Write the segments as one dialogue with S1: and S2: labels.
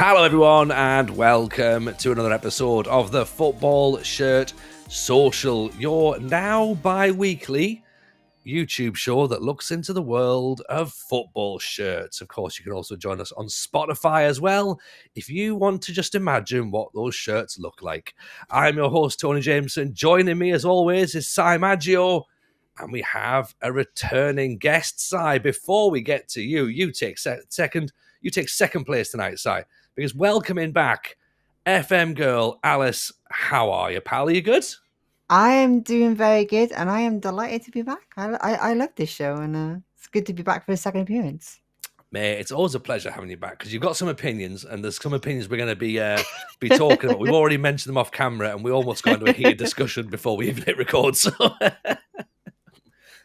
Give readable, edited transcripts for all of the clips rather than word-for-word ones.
S1: Hello, everyone, and welcome to another episode of the Football Shirt Social, your now bi-weekly YouTube show that looks into the world of football shirts. Of course, you can also join us on Spotify as well, if you want to just imagine what those shirts look like. I'm your host, Tony Jameson. Joining me, as always, is Si Maggio, and we have a returning guest, Si. Before we get to you, you take second place tonight, Si. Because welcoming back FM girl Alice, how are you, pal? Are you good?
S2: I am doing very good, and I am delighted to be back. I love this show, and it's good to be back for a second appearance.
S1: Mate, it's always a pleasure having you back because you've got some opinions, and there's some opinions we're going to be talking about. We've already mentioned them off camera, and we almost got into a heated discussion before we even hit record.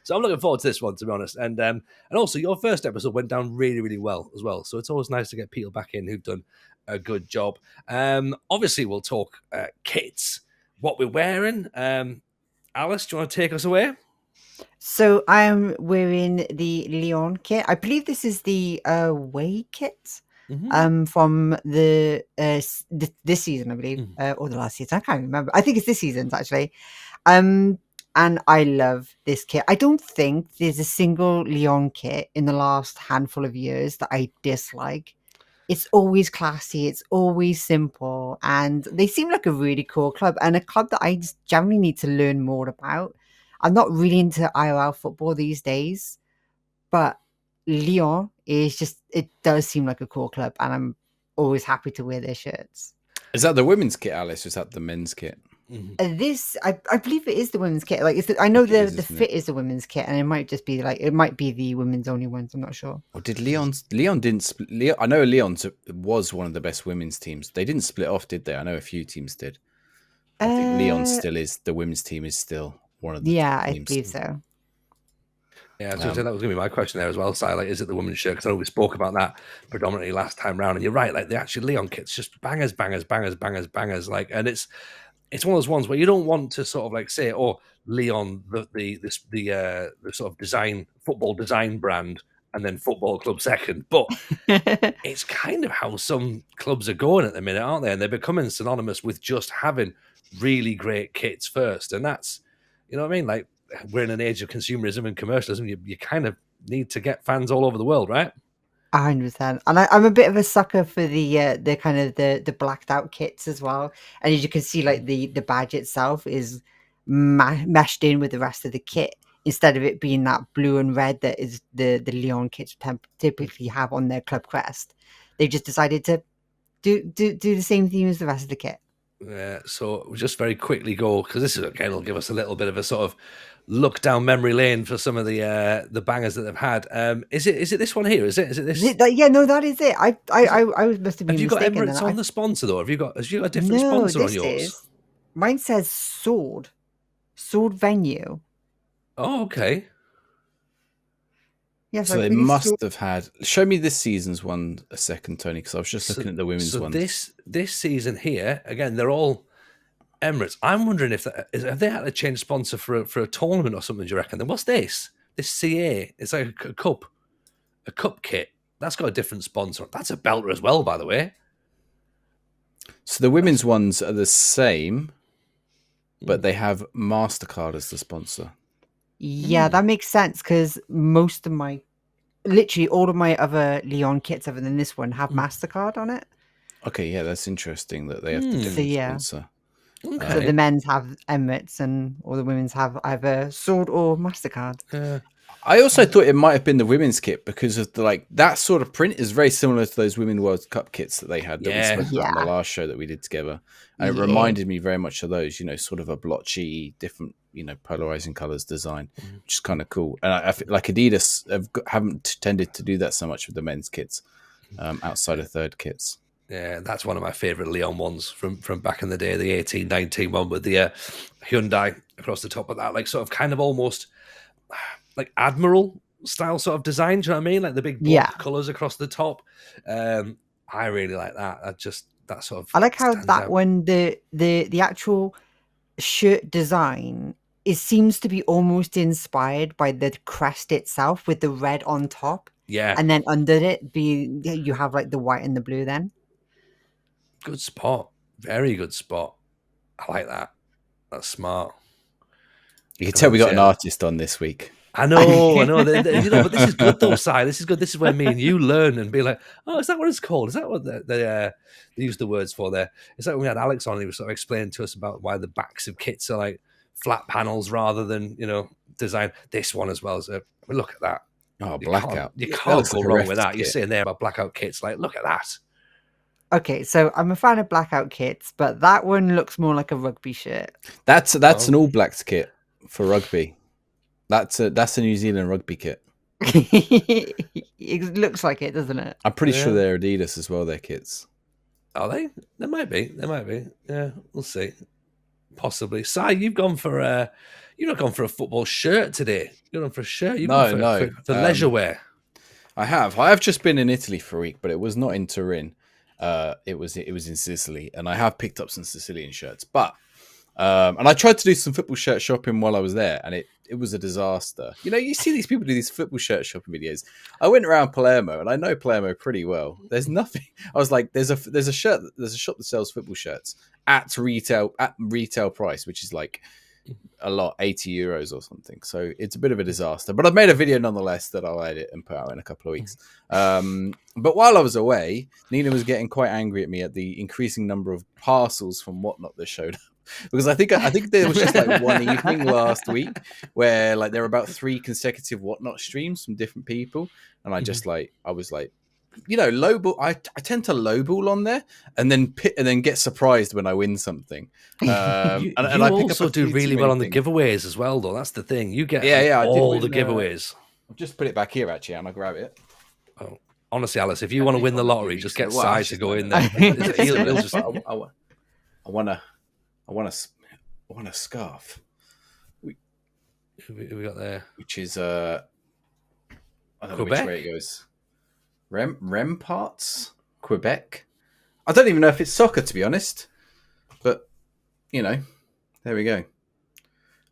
S1: So I'm looking forward to this one, to be honest. And also, your first episode went down really, really well as well. So it's always nice to get people back in who've done a good job. Obviously, we'll talk kits, what we're wearing. Alice, do you want to take us away?
S2: So I am wearing the Lyon kit. I believe this is the away kit from the this season, I believe, or the last season. I can't remember. I think it's this season's actually. And I love this kit. I don't think there's a single Lyon kit in the last handful of years that I dislike. It's always classy, it's always simple, and they seem like a really cool club, and a club that I just generally need to learn more about. I'm not really into IRL football these days, but Lyon is just, it does seem like a cool club, and I'm always happy to wear their shirts.
S3: Is that the women's kit, Alice, or is that the men's kit?
S2: This, I believe it is the women's kit. Like, I know the fit is the women's kit, and it might just be like, it might be the women's only ones. I'm not sure.
S3: Or did Lyon didn't split? I know Lyon was one of the best women's teams. They didn't split off, did they? I know a few teams did. I think Lyon still is, the women's team is still one of the top teams.
S2: I believe so.
S1: Yeah, that was going to be my question there as well, Si. Like, is it the women's shirt? Because I know we spoke about that predominantly last time round, and you're right. Like, the actual Lyon kit's just bangers. Like, and it's one of those ones where you don't want to sort of like say, "Oh, Lyon, the sort of football design brand, and then football club second." But it's kind of how some clubs are going at the minute, aren't they? And they're becoming synonymous with just having really great kits first, and that's, you know what I mean? Like, we're in an age of consumerism and commercialism. You kind of need to get fans all over the world, right?
S2: 100%. And I'm a bit of a sucker for the kind of the blacked out kits as well. And as you can see, like the badge itself is meshed in with the rest of the kit, instead of it being that blue and red that is the Lyon kits typically have on their club crest. They just decided to do the same theme as the rest of the kit.
S1: Yeah, so we'll just very quickly go, because this is, again, will give us a little bit of a sort of look down memory lane for some of the bangers that they've had. Is it this one here? Is it this?
S2: Yeah, no, that is it. I must have been.
S1: Have you got
S2: mistaken
S1: Emirates on the sponsor though? Have you got a different sponsor on yours?
S2: Mine says Sword Venue.
S1: Oh, okay.
S2: Yes,
S3: so they must have had. Show me this season's one a second, Tony, because I was just looking at the women's one.
S1: This season here, again, they're all Emirates. I'm wondering if have they had to change sponsor for a tournament or something? Do you reckon? Then what's this? This CA? It's like a cup kit. That's got a different sponsor. That's a belter as well, by the way.
S3: So the women's ones are the same, but they have MasterCard as the sponsor.
S2: Yeah, that makes sense, because literally all of my other Lyon kits other than this one have MasterCard on it.
S3: Okay, yeah, that's interesting that they have the different sponsor.
S2: Okay. So the men's have Emirates and all the women's have either Sword or MasterCard.
S3: I also thought it might have been the women's kit because of that sort of print is very similar to those Women's World Cup kits that they had that we spoke about on the last show that we did together. And it reminded me very much of those, sort of a blotchy, different, polarizing colors design, which is kind of cool. And I feel like Adidas haven't tended to do that so much with the men's kits outside of third kits.
S1: Yeah, that's one of my favourite Lyon ones from back in the day, the 18-19 one with the Hyundai across the top of that, like sort of kind of almost like Admiral style sort of design. Do you know what I mean? Like the big block colours across the top. I really like that. That sort of.
S2: I like how that one, the actual shirt design, it seems to be almost inspired by the crest itself with the red on top.
S1: Yeah.
S2: And then under it you have like the white and the blue then.
S1: Good spot. Very good spot. I like that. That's smart.
S3: You can tell we got an artist on this week.
S1: I know. But this is good though, Si. This is good. This is where me and you learn and be like, oh, is that what it's called? Is that what they use the words for there? Is that when we had Alex on, he was sort of explaining to us about why the backs of kits are like flat panels rather than, design. This one as well. Look at that.
S3: Oh, blackout.
S1: You can't go wrong with that. You're saying there about blackout kits. Like, look at that.
S2: Okay, so I'm a fan of blackout kits, but that one looks more like a rugby shirt.
S3: That's an All Blacks kit for rugby. That's a New Zealand rugby kit.
S2: It looks like it, doesn't it?
S3: I'm pretty sure they're Adidas as well, their kits.
S1: Are they? They might be. Yeah, we'll see. Possibly. Si, you've gone for you've not gone for a football shirt today. You've gone for a shirt. You've gone for leisure wear.
S3: I have just been in Italy for a week, but it was not in Turin. It was in Sicily, and I have picked up some Sicilian shirts. But and I tried to do some football shirt shopping while I was there, and it was a disaster. You see these people do these football shirt shopping videos. I went around Palermo, and I know Palermo pretty well. There's nothing. I was like, there's a shop that sells football shirts at retail price, which is like a lot, 80 euros or something. So it's a bit of a disaster. But I've made a video nonetheless that I'll edit and put out in a couple of weeks. But while I was away, Nina was getting quite angry at me at the increasing number of parcels from Whatnot that showed up. Because I think there was just like one evening last week where like there were about 3 consecutive Whatnot streams from different people, and I was like, lowball. I tend to lowball on there, and then get surprised when I win something.
S1: You also do really well on the giveaways as well, though. That's the thing. You get all the giveaways.
S3: I'll just put it back here actually, and I'll grab it.
S1: Oh, honestly, Alice, if you want to win the lottery, just get Si to go in there.
S3: I want a scarf.
S1: Who we got there?
S3: Which is I don't know which way it goes. Remparts, Quebec. I don't even know if it's soccer, to be honest. But there we go.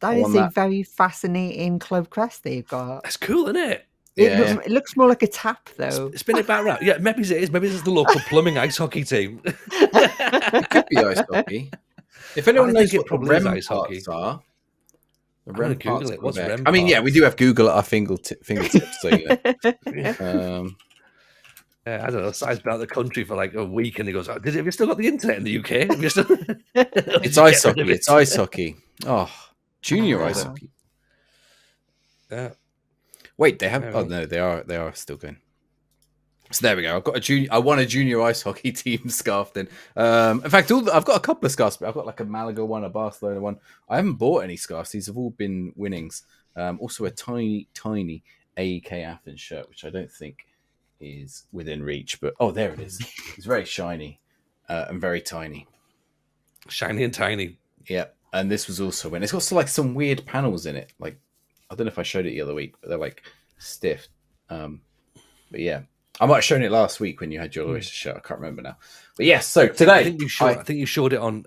S2: That is a very fascinating club crest they've got.
S1: That's cool, isn't it?
S2: It looks more like a tap, though.
S1: Spin it back around. Yeah, maybe it is. Maybe this is the local plumbing ice hockey team.
S3: It could be ice hockey. If anyone knows what the REM parts are, the REM parts.
S1: Google it. What's REM parts?
S3: I mean, yeah, we do have Google at our fingertips. So,
S1: I don't know. Si's been out of the country for like a week, and he goes, "Have you still got the internet in the UK? Have you still?"
S3: It's ice hockey. It's ice hockey. Oh, junior ice hockey.
S1: Yeah.
S3: Wait, they have. Oh no, they are still going. So there we go. I won a junior ice hockey team scarf. Then, in fact, I've got a couple of scarves. I've got like a Malaga one, a Barcelona one. I haven't bought any scarves. These have all been winnings. Also, a tiny AEK Athens shirt, which I don't think is within reach. But there it is. It's very shiny and very tiny.
S1: Shiny and tiny.
S3: Yeah, and this was also when it's got like some weird panels in it. Like I don't know if I showed it the other week, but they're like stiff. But yeah. I might have shown it last week when you had your Oyster shirt. I can't remember now. But yes, so today
S1: I think you showed it on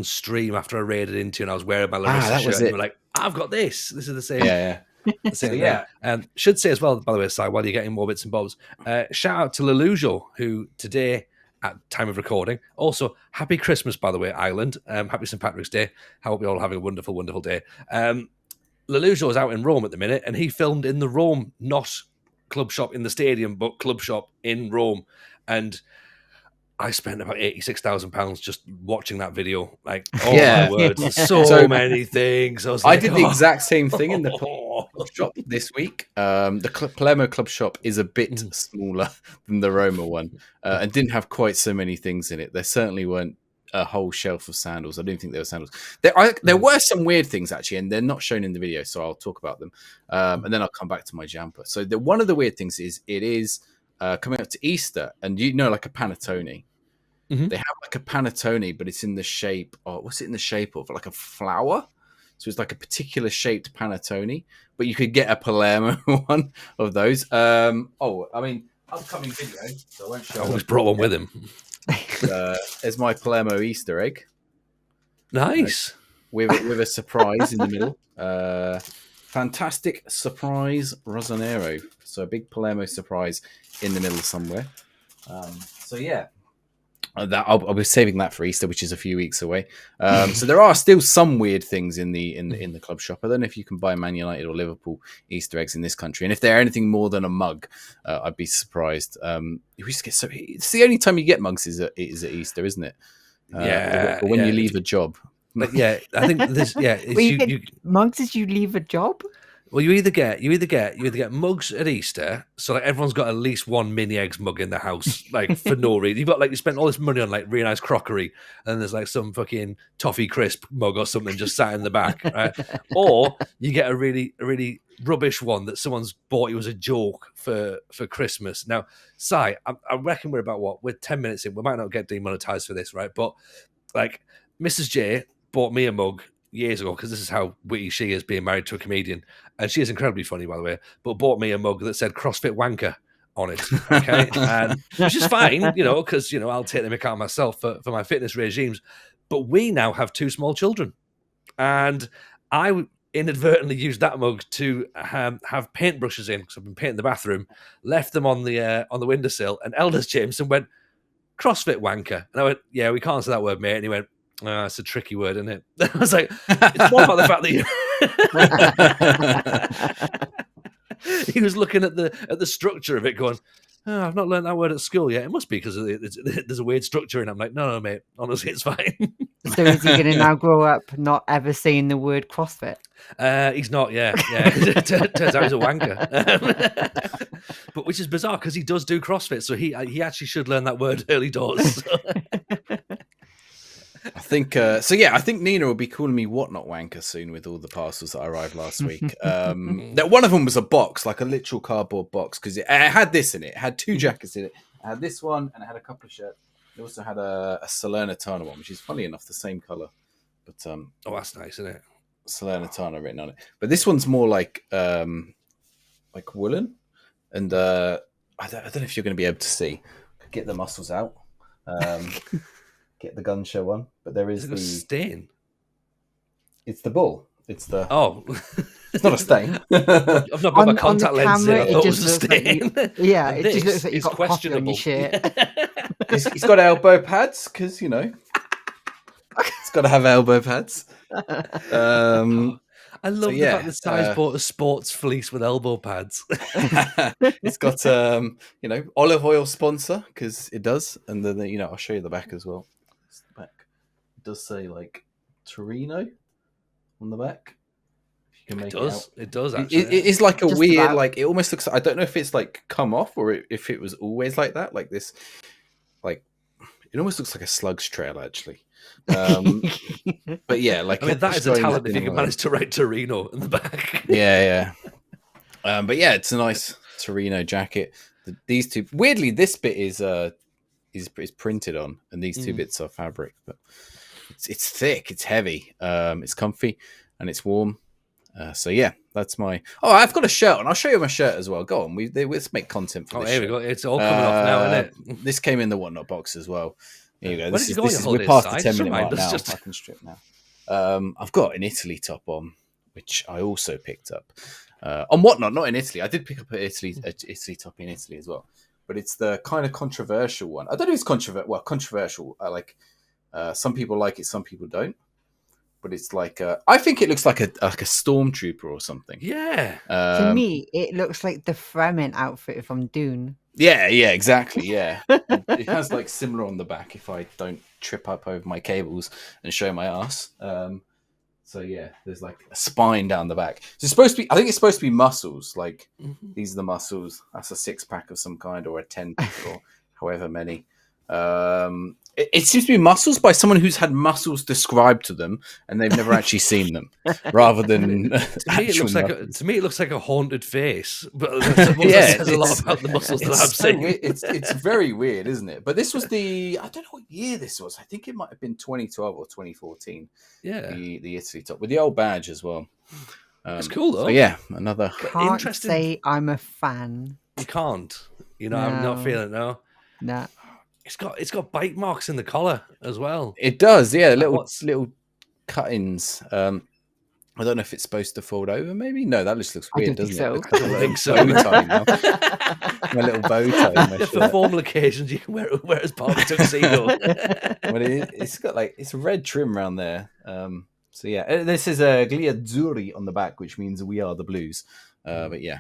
S1: stream after I raided into you, and I was wearing my Larissa shirt. And you were like, I've got this. This is the same.
S3: Yeah.
S1: Should say as well, by the way, Si, while you're getting more bits and bobs, shout out to Lelujo, who today, at time of recording, also happy Christmas, by the way, Ireland. Happy St. Patrick's Day. I hope you're all having a wonderful, wonderful day. Lelujo is out in Rome at the minute, and he filmed in the Rome, not club shop in the stadium, but club shop in Rome. And I spent about £86,000 just watching that video. Like, my words, so many things.
S3: I did the exact same thing in the club shop this week. The Palermo club shop is a bit smaller than the Roma one, and didn't have quite so many things in it. There certainly weren't a whole shelf of sandals. I didn't think there were sandals. There were some weird things actually, and they're not shown in the video, so I'll talk about them. And then I'll come back to my jumper. So one of the weird things is it is coming up to Easter, and like a panettone. Mm-hmm. They have like a panettone, but it's in the shape of, what's it in the shape of? Like a flower. So it's like a particular shaped panettone, but you could get a Palermo one of those. Upcoming video, so I won't show.
S1: Always brought one with him.
S3: There's my Palermo Easter egg.
S1: Nice.
S3: With a surprise in the middle. Fantastic surprise Rosanero. So a big Palermo surprise in the middle somewhere. So yeah. That I'll be saving that for Easter, which is a few weeks away. So there are still some weird things in the club shop. I don't know if you can buy Man United or Liverpool Easter eggs in this country, and if they're anything more than a mug, I'd be surprised. We just get it's the only time you get mugs is at Easter, isn't it? Or when you leave a job.
S1: But yeah, I think this. Yeah,
S2: mugs as you leave a job.
S1: Well, you either get mugs at Easter, so like everyone's got at least one mini eggs mug in the house, like for no reason. You've got like you spent all this money on like really nice crockery, and there's like some fucking toffee crisp mug or something just sat in the back, right? Or you get a really rubbish one that someone's bought you as a joke for Christmas. Now, Si, I reckon we're about we're 10 minutes in. We might not get demonetized for this, right? But like Mrs. J bought me a mug years ago, because this is how witty she is, being married to a comedian, and she is incredibly funny, by the way, but bought me a mug that said CrossFit Wanker on it, okay? And which is fine, because I'll take the mick out myself for my fitness regimes. But we now have 2 small children, and I inadvertently used that mug to have paintbrushes in, because I've been painting the bathroom, left them on the windowsill, and Elders Jameson went, CrossFit Wanker, and I went, yeah, we can't say that word, mate, and he went, it's a tricky word, isn't it? I was like, it's more about the fact that he was looking at the structure of it, going, I've not learned that word at school yet. It must be because there's a weird structure, and I'm like, no, mate, honestly, it's fine.
S2: So is he going to now grow up not ever saying the word CrossFit?
S1: He's not, yeah. Turns out he's a wanker. But which is bizarre, because he does do CrossFit, so he actually should learn that word early doors.
S3: I think so. Yeah, I think Nina will be calling me Whatnot Wanker soon with all the parcels that arrived last week. That one of them was a box, like a literal cardboard box, because it had this in it. It had 2 jackets in it. It had this one, and it had a couple of shirts. It also had a Salernitana one, which is funny enough the same color. But
S1: oh, that's nice, isn't it?
S3: Salernitana written on it. But this one's more like woolen, and I don't know if you're going to be able to see. Get the muscles out. Get the gun show one, but there is the
S1: stain.
S3: It's the bull. It's the It's not a stain.
S1: I've not got my contact lens in. It just looks stain.
S2: Like it just looks like you've got coffee on your shirt.
S3: He's got elbow pads because he's got to have elbow pads.
S1: I love the fact that Ty's bought a sports fleece with elbow pads.
S3: It's got olive oil sponsor, because it does, and then I'll show you the back as well. It's the back. It does say like Torino on the back. If you can make
S1: it does actually.
S3: It is like a just weird, like it almost looks. I don't know if it's like come off or if it was always like that, like this, like it almost looks like a slug's trail actually. But yeah, like
S1: that is a talent if you can manage to write Torino in the back.
S3: Yeah. But yeah, it's a nice Torino jacket. These two, weirdly, this bit is printed on, and these 2 bits are fabric. But it's thick, it's heavy, it's comfy, and it's warm. So yeah, that's my. Oh, I've got a shirt on. I'll show you my shirt as well. Go on, let's make content for this.
S1: Here we go. It's all coming off now, isn't it?
S3: This came in the Whatnot box as well. Here you go.
S1: We're
S3: past the 10-minute mark now. I can strip now. I've got an Italy top on, which I also picked up on Whatnot, not in Italy. I did pick up an Italy top in Italy as well, but it's the kind of controversial one. I don't know if it's controversial. Well, controversial. Some people like it, some people don't. But it's like I think it looks like a stormtrooper or something.
S1: Yeah.
S2: To me, it looks like the Fremen outfit from Dune.
S3: Yeah, exactly. Yeah, it has like similar on the back. If I don't trip up over my cables and show my ass. So yeah, there's like a spine down the back. So it's supposed to be. I think it's supposed to be muscles. Like these are the muscles. That's a 6-pack of some kind, or a 10-pack, or however many. It seems to be muscles by someone who's had muscles described to them and they've never actually seen them, rather than
S1: to me it looks like a haunted face. But that says a lot about the muscles that I've seen.
S3: It's very weird, isn't it? But this was I don't know what year this was. I think it might have been 2012 or 2014.
S1: Yeah,
S3: the Italy top with the old badge as well.
S1: It's cool though.
S3: So yeah, another.
S2: Can't
S1: interesting.
S2: Say I'm a fan.
S1: You can't. I'm not feeling it. No.
S2: Nah.
S1: It's got bite marks in the collar as well.
S3: It does, yeah. Little cuttings. I don't know if it's supposed to fold over. Maybe no. That just looks weird, doesn't
S2: so.
S3: it?
S2: I
S1: don't think so.
S3: No, that just looks weird, doesn't
S2: think
S3: it?
S2: so.
S1: I don't think so.
S3: I don't think so. Bow tie now. My little bow tie. My
S1: For formal occasions, you can wear it as part of a tuxedo.
S3: Well, it's got it's a red trim around there. So yeah, this is a Gliazzurri on the back, which means we are the Blues. But yeah,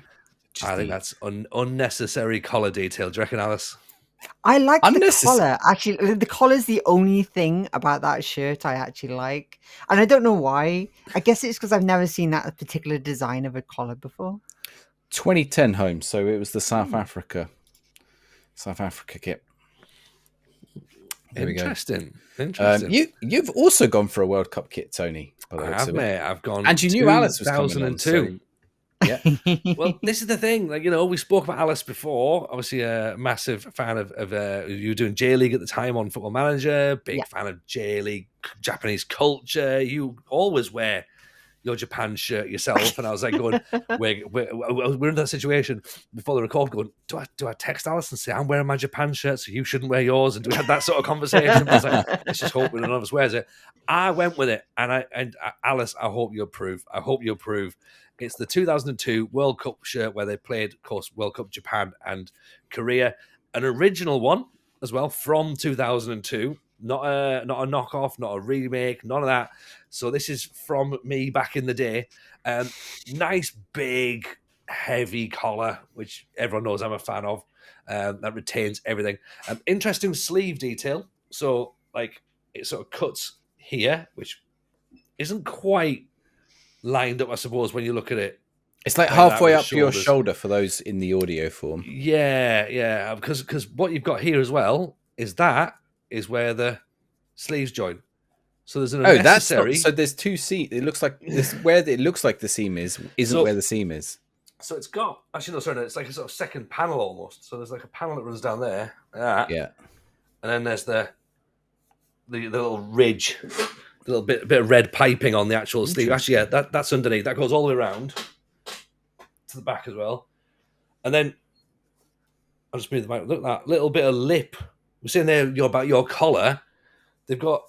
S1: I think that's unnecessary collar detail. Do you reckon, Alice?
S2: I like the collar. Actually, the collar's the only thing about that shirt I actually like. And I don't know why. I guess it's because I've never seen that particular design of a collar before.
S3: 2010 home, so it was the South Africa kit. There
S1: Interesting.
S3: You've also gone for a World Cup kit, Tony.
S1: I have, mate. I've gone.
S3: And you knew Alice was coming on.
S1: 2002.
S3: Yeah.
S1: Well, this is the thing. Like, we spoke about Alice before. Obviously, a massive fan of you were doing J League at the time on Football Manager. Big fan of J League, Japanese culture. You always wear your Japan shirt yourself, and I was like going, we're in that situation before the record. Going, do I text Alice and say I'm wearing my Japan shirt, so you shouldn't wear yours? And we had that sort of conversation. I was like, let's just hope none of us wears it. I went with it, and Alice, I hope you approve. It's the 2002 World Cup shirt where they played, of course, World Cup Japan and Korea. An original one as well from 2002. Not a knockoff, not a remake, none of that. So this is from me back in the day. Nice, big, heavy collar, which everyone knows I'm a fan of. That retains everything. Interesting sleeve detail. So, it sort of cuts here, which isn't quite lined up, I suppose, when you look at it.
S3: It's like halfway up your shoulder for those in the audio form.
S1: Yeah. Because what you've got here as well is where the sleeves join. So there's an unnecessary.
S3: So there's two seams. It looks like this where it looks like the seam isn't where the seam is.
S1: So it's got it's like a sort of second panel almost. So there's like a panel that runs down there. Yeah. And then there's the little ridge, the little bit of red piping on the actual sleeve. Actually, yeah, that's underneath. That goes all the way around to the back as well. And then I'll just move the mic. Look at that little bit of lip. We're saying there about your collar. They've got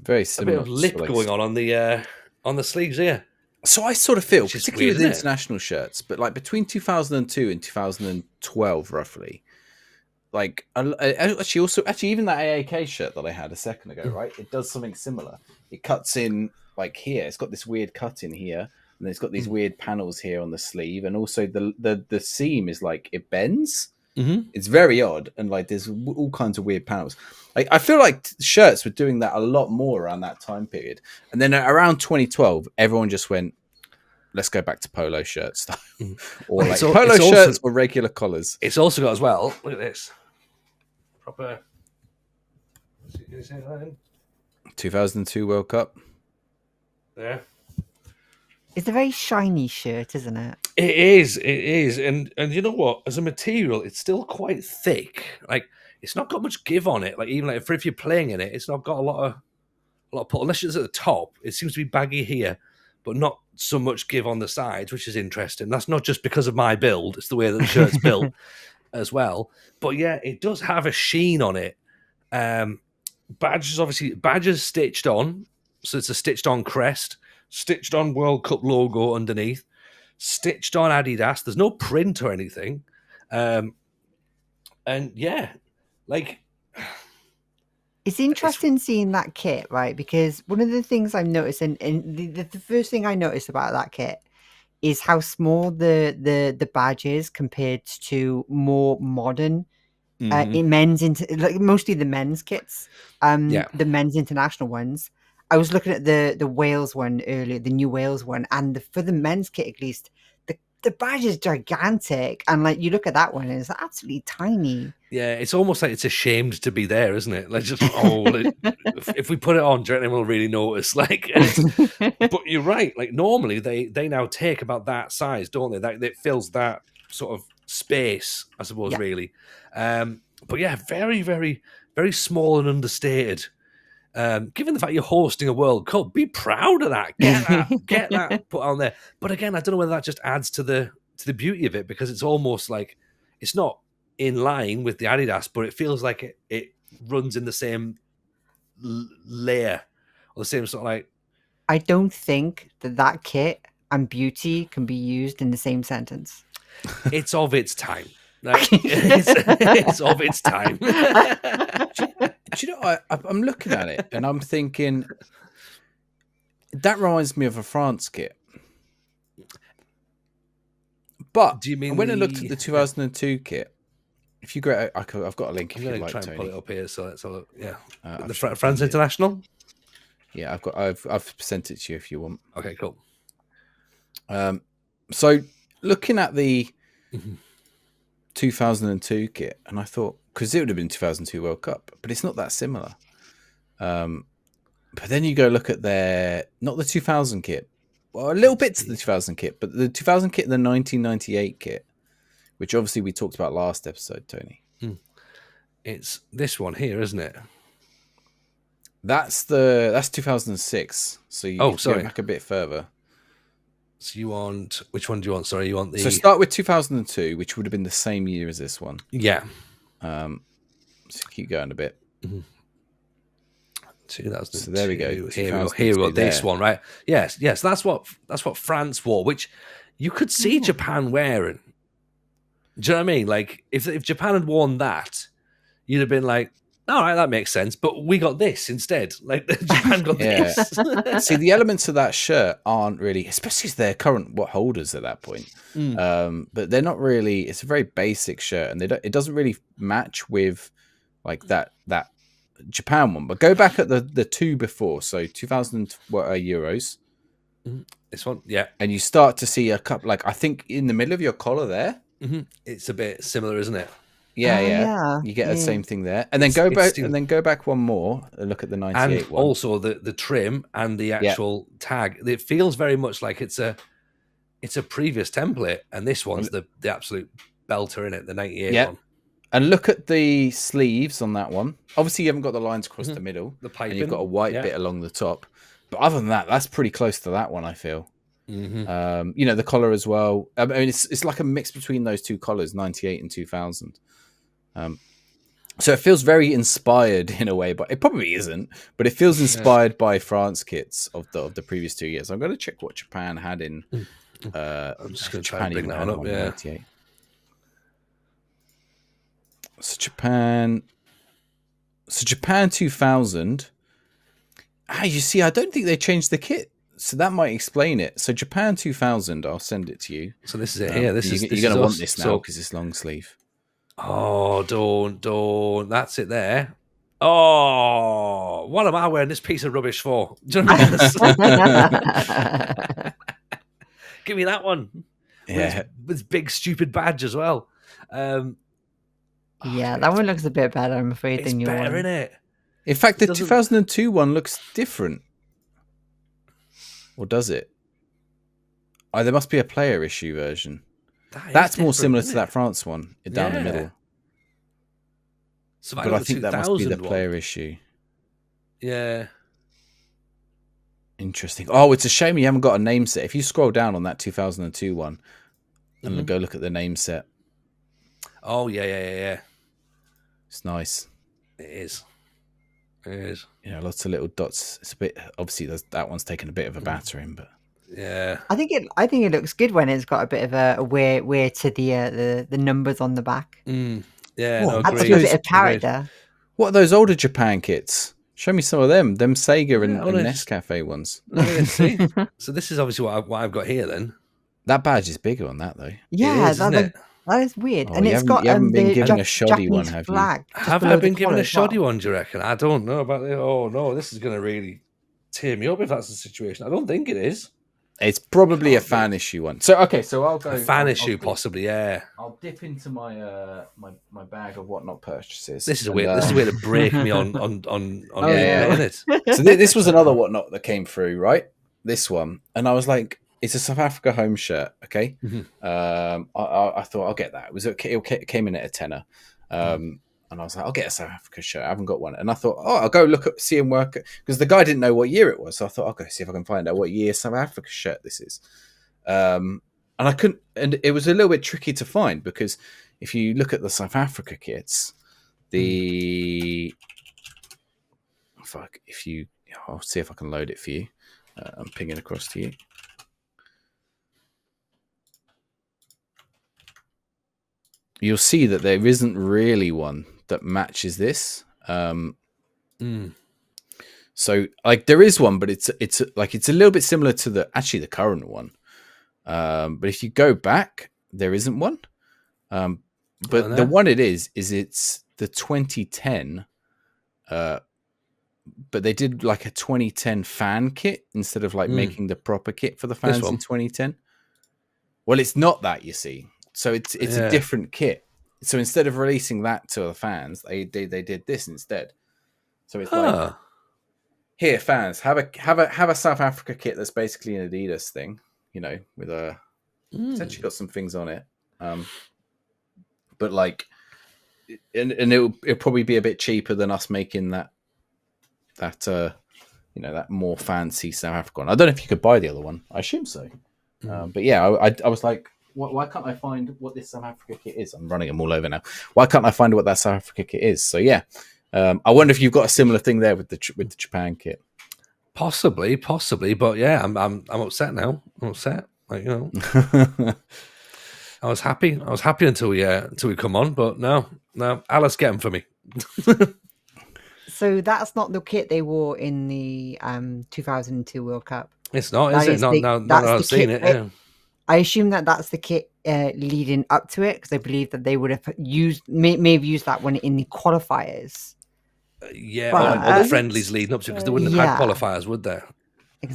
S3: very similar
S1: a bit of lip going on the sleeves here.
S3: So I sort of feel, particularly with international shirts, but like between 2002 and 2012, roughly, like actually even that AAK shirt that I had a second ago, right? It does something similar. It cuts in like here. It's got this weird cut in here, and it's got these weird panels here on the sleeve, and also the seam is like it bends.
S1: Mm-hmm.
S3: It's very odd, and like there's all kinds of weird panels. Like I feel like shirts were doing that a lot more around that time period, and then around 2012, everyone just went, "Let's go back to polo shirts," or like polo shirts or regular collars.
S1: It's also got as well. Look at this, proper.
S3: 2002 World Cup.
S1: Yeah.
S2: It's a very shiny shirt, isn't it?
S1: It is, and you know what? As a material, it's still quite thick. Like it's not got much give on it. Like even like if you're playing in it, it's not got a lot of pull. Unless it's at the top, it seems to be baggy here, but not so much give on the sides, which is interesting. That's not just because of my build; it's the way that the shirt's built as well. But yeah, it does have a sheen on it. Badges stitched on, so it's a stitched on crest. Stitched on World Cup logo underneath, stitched on Adidas. There's no print or anything. And yeah, like...
S2: It's interesting seeing that kit, right? Because one of the things I've noticed, and the first thing I noticed about that kit is how small the badge is compared to more modern in men's, like mostly the men's kits, the men's international ones. I was looking at the Wales one earlier, the new Wales one, and for the men's kit at least, the badge is gigantic, and like you look at that one, and it's absolutely tiny.
S1: Yeah, it's almost like it's ashamed to be there, isn't it? Like just if we put it on, do you reckon we'll really notice? Like, but you're right. Like normally they now take about that size, don't they? That it fills that sort of space, I suppose, really. But yeah, very, very, very small and understated. Given the fact you're hosting a World Cup, be proud of that. Get that put on there. But again, I don't know whether that just adds to the beauty of it, because it's almost like it's not in line with the Adidas, but it feels like it runs in the same layer or the same sort of like
S2: I don't think that kit and beauty can be used in the same sentence.
S1: It's of its time. Like, it's of its time.
S3: Do you know, I'm looking at it and I'm thinking, that reminds me of a France kit. But
S1: do you mean
S3: when I looked at the 2002 kit, if you go, I've got a link if you'd like,
S1: try and
S3: Tony.
S1: pull it up here, so let's have a look. Yeah, the
S3: France
S1: International.
S3: Yeah, I've sent it to you if you want.
S1: Okay, cool.
S3: So looking at the 2002 kit, and I thought, because it would have been 2002 World Cup, but it's not that similar. But then you go look at not the 2000 kit, well, a little bit to the 2000 kit, but the 2000 kit and the 1998 kit, which obviously we talked about last episode, Tony.
S1: It's this one here, isn't it?
S3: That's 2006. So you go back a bit further.
S1: So you want, which one do you want? Sorry, you want the...
S3: So start with 2002, which would have been the same year as this one.
S1: Yeah.
S3: So keep going a bit.
S1: 2002.
S3: So there we go.
S1: Here we go. This one, right? Yes. That's what France wore, which you could see Japan wearing. Do you know what I mean? Like, if Japan had worn that, you'd have been like, all right, that makes sense. But we got this instead. Like, Japan got this.
S3: See, the elements of that shirt aren't really, especially as they're current holders at that point. But they're not really. It's a very basic shirt, and it doesn't really match with like that Japan one. But go back at the two before, so 2000 Euros.
S1: This one, yeah.
S3: And you start to see a couple, like I think in the middle of your collar there.
S1: It's a bit similar, isn't it?
S3: Yeah. You get the same thing there, and then go back one more and look at the 98
S1: and
S3: one.
S1: Also the trim and the actual tag. It feels very much like it's a previous template, and this one's the absolute belter in it, the 98 one.
S3: And look at the sleeves on that one. Obviously, you haven't got the lines across the middle, and you've got a white bit along the top. But other than that, that's pretty close to that one, I feel. The collar as well. I mean, it's like a mix between those two collars, 98 and 2000. So it feels very inspired in a way, but it probably isn't. But it feels inspired by France kits of the previous 2 years. I'm going to check what Japan had in.
S1: I'm just going to try and bring that up. Yeah.
S3: 98. So Japan 2000. You see, I don't think they changed the kit. So that might explain it. So Japan 2000, I'll send it to you.
S1: So this is it here. You're
S3: going to want this now because it's long sleeve.
S1: Oh, don't. That's it there. Oh, what am I wearing this piece of rubbish for? Do you know what I mean? Give me that one.
S3: Yeah.
S1: With his big, stupid badge as well.
S2: That one looks a bit better, I'm afraid, than your one.
S1: It's better, isn't it?
S3: In fact, the 2002 one looks different. Or does it? Oh, there must be a player issue version. That's more similar to that France one down the middle.
S1: So
S3: but I think that must be the player issue.
S1: Yeah.
S3: Interesting. Oh, it's a shame you haven't got a name set. If you scroll down on that 2002 one and go look at the name set.
S1: Oh, yeah.
S3: It's nice.
S1: It is.
S3: Yeah, lots of little dots. It's a bit, obviously that one's taken a bit of a battering, but
S1: yeah.
S2: I think it looks good when it's got a bit of a wear to the numbers on the back.
S1: Yeah,
S2: adds a bit of character.
S3: What are those older Japan kits? Show me some of them. Them Sega and Nescafe ones.
S1: Let's see. So this is obviously what I've got here then.
S3: That badge is bigger on that though.
S2: Yeah,
S1: isn't it?
S2: That is weird.
S3: Oh,
S2: and it's got
S3: you haven't been given a shoddy
S2: Japanese
S3: one, have you?
S2: flag.
S1: Have I been given a shoddy one, do you reckon? I don't know about it. Oh no, this is going to really tear me up if that's the situation. I don't think it is.
S3: It's probably a fan issue one. So I'll go
S1: a fan issue, possibly. Yeah.
S3: I'll dip into my my bag of whatnot purchases.
S1: This is a way to break me on
S3: isn't
S1: it?
S3: So this was another whatnot that came through, right? This one, and I was like, it's a South Africa home shirt. Okay. I thought I'll get that. It came in at a tenner. And I was like, I'll get a South Africa shirt. I haven't got one. And I thought, I'll go see him work. Because the guy didn't know what year it was. So I thought, I'll go see if I can find out what year South Africa shirt this is. And I couldn't. And it was a little bit tricky to find. Because if you look at the South Africa kits, I'll see if I can load it for you. I'm pinging across to you. You'll see that there isn't really one that matches this. So like there is one, but it's a little bit similar to the current one. But if you go back, there isn't one. But the one it's the 2010. But they did like a 2010 fan kit instead of like making the proper kit for the fans in 2010. Well, it's not that, you see. So it's a different kit. So instead of releasing that to the fans, they did this instead. So it's like, here, fans, have a South Africa kit that's basically an Adidas thing, you know, with it's actually got some things on it. But like, and it'll probably be a bit cheaper than us making that you know, that more fancy South Africa one. I don't know if you could buy the other one. I assume so. But yeah, I was like, why can't I find what this South Africa kit is? I'm running them all over now. Why can't I find what that South Africa kit is? So yeah, I wonder if you've got a similar thing there with the Japan kit.
S1: Possibly, but yeah, I'm upset now. I'm upset. Like, you know, I was happy until we come on, but no, Alice, get them for me.
S2: So that's not the kit they wore in the 2002 World Cup.
S1: It's not, is it? Not I've seen it. Yeah.
S2: I assume that's the kit leading up to it, because I believe that they would have may have used that one in the qualifiers.
S1: Or the friendlies leading up to it, because they wouldn't have had qualifiers, would they?
S3: It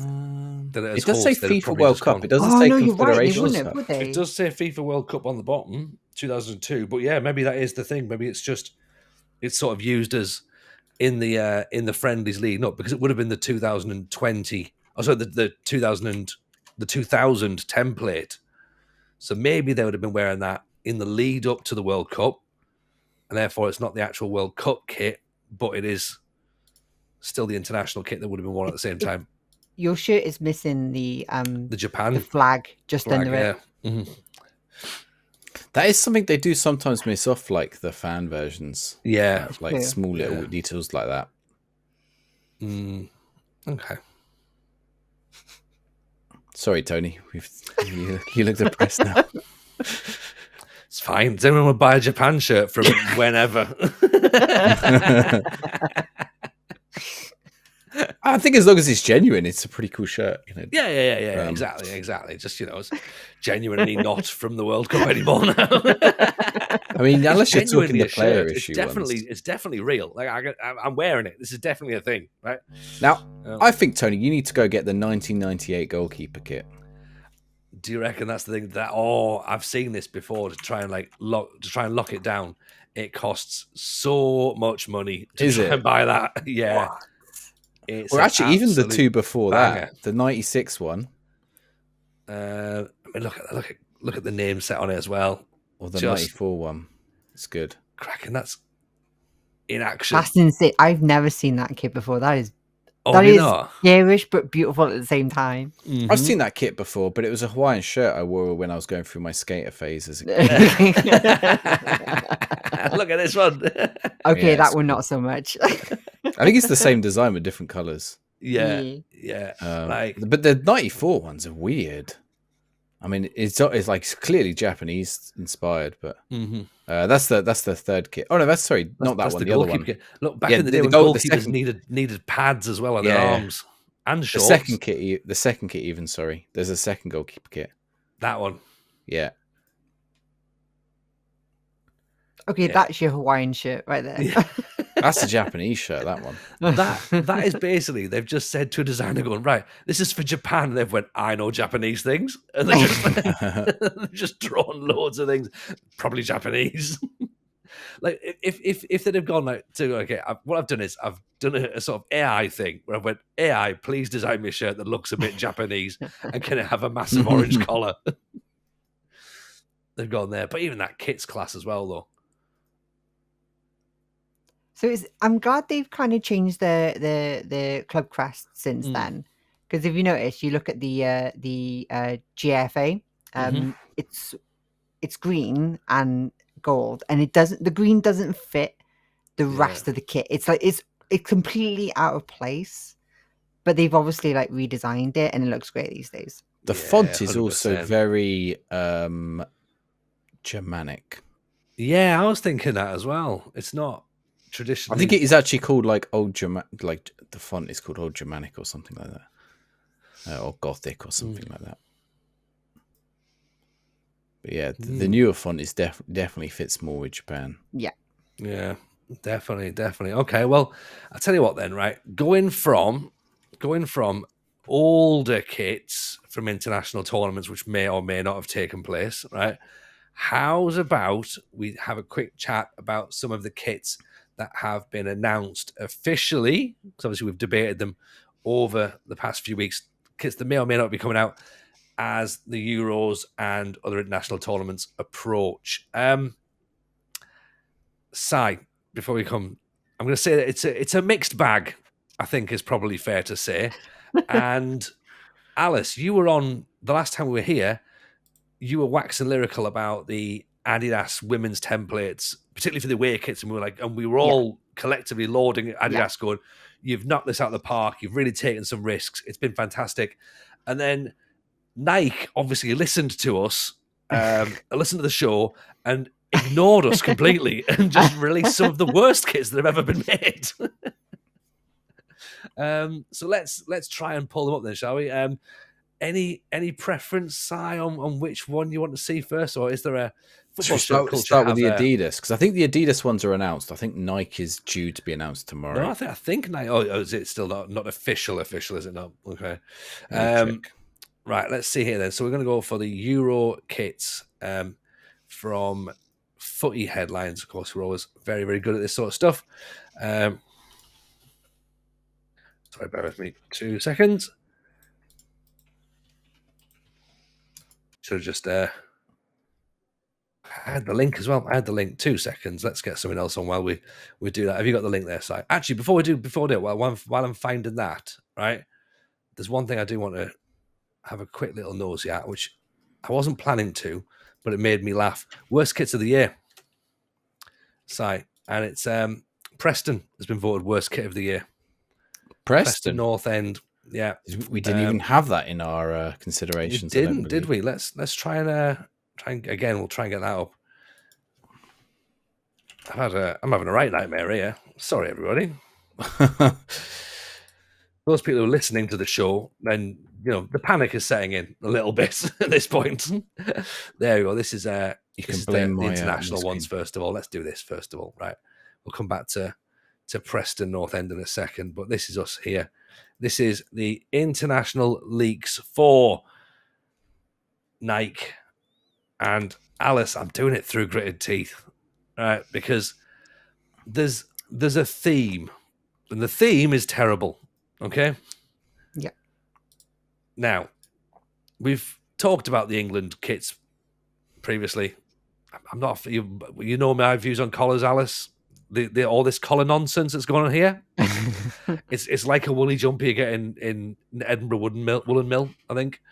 S3: does say FIFA World Cup. It doesn't say Confederations Cup.
S1: It does say FIFA World Cup on the bottom, 2002. But yeah, maybe that is the thing. Maybe it's sort of used as in the friendlies leading up, because it would have been the 2020. Oh, sorry, the 2000 template. So maybe they would have been wearing that in the lead up to the World Cup, and therefore it's not the actual World Cup kit, but it is still the international kit that would have been worn at the same time.
S2: Your shirt is missing the
S1: Japan
S2: the flag under it.
S1: Mm-hmm.
S3: That is something they do sometimes miss off, like the fan versions.
S1: Yeah,
S3: like small little details like that.
S1: Okay.
S3: Sorry, Tony. You look depressed now.
S1: It's fine. Does anyone want to buy a Japan shirt from whenever?
S3: I think as long as it's genuine, it's a pretty cool shirt. You know?
S1: Yeah. Exactly. Just, you know, it's genuinely not from the World Cup anymore now.
S3: I mean, unless you're talking the player issue,
S1: it's definitely real. Like I'm wearing it. This is definitely a thing, right?
S3: Now, I think, Tony, you need to go get the 1998 goalkeeper kit.
S1: Do you reckon that's the thing? I've seen this before to try and lock it down. It costs so much money to try and buy that. Yeah.
S3: Or actually, even the two before that, the 96 one.
S1: I mean, look at the name set on it as well.
S3: Or the 94 one. It's good.
S1: Cracking. That's in action.
S2: That's insane. I've never seen that kit before. That is garish but beautiful at the same time.
S3: Mm-hmm. I've seen that kit before, but it was a Hawaiian shirt I wore when I was going through my skater phase as a kid.
S1: Look at this one.
S2: Okay, that one not so much.
S3: I think it's the same design with different colours.
S1: Yeah.
S3: But the 94 ones are weird. I mean, it's like clearly Japanese inspired, but that's the third kit. Oh no, not that one. The other one.
S1: Kit. Look, back in the day, when goalkeepers needed pads as well on their arms and shorts.
S3: The second kit even. Sorry, there's a second goalkeeper kit.
S1: That one.
S3: Yeah.
S2: Okay, that's your Hawaiian shirt right there.
S1: Yeah.
S3: That's a Japanese shirt, that one.
S1: That is basically, they've just said to a designer going, right, this is for Japan. And they've went, I know Japanese things. And they've just drawn loads of things, probably Japanese. Like, if they'd have gone what I've done is I've done a sort of AI thing where I went, AI, please design me a shirt that looks a bit Japanese and can it have a massive orange collar? They've gone there. But even that kit's class as well, though.
S2: So I'm glad they've kind of changed the club crest since then, because if you notice, you look at the GFA, it's green and gold, and the green doesn't fit the rest of the kit. It's like it's completely out of place. but they've obviously like redesigned it, and it looks great these days.
S3: The font is 100%. Also very Germanic.
S1: Yeah, I was thinking that as well. It's not traditional.
S3: I think it is actually called like Old Germanic. Like the font is called Old Germanic or something like that, or Gothic or something like that. But yeah, the newer font is definitely fits more with Japan.
S2: Yeah,
S1: definitely. Okay, well, I'll tell you what then. Right, going from older kits from international tournaments, which may or may not have taken place, right? How's about we have a quick chat about some of the kits that have been announced officially? Because obviously we've debated them over the past few weeks. Kits that may or may not be coming out as the Euros and other international tournaments approach. Si, before we come, I'm going to say that it's a mixed bag, I think is probably fair to say. And Alice, you were on the last time we were here. You were waxing lyrical about the Adidas women's templates, particularly for the away kits, and we were all collectively lauding Adidas, going, "You've knocked this out of the park. You've really taken some risks. It's been fantastic." And then Nike obviously listened to us, listened to the show, and ignored us completely, and just released some of the worst kits that have ever been made. So let's try and pull them up then, shall we? Any preference, Si, on which one you want to see first, or is there a football
S3: start with the Adidas? Because I think the Adidas ones are announced. I think Nike is due to be announced tomorrow.
S1: No, I think Nike. Oh, is it still not official? Official, is it not? Okay. Right. Let's see here then. So we're going to go for the Euro kits from Footy Headlines. Of course, we're always very, very good at this sort of stuff. Sorry, bear with me 2 seconds. Should have just I had the link as well. I had the link. 2 seconds. Let's get something else on while we do that. Have you got the link there, Si? Actually, before we do it, while I'm finding that, right, there's one thing I do want to have a quick little nosy at, which I wasn't planning to, but it made me laugh. Worst kits of the year, Si, and it's Preston has been voted worst kit of the year. Preston North End. Yeah,
S3: we didn't even have that in our considerations.
S1: Did we? Let's try and again. We'll try and get that up. I'm having a right nightmare here. Sorry, everybody. Those people who are listening to the show, then the panic is setting in a little bit at this point. There we go. This is you can blame the international ones first of all. Let's do this first of all. Right, we'll come back to Preston North End in a second, but this is us here. This is the international leaks for Nike. And Alice, I'm doing it through gritted teeth, right? Because there's a theme, and the theme is terrible, okay?
S2: Yeah.
S1: Now, we've talked about the England kits previously. I'm not, you know my views on collars, Alice. The all this collar nonsense that's going on here. It's like a woolly jumper you get in Edinburgh woolen mill, I think,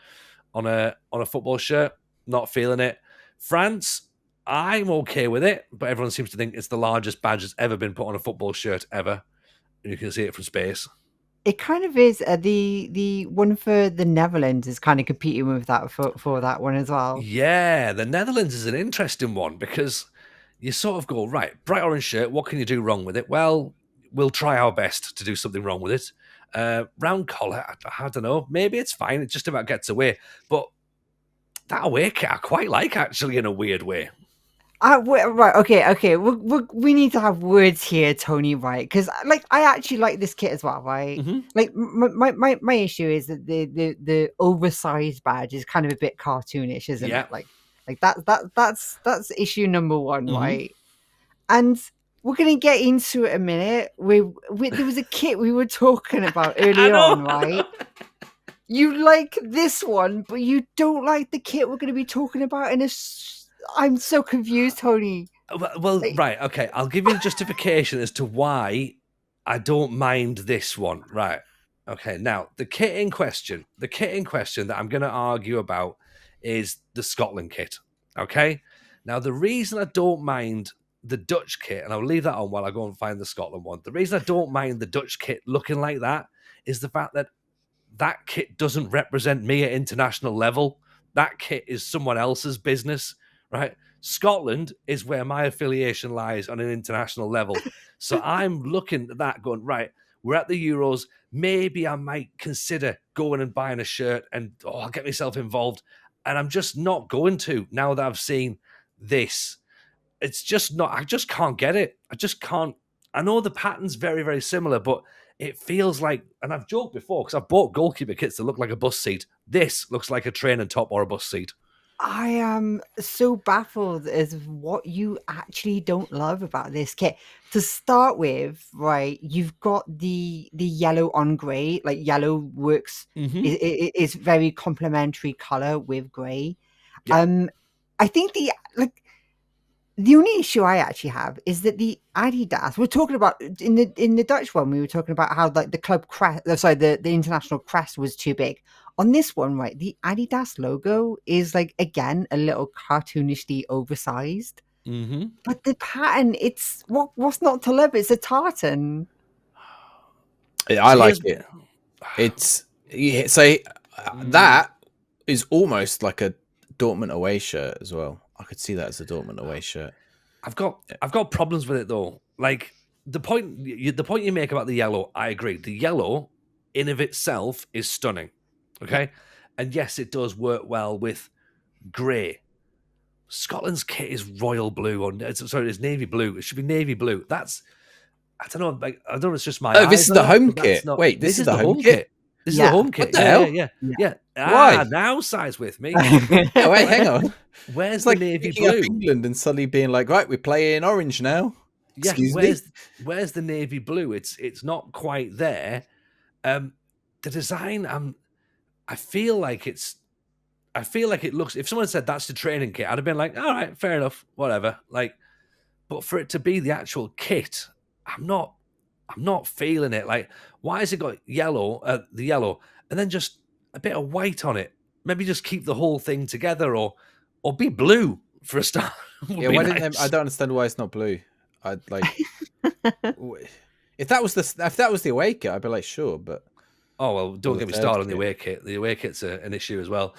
S1: on a football shirt. Not feeling it. France, I'm okay with it, but everyone seems to think it's the largest badge that's ever been put on a football shirt ever. And you can see it from space.
S2: It kind of is. The one for the Netherlands is kind of competing with that for that one as well.
S1: Yeah, the Netherlands is an interesting one because you sort of go, right, bright orange shirt, what can you do wrong with it? Well, we'll try our best to do something wrong with it. Round collar, I don't know. Maybe it's fine. It just about gets away. But that away kit I quite like, actually, in a weird way.
S2: Right, okay. We need to have words here, Tony, right? Because I actually like this kit as well, right? Mm-hmm. Like my issue is that the oversized badge is kind of a bit cartoonish, isn't it? Like that's issue number one, mm-hmm. right? And we're gonna get into it in a minute. There was a kit we were talking about earlier on, right? You like this one, but you don't like the kit we're going to be talking about I'm so confused, Tony.
S1: Well, right, okay. I'll give you a justification as to why I don't mind this one. Right. Okay. Now, the kit in question that I'm going to argue about is the Scotland kit. Okay. Now, the reason I don't mind the Dutch kit, and I'll leave that on while I go and find the Scotland one. The reason I don't mind the Dutch kit looking like that is the fact that that kit doesn't represent me at international level. That kit is someone else's business, right? Scotland is where my affiliation lies on an international level. So I'm looking at that going, right, we're at the Euros. Maybe I might consider going and buying a shirt and I'll get myself involved. And I'm just not going to now that I've seen this. It's just not, I just can't get it. I just can't. I know the pattern's very, very similar, but it feels like, and I've joked before because I've bought goalkeeper kits that look like a bus seat. This looks like a training top or a bus seat.
S2: I am so baffled as what you actually don't love about this kit. To start with, right, you've got the yellow on grey, like yellow works, is very complementary color with grey. Yeah. I think the only issue I actually have is that the Adidas, we're talking about in the Dutch one, we were talking about how like the club crest, the international crest was too big. On this one, right, the Adidas logo is like, again, a little cartoonishly oversized. But the pattern, it's what's not to love? It's a tartan.
S3: I like it. It's that is almost like a Dortmund away shirt as well. I could see that as a Dortmund away shirt.
S1: I've got problems with it though. Like the point you make about the yellow, I agree. The yellow in of itself is stunning. Okay, and yes, it does work well with grey. Scotland's kit is royal blue, it's navy blue. It should be navy blue. That's, I don't know. Like, I don't know. It's just my.
S3: Oh, this is the home kit. Wait, this is the home kit.
S1: This is the home kit.
S3: What the hell?
S1: Yeah.
S3: Why?
S1: Now sides with me.
S3: Wait, hang on.
S1: Where's the navy blue?
S3: England and suddenly being like, right, we're playing orange now.
S1: Yeah. Where's the navy blue? It's not quite there. The design, I feel like it looks. If someone said that's the training kit, I'd have been like, all right, fair enough, whatever. Like, but for it to be the actual kit, I'm not feeling it. Like, why has it got the yellow, and then just a bit of white on it? Maybe just keep the whole thing together, or be blue for a start.
S3: Yeah, why didn't I don't understand why it's not blue. I'd like if that was the away kit, I'd be like, sure, but.
S1: Oh well, don't get me started on the away kit. The away kit's an issue as well.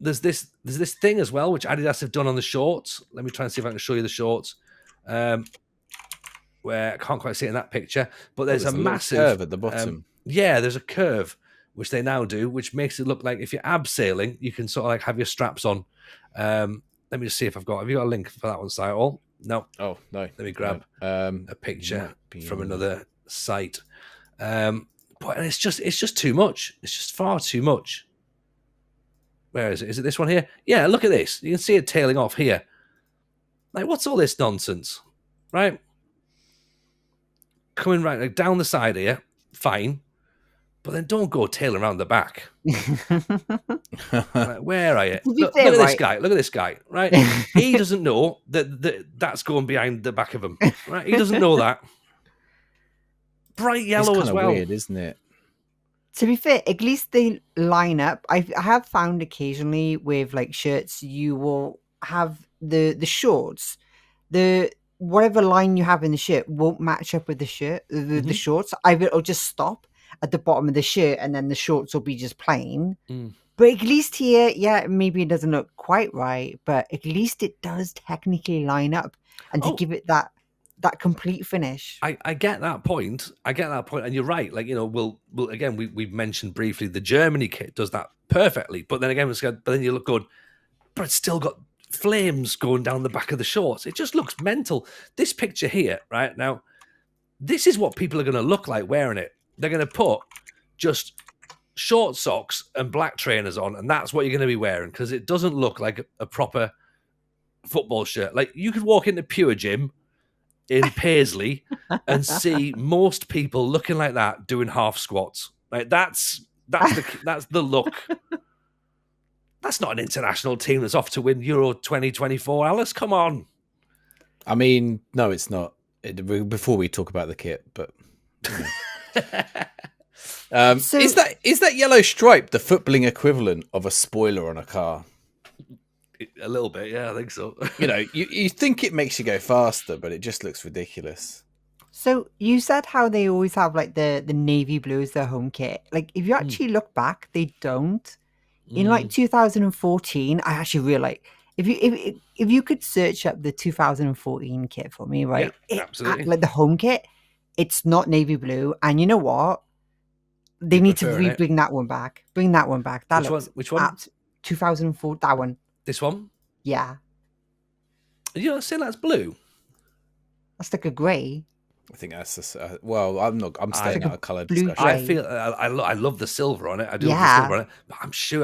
S1: There's this thing as well, which Adidas have done on the shorts. Let me try and see if I can show you the shorts. Where I can't quite see it in that picture, but there's a massive
S3: curve at the bottom.
S1: Yeah, there's a curve which they now do, which makes it look like if you're abseiling, you can sort of like have your straps on. Let me just see if have you got a link for that one site at all? No.
S3: Oh no.
S1: Let me grab a picture from another site. But it's just too much. It's just far too much. Where is it? Is it this one here? Yeah, look at this. You can see it tailing off here. Like, what's all this nonsense? Right? Coming right like down the side here, fine. But then don't go tailing around the back. Like, where are you? Look at this guy. Look at this guy. Right? He doesn't know that's going behind the back of him. Right? He doesn't know that. Bright yellow as well.
S3: Weird, isn't it?
S2: To be fair, at least they line up. I have found occasionally with like shirts, you will have the shorts, whatever line you have in the shirt won't match up with the shirt, the shorts. Either it'll just stop at the bottom of the shirt, and then the shorts will be just plain. But at least here, yeah, maybe it doesn't look quite right, but at least it does technically line up, and to give it that complete finish.
S1: I get that point. And you're right. Like, you know, we'll again, we've mentioned briefly the Germany kit does that perfectly. But then again, but then you look good, but it's still got flames going down the back of the shorts. It just looks mental. This picture here, right now, this is what people are going to look like wearing it. They're going to put just short socks and black trainers on, and that's what you're going to be wearing, because it doesn't look like a proper football shirt. Like, you could walk into Pure Gym in Paisley and see most people looking like that doing half squats. Like, that's the look. That's not an international team that's off to win Euro 2024. Alice, come on.
S3: I mean, no, it's not. Before we talk about the kit, but so, is that yellow stripe the footballing equivalent of a spoiler on a car?
S1: A little bit, yeah, I think so.
S3: You know, you think it makes you go faster, but it just looks ridiculous.
S2: So you said how they always have like the navy blue as their home kit. Like if you actually look back, they don't. In like 2014, I actually realized if you could search up the 2014 kit for me, right?
S1: Yeah, absolutely.
S2: Like the home kit, it's not navy blue, and you know what? They need to bring that one back. Bring that one back. That
S1: Which one?
S2: 2004. That one.
S1: This one?
S2: Yeah.
S1: You're not saying that's blue?
S2: That's like a grey.
S3: I think that's well. I'm staying out of colour discussion.
S1: I feel I love the silver on it. I do love the silver on it. But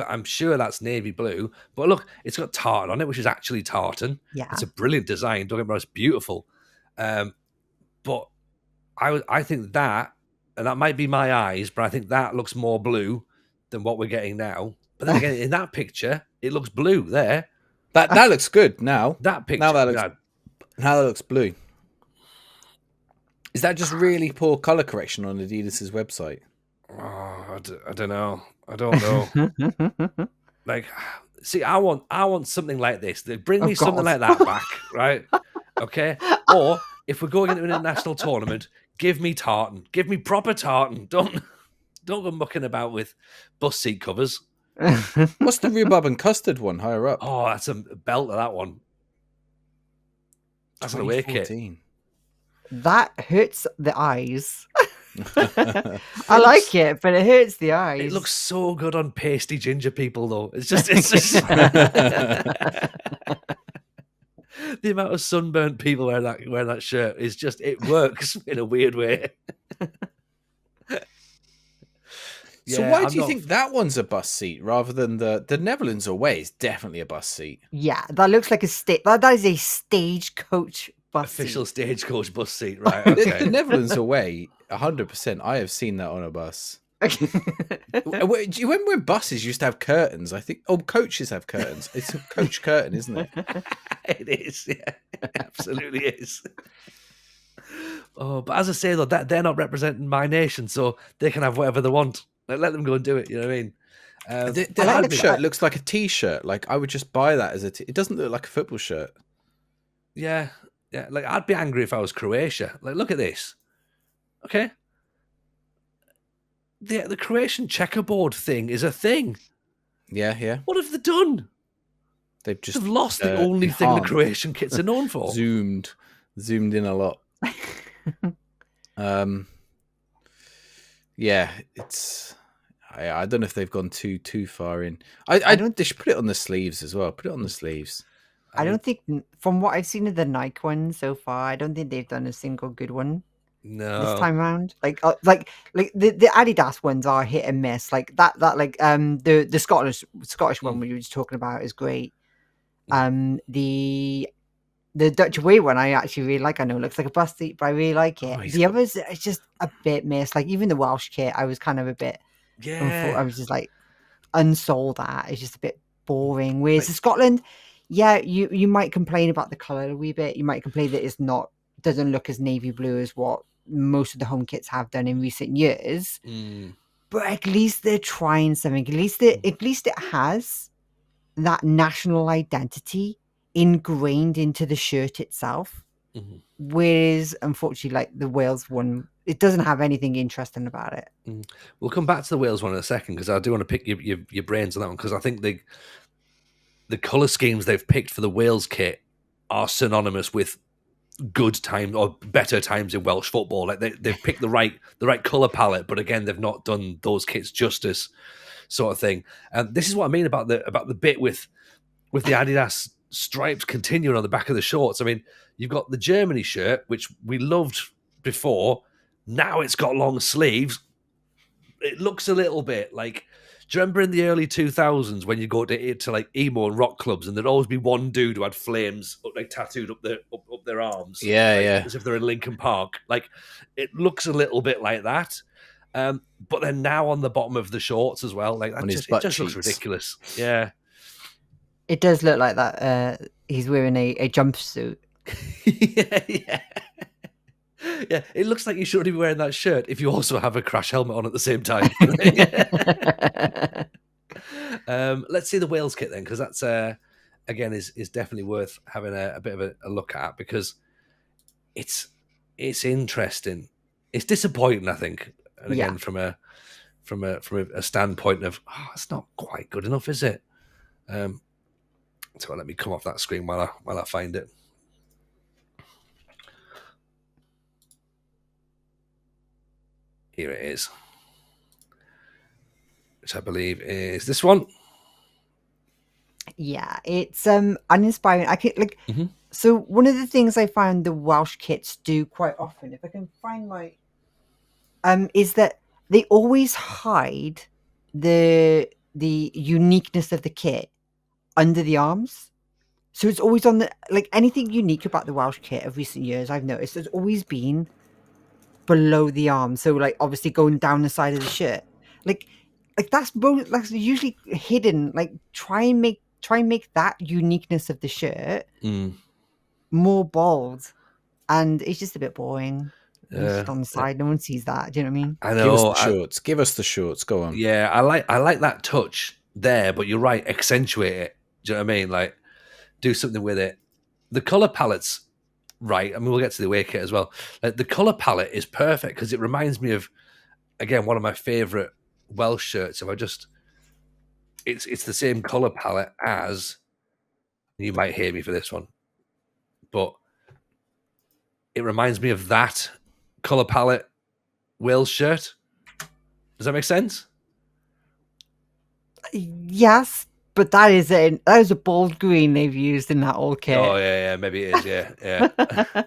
S1: I'm sure that's navy blue. But look, it's got tartan on it, which is actually tartan.
S2: Yeah,
S1: it's a brilliant design. Don't get me wrong, it's beautiful. But I think that, and that might be my eyes, but I think that looks more blue than what we're getting now. But then again, in that picture, it looks blue there.
S3: That looks good now.
S1: That picture
S3: now that looks blue. Is that just really poor color correction on Adidas's website?
S1: Oh, I don't know. I don't know. Like, see, I want something like this. Bring me something like that back, right? Okay. Or if we're going into an international tournament, give me tartan. Give me proper tartan. Don't go mucking about with bus seat covers.
S3: What's the rhubarb and custard one higher up?
S1: Oh, that's a belt of that one. That's an away kit.
S2: That hurts the eyes. I like it, but it hurts the eyes.
S1: It looks so good on pasty ginger people, though. It's just the amount of sunburnt people wearing that shirt is just, it works in a weird way.
S3: So why do you think that one's a bus seat rather than the Netherlands away is definitely a bus seat?
S2: Yeah, that looks like that is a stagecoach bus
S1: official
S2: seat.
S1: Stagecoach bus seat, right? Okay.
S3: The Netherlands away, 100%. I have seen that on a bus. Do you remember when buses used to have curtains? I think coaches have curtains. It's a coach curtain, isn't it?
S1: It is, yeah. It absolutely is. Oh, but as I say though, that they're not representing my nation, so they can have whatever they want. Let them go and do it. You know what I mean?
S3: The home shirt looks like a t-shirt. Like I would just buy that as it doesn't look like a football shirt.
S1: Yeah. Like I'd be angry if I was Croatia. Like, look at this. Okay. The Croatian checkerboard thing is a thing.
S3: Yeah.
S1: What have they done?
S3: They've
S1: lost the only thing the Croatian kits are known for.
S3: Zoomed in a lot. Yeah, it's. I don't know if they've gone too far in. I don't. They should put it on the sleeves as well. Put it on the sleeves.
S2: I don't think, from what I've seen of the Nike ones so far, I don't think they've done a single good one.
S1: No,
S2: this time around. Like the Adidas ones are hit and miss. Like that the Scottish one we were just talking about is great. The Dutch away one I actually really like. I know it looks like a bus seat, but I really like it. The others, it's just a bit missed. Like even the Welsh kit, I was kind of a bit.
S1: Yeah,
S2: I was just like unsold at. It's just a bit boring. Whereas the Scotland, yeah, you might complain about the colour a wee bit. You might complain that it's doesn't look as navy blue as what most of the home kits have done in recent years. But at least they're trying something. At least it has that national identity ingrained into the shirt itself. Whereas unfortunately, like the Wales one, it doesn't have anything interesting about it.
S1: We'll come back to the Wales one in a second because I do want to pick your brains on that one, because I think the colour schemes they've picked for the Wales kit are synonymous with good times or better times in Welsh football. Like they've picked the right colour palette, but again, they've not done those kits justice, sort of thing. And this is what I mean about the bit with the Adidas stripes continuing on the back of the shorts. I mean, you've got the Germany shirt, which we loved before. Now it's got long sleeves. It looks a little bit like, do you remember in the early 2000s when you go to like emo and rock clubs and there'd always be one dude who had flames like tattooed up their arms?
S3: Yeah.
S1: As if they're in Linkin Park. Like, it looks a little bit like that. But then now on the bottom of the shorts as well. Like, it just looks ridiculous. Yeah.
S2: It does look like that. He's wearing a jumpsuit.
S1: Yeah. Yeah, it looks like you shouldn't be wearing that shirt if you also have a crash helmet on at the same time. Let's see the Wales kit then, because that's again is definitely worth having a bit of a look at, because it's it's interesting. It's disappointing, I think. And again, from a standpoint of, it's not quite good enough, is it? So let me come off that screen while I find it. Here it is, which I believe is this one.
S2: Yeah, it's uninspiring. I can So one of the things I found the Welsh kits do quite often, if I can find my, is that they always hide the uniqueness of the kit under the arms. So it's always on the, like, anything unique about the Welsh kit of recent years, I've noticed, has always been below the arm. So, like, obviously going down the side of the shirt, like that's usually hidden. Like, try and make that uniqueness of the shirt more bold, and it's just a bit boring. Just on the side, no one sees that. Do you know what I mean?
S1: I know.
S3: Give us the shorts. Go on.
S1: Yeah, I like that touch there, but you're right. Accentuate it. Do you know what I mean? Like, do something with it. The color palettes, right? I mean, we'll get to the away kit as well. Like, the color palette is perfect because it reminds me of, again, one of my favorite Welsh shirts. It's the same color palette as. You might hear me for this one, but it reminds me of that color palette Wales shirt. Does that make sense?
S2: Yes, but that is a bold green they've used in that old kit.
S1: Oh yeah, maybe it is. Yeah.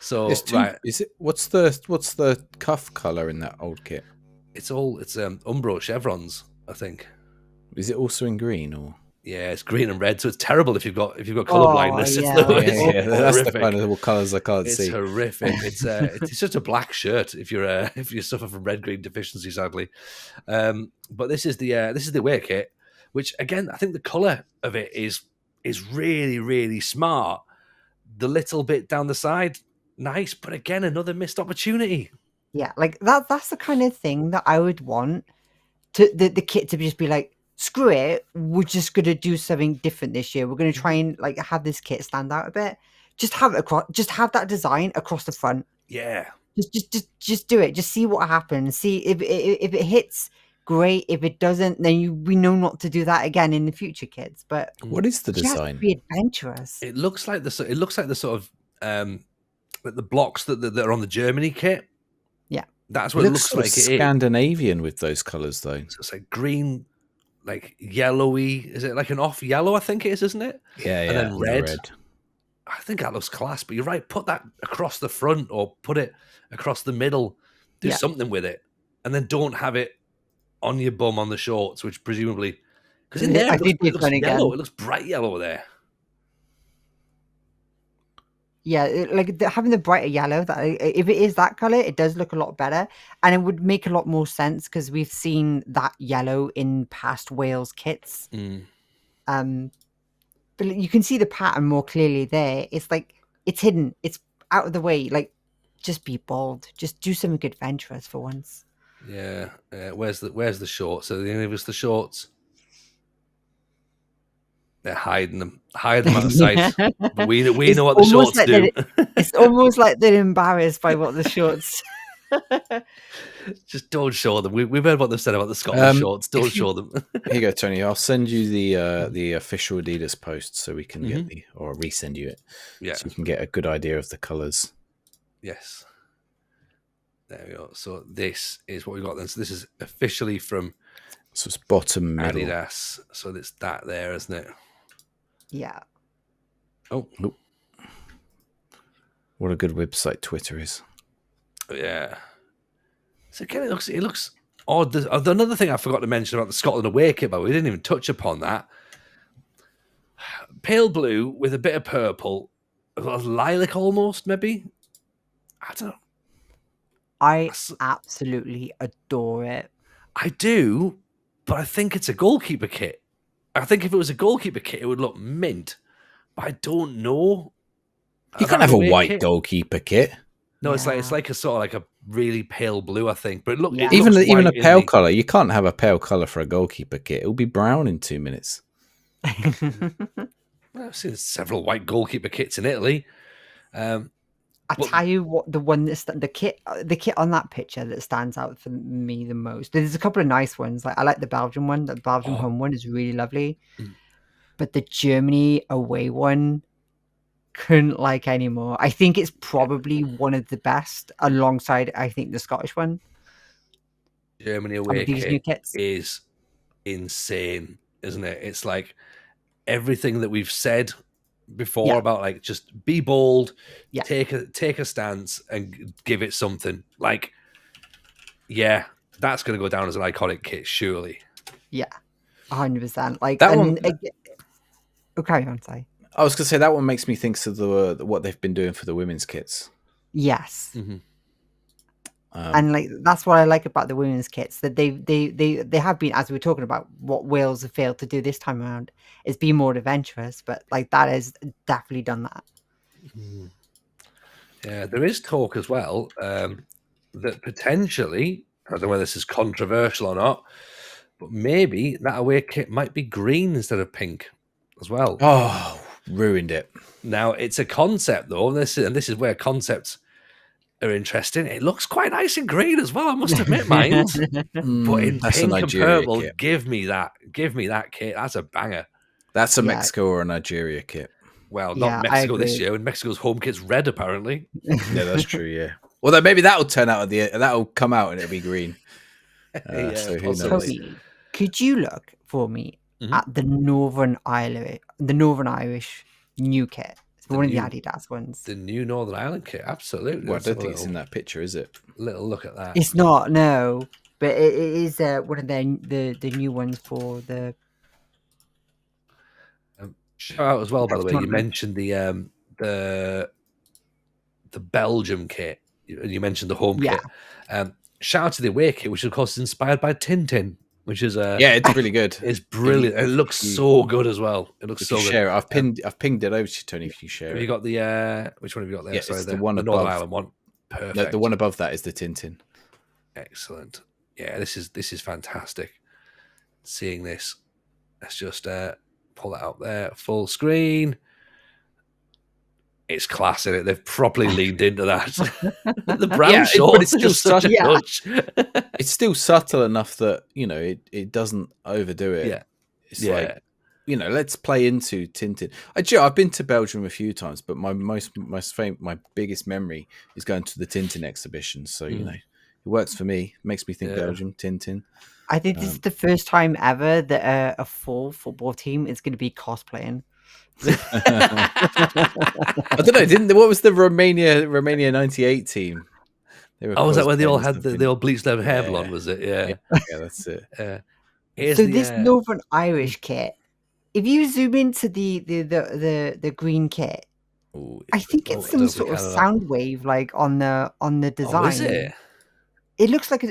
S1: So right,
S3: is it? What's the cuff color in that old kit?
S1: It's Umbro chevrons, I think.
S3: Is it also in green or?
S1: Yeah, it's green and red, so it's terrible if you've got color blindness.
S2: Yeah.
S3: That's the kind of colors I can't see.
S1: It's horrific. It's just a black shirt if you suffer from red green deficiency, sadly. But this is the away kit, which again I think the color of it is really, really smart. The little bit down the side, nice, but again another missed opportunity.
S2: Yeah, like that's the kind of thing that I would want to the kit to just be like, screw it, we're just gonna do something different this year. We're gonna try and like have this kit stand out a bit. Just have it across. Just have that design across the front.
S1: Yeah.
S2: Just do it. Just see what happens. See if it hits, great. If it doesn't, then we know not to do that again in the future, kids. But
S3: what is the design?
S2: Be adventurous.
S1: It looks like the sort of like the blocks that are on the Germany kit.
S2: Yeah,
S1: that's what it looks like.
S3: Scandinavian with those colors, though.
S1: So it's like green, like yellowy. Is it like an off yellow? I think it is, isn't it?
S3: Yeah.
S1: And then red. I think that looks class. But you're right. Put that across the front or put it across the middle. Do something with it, and then don't have it on your bum on the shorts, which presumably because in there it looks yellow. It looks bright yellow there.
S2: Yeah, like having the brighter yellow, that if it is that color, it does look a lot better, and it would make a lot more sense because we've seen that yellow in past Wales kits. But you can see the pattern more clearly there. It's like it's hidden, it's out of the way. Like, just be bold, just do something adventurous for once.
S1: Yeah, where's the shorts? Are they give us the shorts? They're hiding them out of sight. But we know what the shorts do.
S2: It's almost like they're embarrassed by what the shorts.
S1: Just don't show them. We've heard what they've said about the Scottish shorts. Don't show them.
S3: Here you go, Tony. I'll send you the official Adidas post so we can get or resend you it.
S1: Yeah,
S3: so you can get a good idea of the colors.
S1: Yes. There we go. So this is what we got then. So this is officially from.
S3: So it's bottom middle.
S1: Adidas. So it's that there, isn't it?
S2: Yeah.
S1: Oh.
S3: What a good website Twitter is.
S1: Yeah. So again, it looks odd. Another thing I forgot to mention about the Scotland away kit, but we didn't even touch upon that. Pale blue with a bit of purple, lilac almost, maybe. I don't know.
S2: I absolutely adore it.
S1: I do, but I think it's a goalkeeper kit. I think if it was a goalkeeper kit, it would look mint. But I don't know.
S3: You can't have a white goalkeeper kit.
S1: No, it's like a sort of like a really pale blue, I think. But look,
S3: even a pale color. You can't have a pale color for a goalkeeper kit. It'll be brown in 2 minutes.
S1: I've seen several white goalkeeper kits in Italy.
S2: I I'll tell you what, the kit on that picture that stands out for me the most. There's a couple of nice ones. Like I like the Belgium one. The Belgium home one is really lovely, but the Germany away one couldn't like anymore. I think it's probably one of the best, alongside I think the Scottish one.
S1: Germany away kit is insane, isn't it? It's like everything that we've said before about like just be bold, take a stance and give it something. Like, yeah, that's going to go down as an iconic kit, surely.
S2: Yeah, 100%. Like
S3: that one.
S2: Okay, on say.
S3: I was going to say that one makes me think of what they've been doing for the women's kits.
S2: Yes. And like that's what I like about the women's kits, that they have been, as we were talking about, what Wales have failed to do this time around is be more adventurous, but like that has definitely done that.
S1: Yeah, there is talk as well that potentially, I don't know whether this is controversial or not, but maybe that away kit might be green instead of pink as well.
S3: Oh, ruined it.
S1: Now it's a concept though, and this is where concepts are interesting. It looks quite nice in green as well, I must admit, mine. But in pink and purple, kit. Give me that kit. That's a banger.
S3: That's a Mexico or a Nigeria kit.
S1: Well, not Mexico this year, and Mexico's home kit's red apparently.
S3: Yeah, that's true. Yeah. Well, maybe that'll turn out that'll come out and it'll be green. So who knows?
S2: Toby, could you look for me at the Northern Irish new kit? One of the Adidas ones.
S1: The new Northern Ireland kit, absolutely.
S3: Well, I don't think it's in that picture, is it?
S1: Little look at that.
S2: It's not, no. But it is one of the new ones for the...
S1: Shout out as well, by the way, you mentioned the Belgium kit. You mentioned the home kit. Shout out to the away kit, which of course is inspired by Tintin. Which is
S3: it's really good.
S1: It's brilliant. It looks so good as well. It looks so good.
S3: Share it. I've pinged it over to you, Tony. If you share it,
S1: have you got the which one have you got there?
S3: Yeah,
S1: sorry,
S3: the one above.
S1: Northern Ireland one. Perfect.
S3: No, the one above that is the Tintin.
S1: Excellent. Yeah, this is fantastic. Seeing this, let's just pull that up there, full screen. It's class, isn't it? They've properly leaned into that. The brown shorts, it's still such a touch.
S3: It's still subtle enough that it doesn't overdo it.
S1: Yeah,
S3: it's like let's play into Tintin. I've been to Belgium a few times, but my my biggest memory is going to the Tintin exhibition. So it works for me. It makes me think Belgium, Tintin.
S2: I think this is the first time ever that a full football team is going to be cosplaying.
S3: I don't know. What was the Romania '98 team?
S1: Was that where they all had the old bleached their hair blonde? Was it? Yeah,
S3: that's it.
S2: So this Northern Irish kit, if you zoom into the green kit, I think it's some sort of sound wave, like on the design.
S1: Is it?
S2: It looks like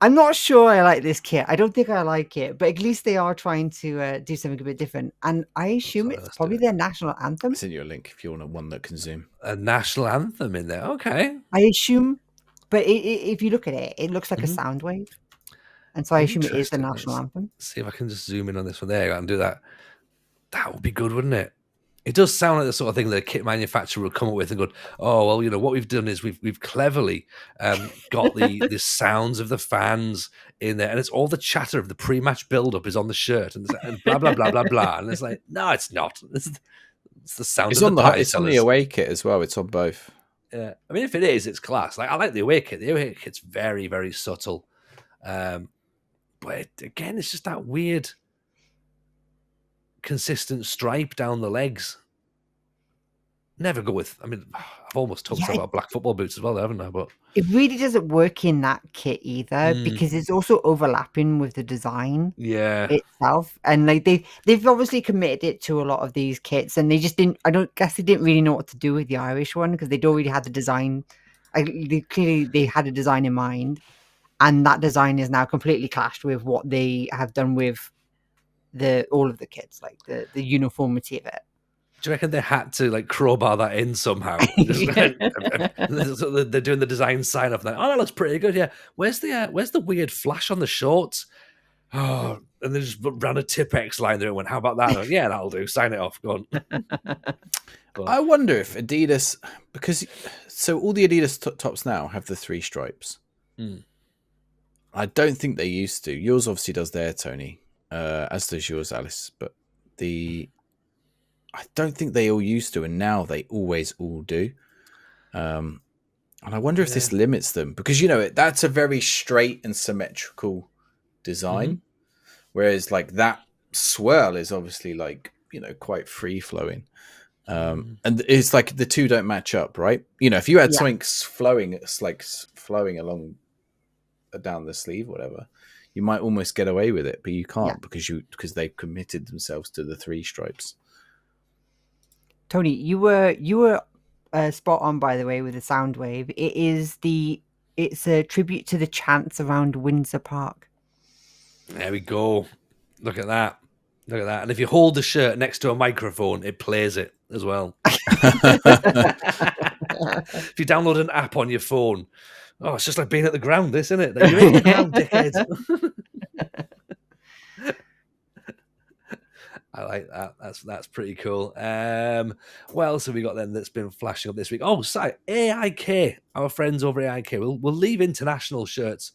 S2: I'm not sure I like this kit. I don't think I like it, but at least they are trying to do something a bit different. And I assume it's probably their national anthem.
S3: I'll send you a link if you want one that can zoom.
S1: A national anthem in there. Okay.
S2: I assume, but if you look at it, it looks like a sound wave. And so I assume it is the national anthem.
S1: See if I can just zoom in on this one. There, and do that. That would be good, wouldn't it? It does sound like the sort of thing that a kit manufacturer would come up with and go, oh, well, what we've done is we've cleverly got the sounds of the fans in there, and it's all the chatter of the pre-match build-up is on the shirt, and blah, blah, blah, blah, blah. And it's like, no, it's not. It's the sound of the party.
S3: It's on the away kit as well. It's on both.
S1: Yeah. I mean, if it is, it's class. Like, I like the away kit. The away kit's very, very subtle. But again, it's just that weird consistent stripe down the legs. Never go with. I mean, I've almost talked about black football boots as well, haven't I? But
S2: it really doesn't work in that kit either because it's also overlapping with the design itself, and like they've obviously committed it to a lot of these kits, and they just didn't. I don't guess they didn't really know what to do with the Irish one because they'd already had the design. They had a design in mind, and that design is now completely clashed with what they have done with all of the kits, like the uniformity of it.
S1: Do you reckon they had to like crowbar that in somehow? They're doing the design sign off. Oh, that looks pretty good. Yeah. Where's the weird flash on the shorts? Oh, and they just ran a Tipex line there and went, "How about that?" Went, yeah, that'll do. Sign it off. Go on.
S3: I wonder if Adidas, because all the Adidas tops now have the 3 stripes. I don't think they used to. Yours obviously does there, Tony, as does yours, Alice. But I don't think they all used to, and now they always all do. And I wonder if this limits them, because that's a very straight and symmetrical design, whereas like that swirl is obviously like quite free flowing. And it's like the two don't match up, right? If you had something flowing, it's like flowing along down the sleeve, whatever, you might almost get away with it, but you can't because they've committed themselves to the 3 stripes.
S2: Tony, you were spot on, by the way, with the sound wave. It's a tribute to the chants around Windsor Park.
S1: There we go. Look at that. Look at that. And if you hold the shirt next to a microphone, it plays it as well. If you download an app on your phone, it's just like being at the ground, this, isn't it? Like, you're in the ground, dickhead. I like that. That's pretty cool. What else have we got then that's been flashing up this week? Oh, sorry, AIK, our friends over at AIK. We'll leave international shirts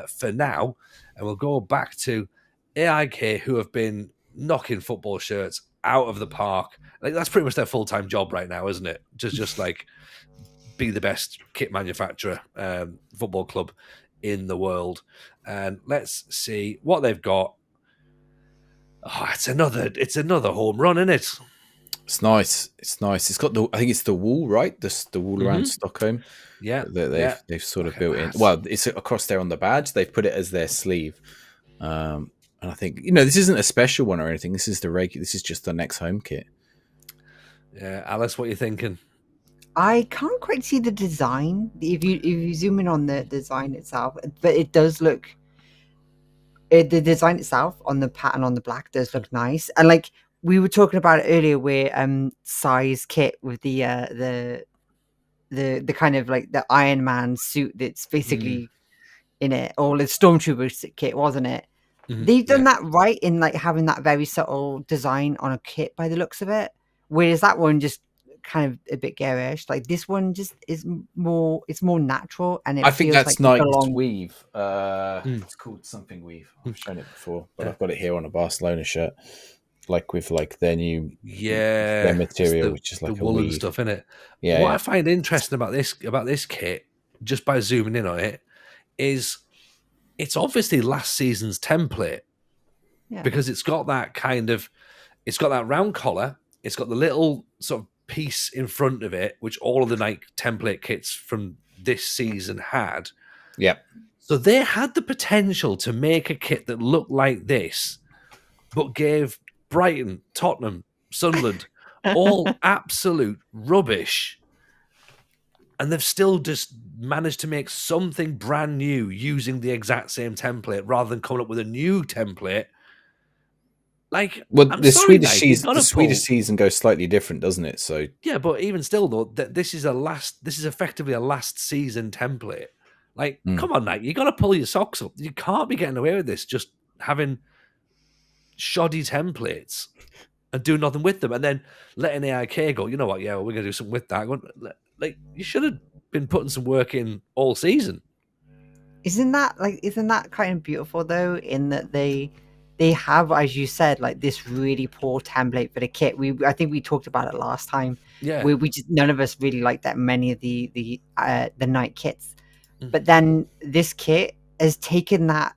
S1: for now, and we'll go back to AIK, who have been knocking football shirts out of the park. Like, that's pretty much their full-time job right now, isn't it? Just like be the best kit manufacturer football club in the world. And let's see what they've got. Oh, it's another home run, isn't it?
S3: It's nice. It's got I think it's the wall, right? The wall around Stockholm.
S1: Yeah,
S3: they've sort of built in. Well, it's across there on the badge. They've put it as their sleeve. And I think this isn't a special one or anything. This is This is just the next home kit.
S1: Yeah, Alice, what are you thinking?
S2: I can't quite see the design if you zoom in on the design itself, but it does look. The design itself on the pattern on the black does look nice, and like we were talking about it earlier, where size kit with the kind of like the Iron Man suit that's basically in it, or the Stormtrooper kit, wasn't it? They've done that right in like having that very subtle design on a kit by the looks of it, whereas that one just kind of a bit garish. Like this one just is more, it's more natural, and
S3: I think that's like Nike's weave. It's called something weave. I've shown it before, but I've got it here on a Barcelona shirt, like with like their new their material, which is like
S1: the woolen stuff in it. What I find interesting about this kit, just by zooming in on it, is it's obviously last season's template, because it's got that round collar, it's got the little sort of piece in front of it, which all of the Nike template kits from this season had.
S3: Yep.
S1: So they had the potential to make a kit that looked like this, but gave Brighton, Tottenham, Sunderland all absolute rubbish. And they've still just managed to make something brand new using the exact same template rather than coming up with a new template. Like,
S3: the Swedish season goes slightly different, doesn't it? So
S1: yeah, but even still, though, this is effectively a last season template. Like, come on, Nike, you got to pull your socks up. You can't be getting away with this. Just having shoddy templates and do nothing with them, and then letting AIK go. You know what? Yeah, well, we're gonna do something with that. Like, you should have been putting some work in all season.
S2: Isn't that kind of beautiful though? In that they have, as you said, like this really poor template for the kit. I think we talked about it last time.
S1: Yeah,
S2: we just none of us really like that many of the Nike kits, but then this kit has taken that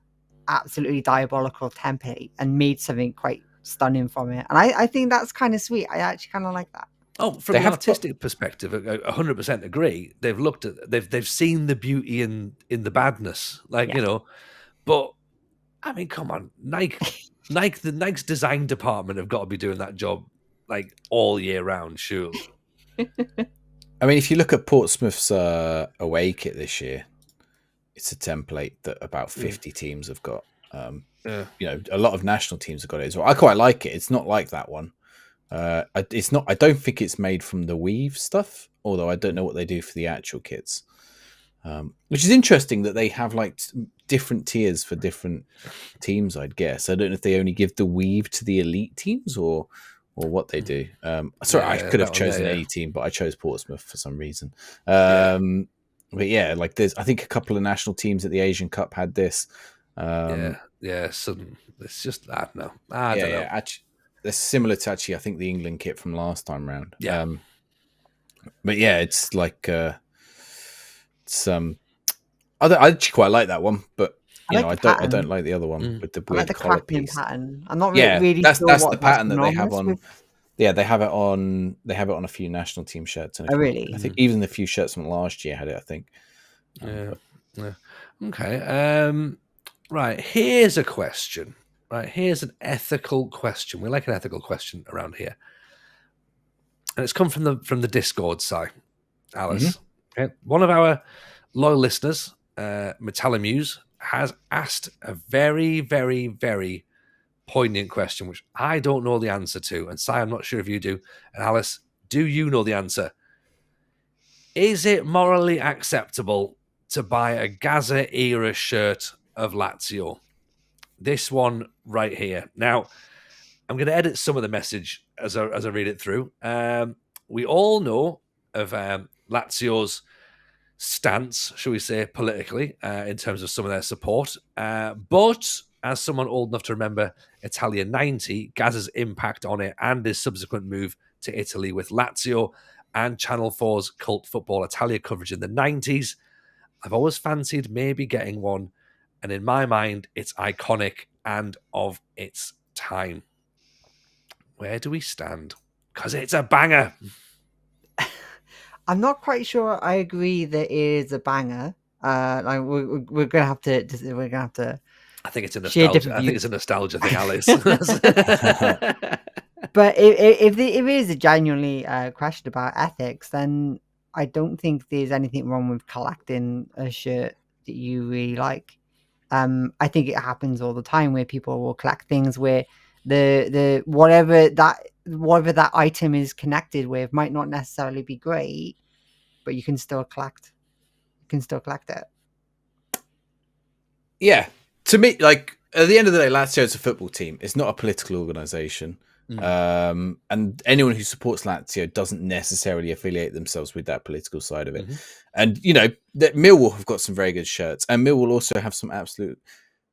S2: absolutely diabolical template and made something quite stunning from it, and I think that's kind of sweet. I actually kind of like that.
S1: Oh, from an artistic perspective, 100% agree. They've looked at, they've seen the beauty in the badness, but. I mean, come on, Nike's design department have got to be doing that job like all year round, surely.
S3: I mean, if you look at Portsmouth's away kit this year, it's a template that about 50 teams have got. A lot of national teams have got it as well. I quite like it. It's not like that one. It's not. I don't think it's made from the weave stuff, although I don't know what they do for the actual kits. Which is interesting that they have like different tiers for different teams, I'd guess. I don't know if they only give the weave to the elite teams or what they do. Sorry, I could have chosen any team, but I chose Portsmouth for some reason. But yeah, like I think a couple of national teams at the Asian Cup had this.
S1: So it's just I don't know. I don't know.
S3: Actually, they're similar to I think the England kit from last time round.
S1: Yeah.
S3: But yeah, it's like I actually quite like that one, but I don't like the other one with the weird collar piece.
S2: Pattern. I'm not really
S3: that's
S2: sure
S3: the pattern that they have on. Yeah, they have it on a few national team shirts.
S2: And really?
S3: I think even the few shirts from last year had it. I think.
S1: Yeah. Okay. Right. Here's a question. Right. Here's an ethical question. We like an ethical question around here, and it's come from the Discord side, Alice. Okay. One of our loyal listeners, Metallamuse, has asked a very, very, very poignant question, which I don't know the answer to. And Si, I'm not sure if you do. And Alice, do you know the answer? Is it morally acceptable to buy a Gaza-era shirt of Lazio? This one right here. Now, I'm going to edit some of the message as I read it through. We all know of Lazio's stance, shall we say, politically, in terms of some of their support. But as someone old enough to remember Italia 90, Gaza's impact on it and his subsequent move to Italy with Lazio and Channel 4's cult football Italia coverage in the 90s, I've always fancied maybe getting one. And in my mind, it's iconic and of its time. Where do we stand? Because it's a banger.
S2: I'm not quite sure I agree that it is a banger. Like we're gonna have to.
S1: I think it's a nostalgia. I think it's a nostalgia thing, Alice.
S2: But if it is a genuinely question about ethics, then I don't think there's anything wrong with collecting a shirt that you really like. I think it happens all the time where people will collect things where the whatever that item is connected with might not necessarily be great, but you can still collect. You can still collect it.
S3: Yeah, to me, like at the end of the day, Lazio is a football team. It's not a political organization. And anyone who supports Lazio doesn't necessarily affiliate themselves with that political side of it. And that Millwall have got some very good shirts, and Millwall also have some absolute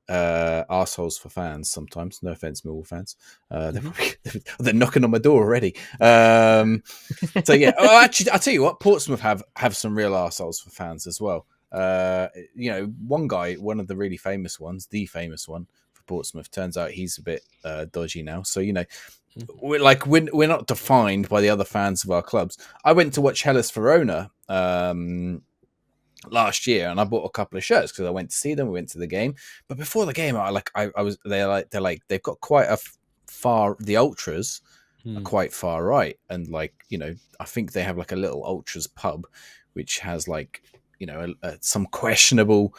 S3: arseholes for fans sometimes. No offense, Millwall fans. They're knocking on my door already. So yeah. Actually, I'll tell you what, Portsmouth have some real arseholes for fans as well. One guy, one of the really famous ones, the famous one for Portsmouth, turns out he's a bit dodgy now. So we're not defined by the other fans of our clubs. I went to watch Hellas Verona last year, and I bought a couple of shirts because I went to see them. We went to the game, but before the game, they've got quite the ultras are quite far right, and I think they have like a little ultras pub, which has some questionable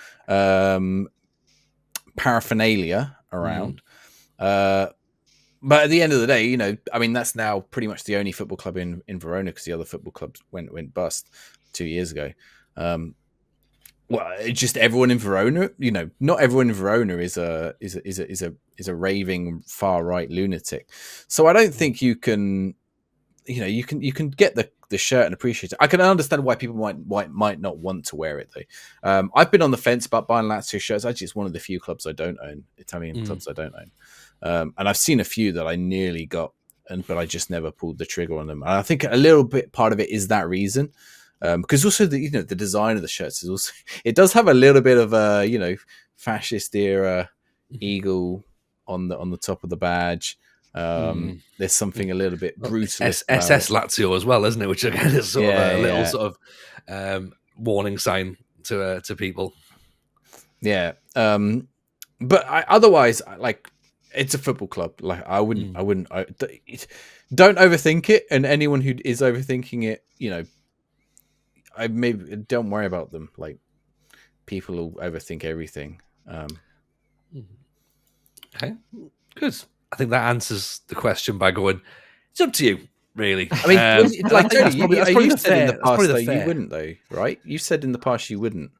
S3: paraphernalia around. But at the end of the day, that's now pretty much the only football club in Verona, because the other football clubs went bust 2 years ago. It's just everyone in Verona. Not everyone in Verona is a raving far right lunatic. So I don't think you can. You can get the shirt and appreciate it. I can understand why people might not want to wear it though. I've been on the fence about buying Lazio shirts. Actually, it's one of the few clubs I don't own. Italian clubs I don't own. And I've seen a few that I nearly got, but I just never pulled the trigger on them. And I think a little bit part of it is that reason, because also the design of the shirts is also, it does have a little bit of a fascist era eagle on the top of the badge. There's something a little bit brutal.
S1: SS Lazio as well, isn't it? Which again is sort of a little sort of warning sign to people. Yeah.
S3: But otherwise, it's a football club. I wouldn't. Don't overthink it. And anyone who is overthinking it, I maybe don't worry about them. People will overthink everything.
S1: Okay, good. I think that answers the question by going, it's up to you, really.
S3: I mean, Tony, you said in the past that you wouldn't, though, right? You said in the past you wouldn't.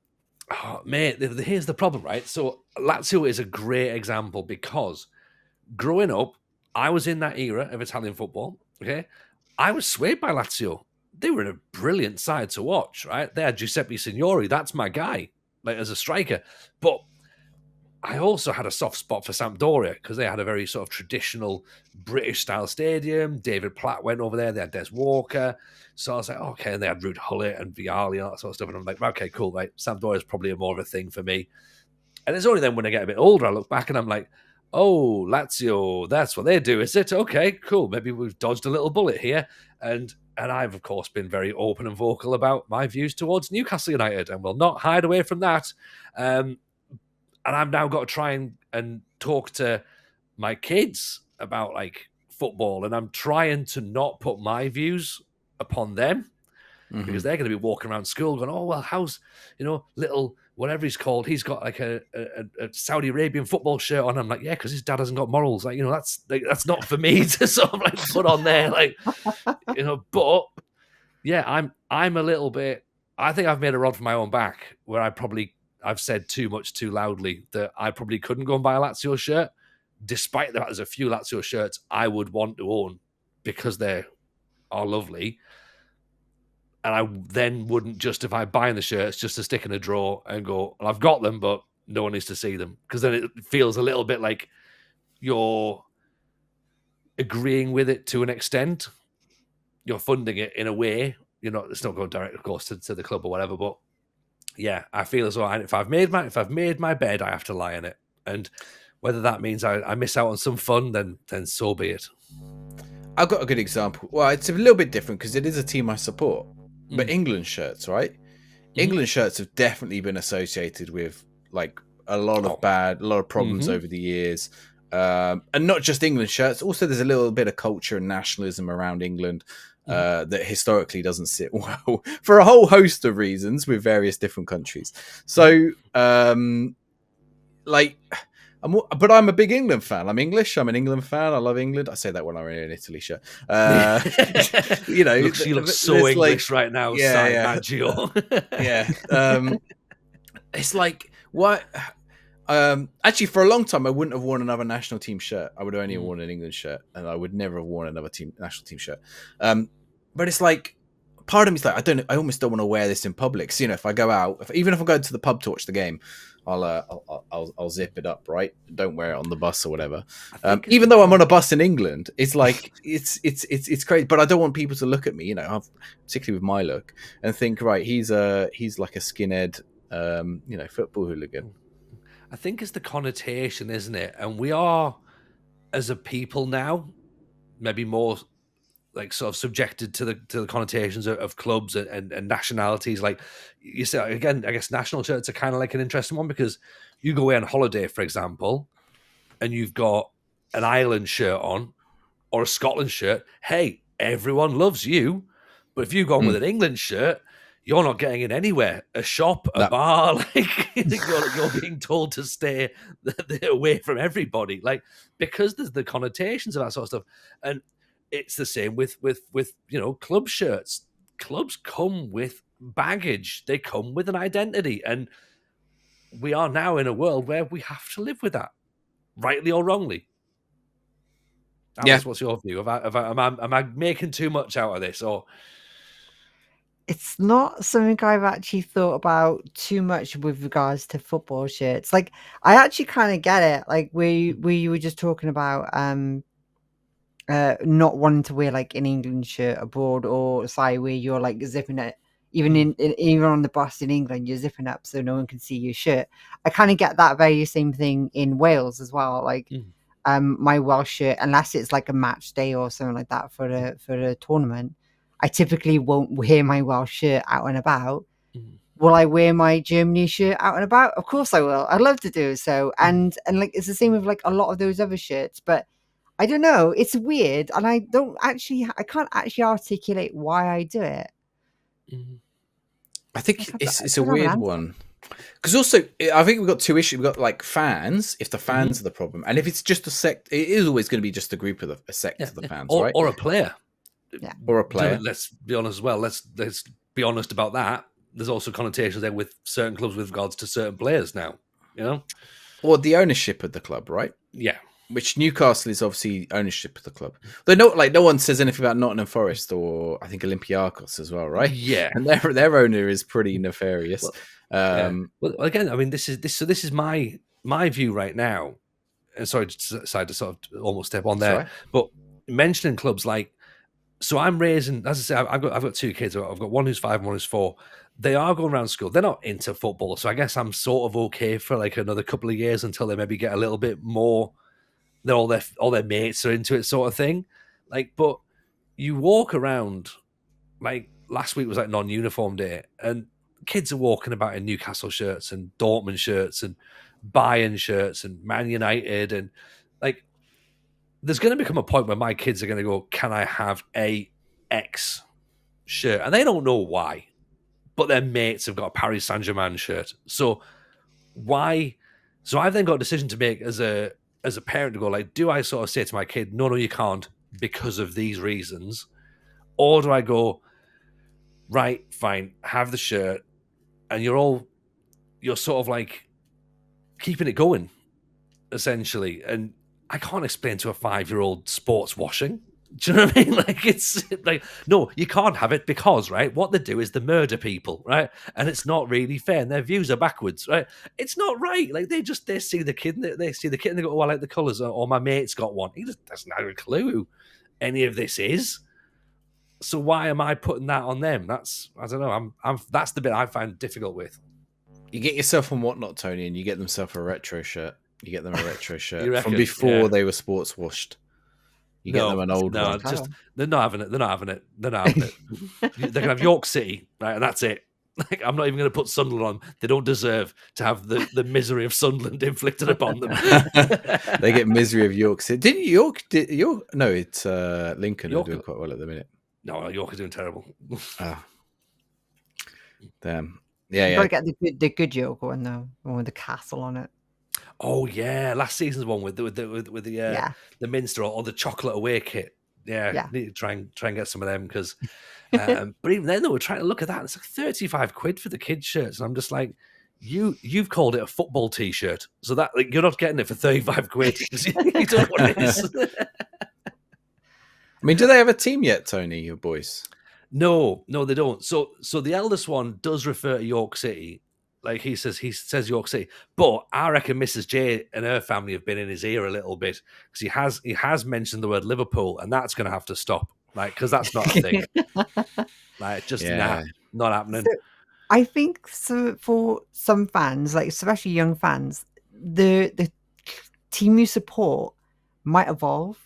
S1: Oh, mate, here's the problem, right? So Lazio is a great example because growing up, I was in that era of Italian football. Okay, I was swayed by Lazio. They were a brilliant side to watch, right? They had Giuseppe Signori. That's my guy, like as a striker. But I also had a soft spot for Sampdoria because they had a very sort of traditional British-style stadium. David Platt went over there. They had Des Walker. So I was like, okay, and they had Ruud Gullit and Vialli and all that sort of stuff. And I'm like, okay, cool, right? Sampdoria is probably more of a thing for me. And it's only then when I get a bit older, I look back and I'm like, oh, Lazio, that's what they do, is it? Okay, cool. Maybe we've dodged a little bullet here. And I've, of course, been very open and vocal about my views towards Newcastle United and will not hide away from that. And I've now got to try and talk to my kids about like football, and I'm trying to not put my views upon them because they're going to be walking around school going, oh, well, how's, little whatever he's called, he's got like a Saudi Arabian football shirt on. I'm like, yeah, because his dad hasn't got morals. Like, that's not for me to sort of like put on there. Like, but yeah, I'm a little bit, I think I've made a rod for my own back where I've said too much too loudly that I probably couldn't go and buy a Lazio shirt, despite that there's a few Lazio shirts I would want to own because they are lovely. And I then wouldn't justify buying the shirts just to stick in a drawer and go, well, I've got them, but no one needs to see them. Because then it feels a little bit like you're agreeing with it to an extent. You're funding it in a way. It's not going direct, of course, to the club or whatever, but yeah, I feel as though if I've made my bed, I have to lie in it, and whether that means I miss out on some fun, then so be it.
S3: I've got a good example. Well, it's a little bit different because it is a team I support, but England shirts, right? England shirts have definitely been associated with like a lot of problems over the years, and not just England shirts. Also, there's a little bit of culture and nationalism around England. That historically doesn't sit well for a whole host of reasons with various different countries. So, but I'm a big England fan. I'm English. I'm an England fan. I love England. I say that when I'm in an Italy shirt.
S1: You look so English right now.
S3: Yeah. It's like what? Actually, for a long time, I wouldn't have worn another national team shirt. I would only have worn an England shirt, and I would never have worn another national team shirt. But it's like, part of me is like, I almost don't want to wear this in public. So, if I go out, even if I go to the pub to watch the game, I'll zip it up, right? Don't wear it on the bus or whatever. Even though I'm on a bus in England, it's like it's crazy. But I don't want people to look at me, particularly with my look, and think, right, he's like a skinhead, football hooligan.
S1: I think it's the connotation, isn't it? And we are, as a people now, maybe more like sort of subjected to the connotations of clubs and nationalities. Like you said, again, I guess national shirts are kind of like an interesting one because you go away on holiday, for example, and you've got an Ireland shirt on or a Scotland shirt. Hey, everyone loves you. But if you go on with an England shirt, you're not getting in anywhere. A shop, a bar, like you're being told to stay away from everybody, like because there's the connotations of that sort of stuff, and it's the same with club shirts. Clubs come with baggage; they come with an identity, and we are now in a world where we have to live with that, rightly or wrongly. Alice, what's your view? Am I making too much out of this, or?
S2: It's not something I've actually thought about too much with regards to football shirts. Like, I actually kind of get it. Like, where you were just talking about not wanting to wear like an England shirt abroad, or sorry, where you're like zipping it, even on the bus in England, you're zipping up so no one can see your shirt. I kind of get that very same thing in Wales as well. Like, my Welsh shirt, unless it's like a match day or something like that for a tournament, I typically won't wear my Welsh shirt out and about. Will I wear my Germany shirt out and about? Of course I will. I'd love to do so. And like it's the same with like a lot of those other shirts. But I don't know. It's weird, and I can't actually articulate why I do it.
S3: I think it's a weird one. Because also, I think we've got two issues. We've got like fans, if the fans are the problem, and if it's just a sect, it is always going to be just a group of a sect of the fans,
S1: or a player.
S3: Or a player.
S1: Let's be honest as well. Let's be honest about that. there's also connotations there with certain clubs with regards to certain players now,
S3: or the ownership of the club, right?
S1: Yeah.
S3: Which Newcastle is obviously ownership of the club. Though no one says anything about Nottingham Forest or I think Olympiacos as well, right?
S1: Yeah.
S3: And their owner is pretty nefarious.
S1: Well, again, I mean, this is my view right now. And sorry to sort of almost step on there, but mentioning clubs like, so I'm raising, as I say, I've got 2 kids. I've got one who's 5 and one who's 4. They are going around school. They're not into football, so I guess I'm sort of okay for like another couple of years until they maybe get a little bit more. All their mates are into it, sort of thing. Like, but you walk around. Like last week was like non-uniform day, and kids are walking about in Newcastle shirts and Dortmund shirts and Bayern shirts and Man United, and like there's going to become a point where my kids are going to go, can I have a X shirt? And they don't know why, but their mates have got a Paris Saint-Germain shirt. So why? So I've then got a decision to make as a parent to go like, do I sort of say to my kid, no, you can't because of these reasons? Or do I go, right, fine, have the shirt, and you're sort of like keeping it going, essentially. And I can't explain to a 5-year-old sports washing. Do you know what I mean? Like, it's like, no, you can't have it because, right, what they do is they murder people, right? And it's not really fair, and their views are backwards, right? It's not right. Like, they see the kid, and they see the kid, and they go, oh, I like the colours, or my mate's got one. He just doesn't have a clue who any of this is. So why am I putting that on them? I don't know. That's the bit I find difficult with.
S3: You get yourself on Whatnot, Tony, and you get themselves a retro shirt. You get them a retro shirt from before they were sports washed. You get them an old one.
S1: They're not having it. They're not having it. They're not having it. They're gonna have York City, right, and that's it. Like, I'm not even going to put Sunderland on. They don't deserve to have the misery of Sunderland inflicted upon them.
S3: They get misery of York City. Didn't York? No, it's Lincoln who are doing quite well at the minute.
S1: No, York is doing terrible.
S3: Damn.
S2: You gotta get the good York one though, one with the castle on it.
S1: Oh yeah, last season's one with the Minster or the chocolate away kit. Yeah. Need to try and get some of them because. But even then, we're trying to look at that. It's like 35 quid for the kids' shirts, and I'm just like, you've called it a football T-shirt, so that like, you're not getting it for 35 quid. You don't know what it is.
S3: I mean, do they have a team yet, Tony? Your boys?
S1: No, they don't. So the eldest one does refer to York City. Like he says York City, but I reckon Mrs. J and her family have been in his ear a little bit because he has mentioned the word Liverpool, and that's going to have to stop. Like, because that's not a thing. Like, just not happening.
S2: So, I think so for some fans, like especially young fans, the team you support might evolve.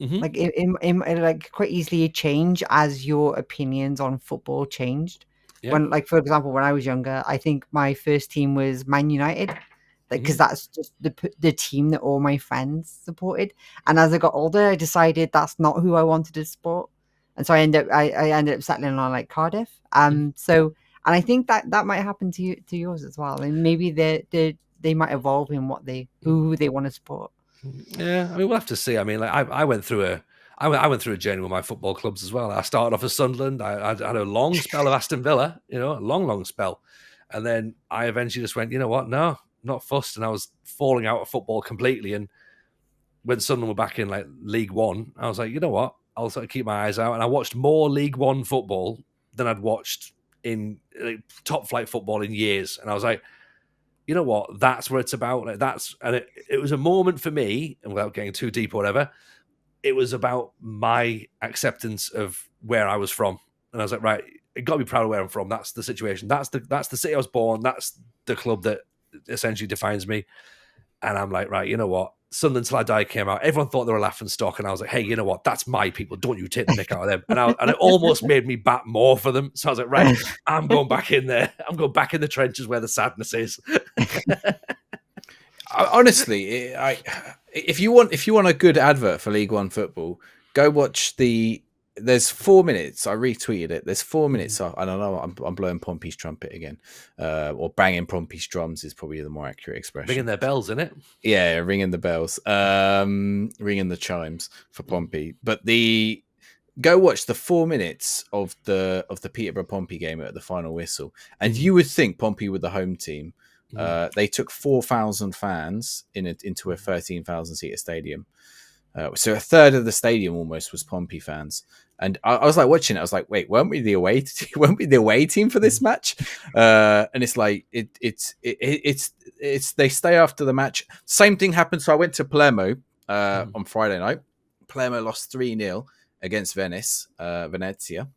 S2: Mm-hmm. Like it like quite easily change as your opinions on football changed. Yeah. When, like, for example, when I was younger, I think my first team was Man United. Because that's just the team that all my friends supported. And as I got older, I decided that's not who I wanted to support. And so I ended up settling on like Cardiff. So, and I think that might happen to yours as well. And maybe they might evolve in who they want to support.
S1: Yeah, I mean, we'll have to see. I mean, like I went through a journey with my football clubs as well. I started off as Sunderland. I had a long spell of Aston Villa, a long spell. And then I eventually just went, you know what? No, not fussed. And I was falling out of football completely. And when Sunderland were back in like League One, I was like, you know what? I'll sort of keep my eyes out. And I watched more League One football than I'd watched in top flight football in years. And I was like, you know what? That's what it's about. Like, it was a moment for me, and without getting too deep or whatever, it was about my acceptance of where I was from. And I was like, right, you got to be proud of where I'm from. That's the situation. That's the city I was born. That's the club that essentially defines me. And I'm like, right, you know what? Sunderland Till I Die came out. Everyone thought they were a laughing stock. And I was like, hey, you know what? That's my people. Don't you take the nick out of them. And it almost made me bat more for them. So I was like, right, I'm going back in there. I'm going back in the trenches where the sadness is.
S3: Honestly, if you want a good advert for League One football, go watch there's 4 minutes. I retweeted it. There's 4 minutes. I don't know. I'm blowing Pompey's trumpet again, or banging Pompey's drums is probably the more accurate expression.
S1: Ringing their bells, isn't it?
S3: Yeah, ringing the bells, ringing the chimes for Pompey. But go watch the 4 minutes of the Peterborough Pompey game at the final whistle, and you would think Pompey were the home team. They took 4,000 fans into a 13,000 seater stadium. So a third of the stadium almost was Pompey fans, and I was like watching it. I was like, "Wait, weren't we the away team for this match?" And it's like it's they stay after the match. Same thing happened. So I went to Palermo on Friday night. Palermo lost 3-0 against Venezia.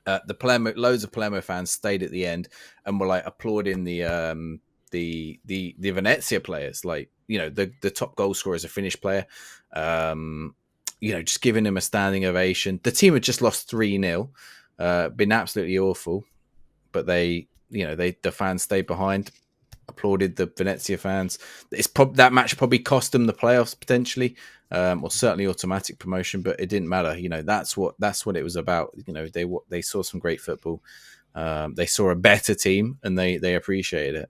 S3: Loads of Palermo fans stayed at the end and were like applauding the Venezia players, like, you know, the top goal scorer is a Finnish player, you know, just giving him a standing ovation. The team had just lost 3-0, been absolutely awful, but the fans stayed behind, applauded the Venezia fans. That match probably cost them the playoffs potentially, or certainly automatic promotion, but it didn't matter. You know, that's what it was about. You know, they saw some great football. They saw a better team and they appreciated it.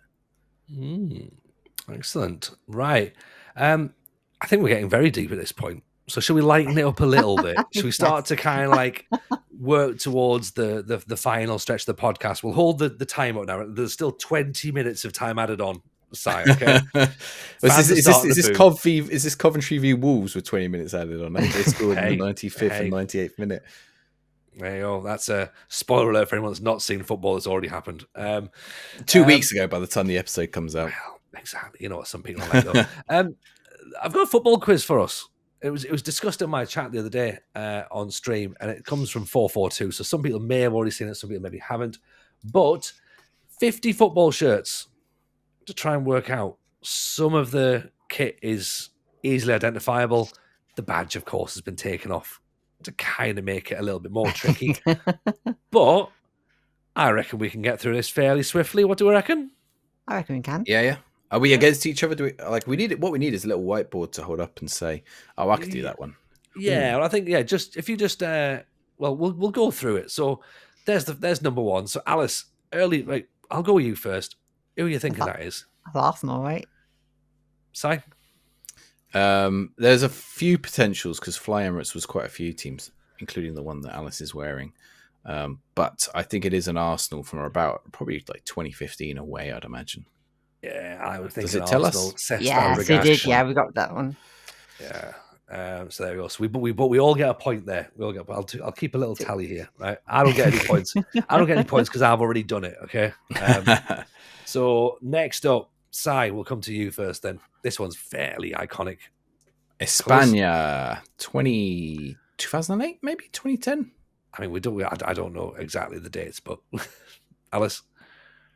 S1: Excellent. Right. I think we're getting very deep at this point. So should we lighten it up a little bit? Should we start to kind of like work towards the final stretch of the podcast? We'll hold the time up now. There's still 20 minutes of time added on. Okay.
S3: Is this Coventry v Wolves with 20 minutes added on? They scored in the 95th and 98th minute.
S1: There you go. That's a spoiler alert for anyone that's not seen football. That's already happened.
S3: 2 weeks ago, by the time the episode comes out.
S1: Well, exactly. You know what some people like. I've got a football quiz for us. It was discussed in my chat the other day on stream, and it comes from 442. So some people may have already seen it, some people maybe haven't. But 50 football shirts to try and work out. Some of the kit is easily identifiable. The badge, of course, has been taken off to kind of make it a little bit more tricky. But I reckon we can get through this fairly swiftly. What do we reckon?
S2: I reckon we can.
S3: Yeah. Are we against each other? What we need is a little whiteboard to hold up and say, "Oh, I could do that one."
S1: Yeah, well, I think we'll go through it. So there's number one. So Alice, I'll go with you first. Who are you thinking that is?
S2: That's Arsenal, right?
S1: Si?
S3: There's a few potentials because Fly Emirates was quite a few teams, including the one that Alice is wearing. But I think it is an Arsenal from about probably like 2015 away, I'd imagine.
S1: Yeah, I would think.
S3: Does it tell us?
S2: Yes, it did. Yeah, we got that one.
S1: Yeah. So there we go. So we all get a point there. I'll keep a little tally here. Right. I don't get any points. I don't get any points because I've already done it. Okay. So next up, Si, we'll come to you first. Then this one's fairly iconic.
S3: España, 2008, maybe 2010.
S1: I mean, I don't know exactly the dates, but Alice.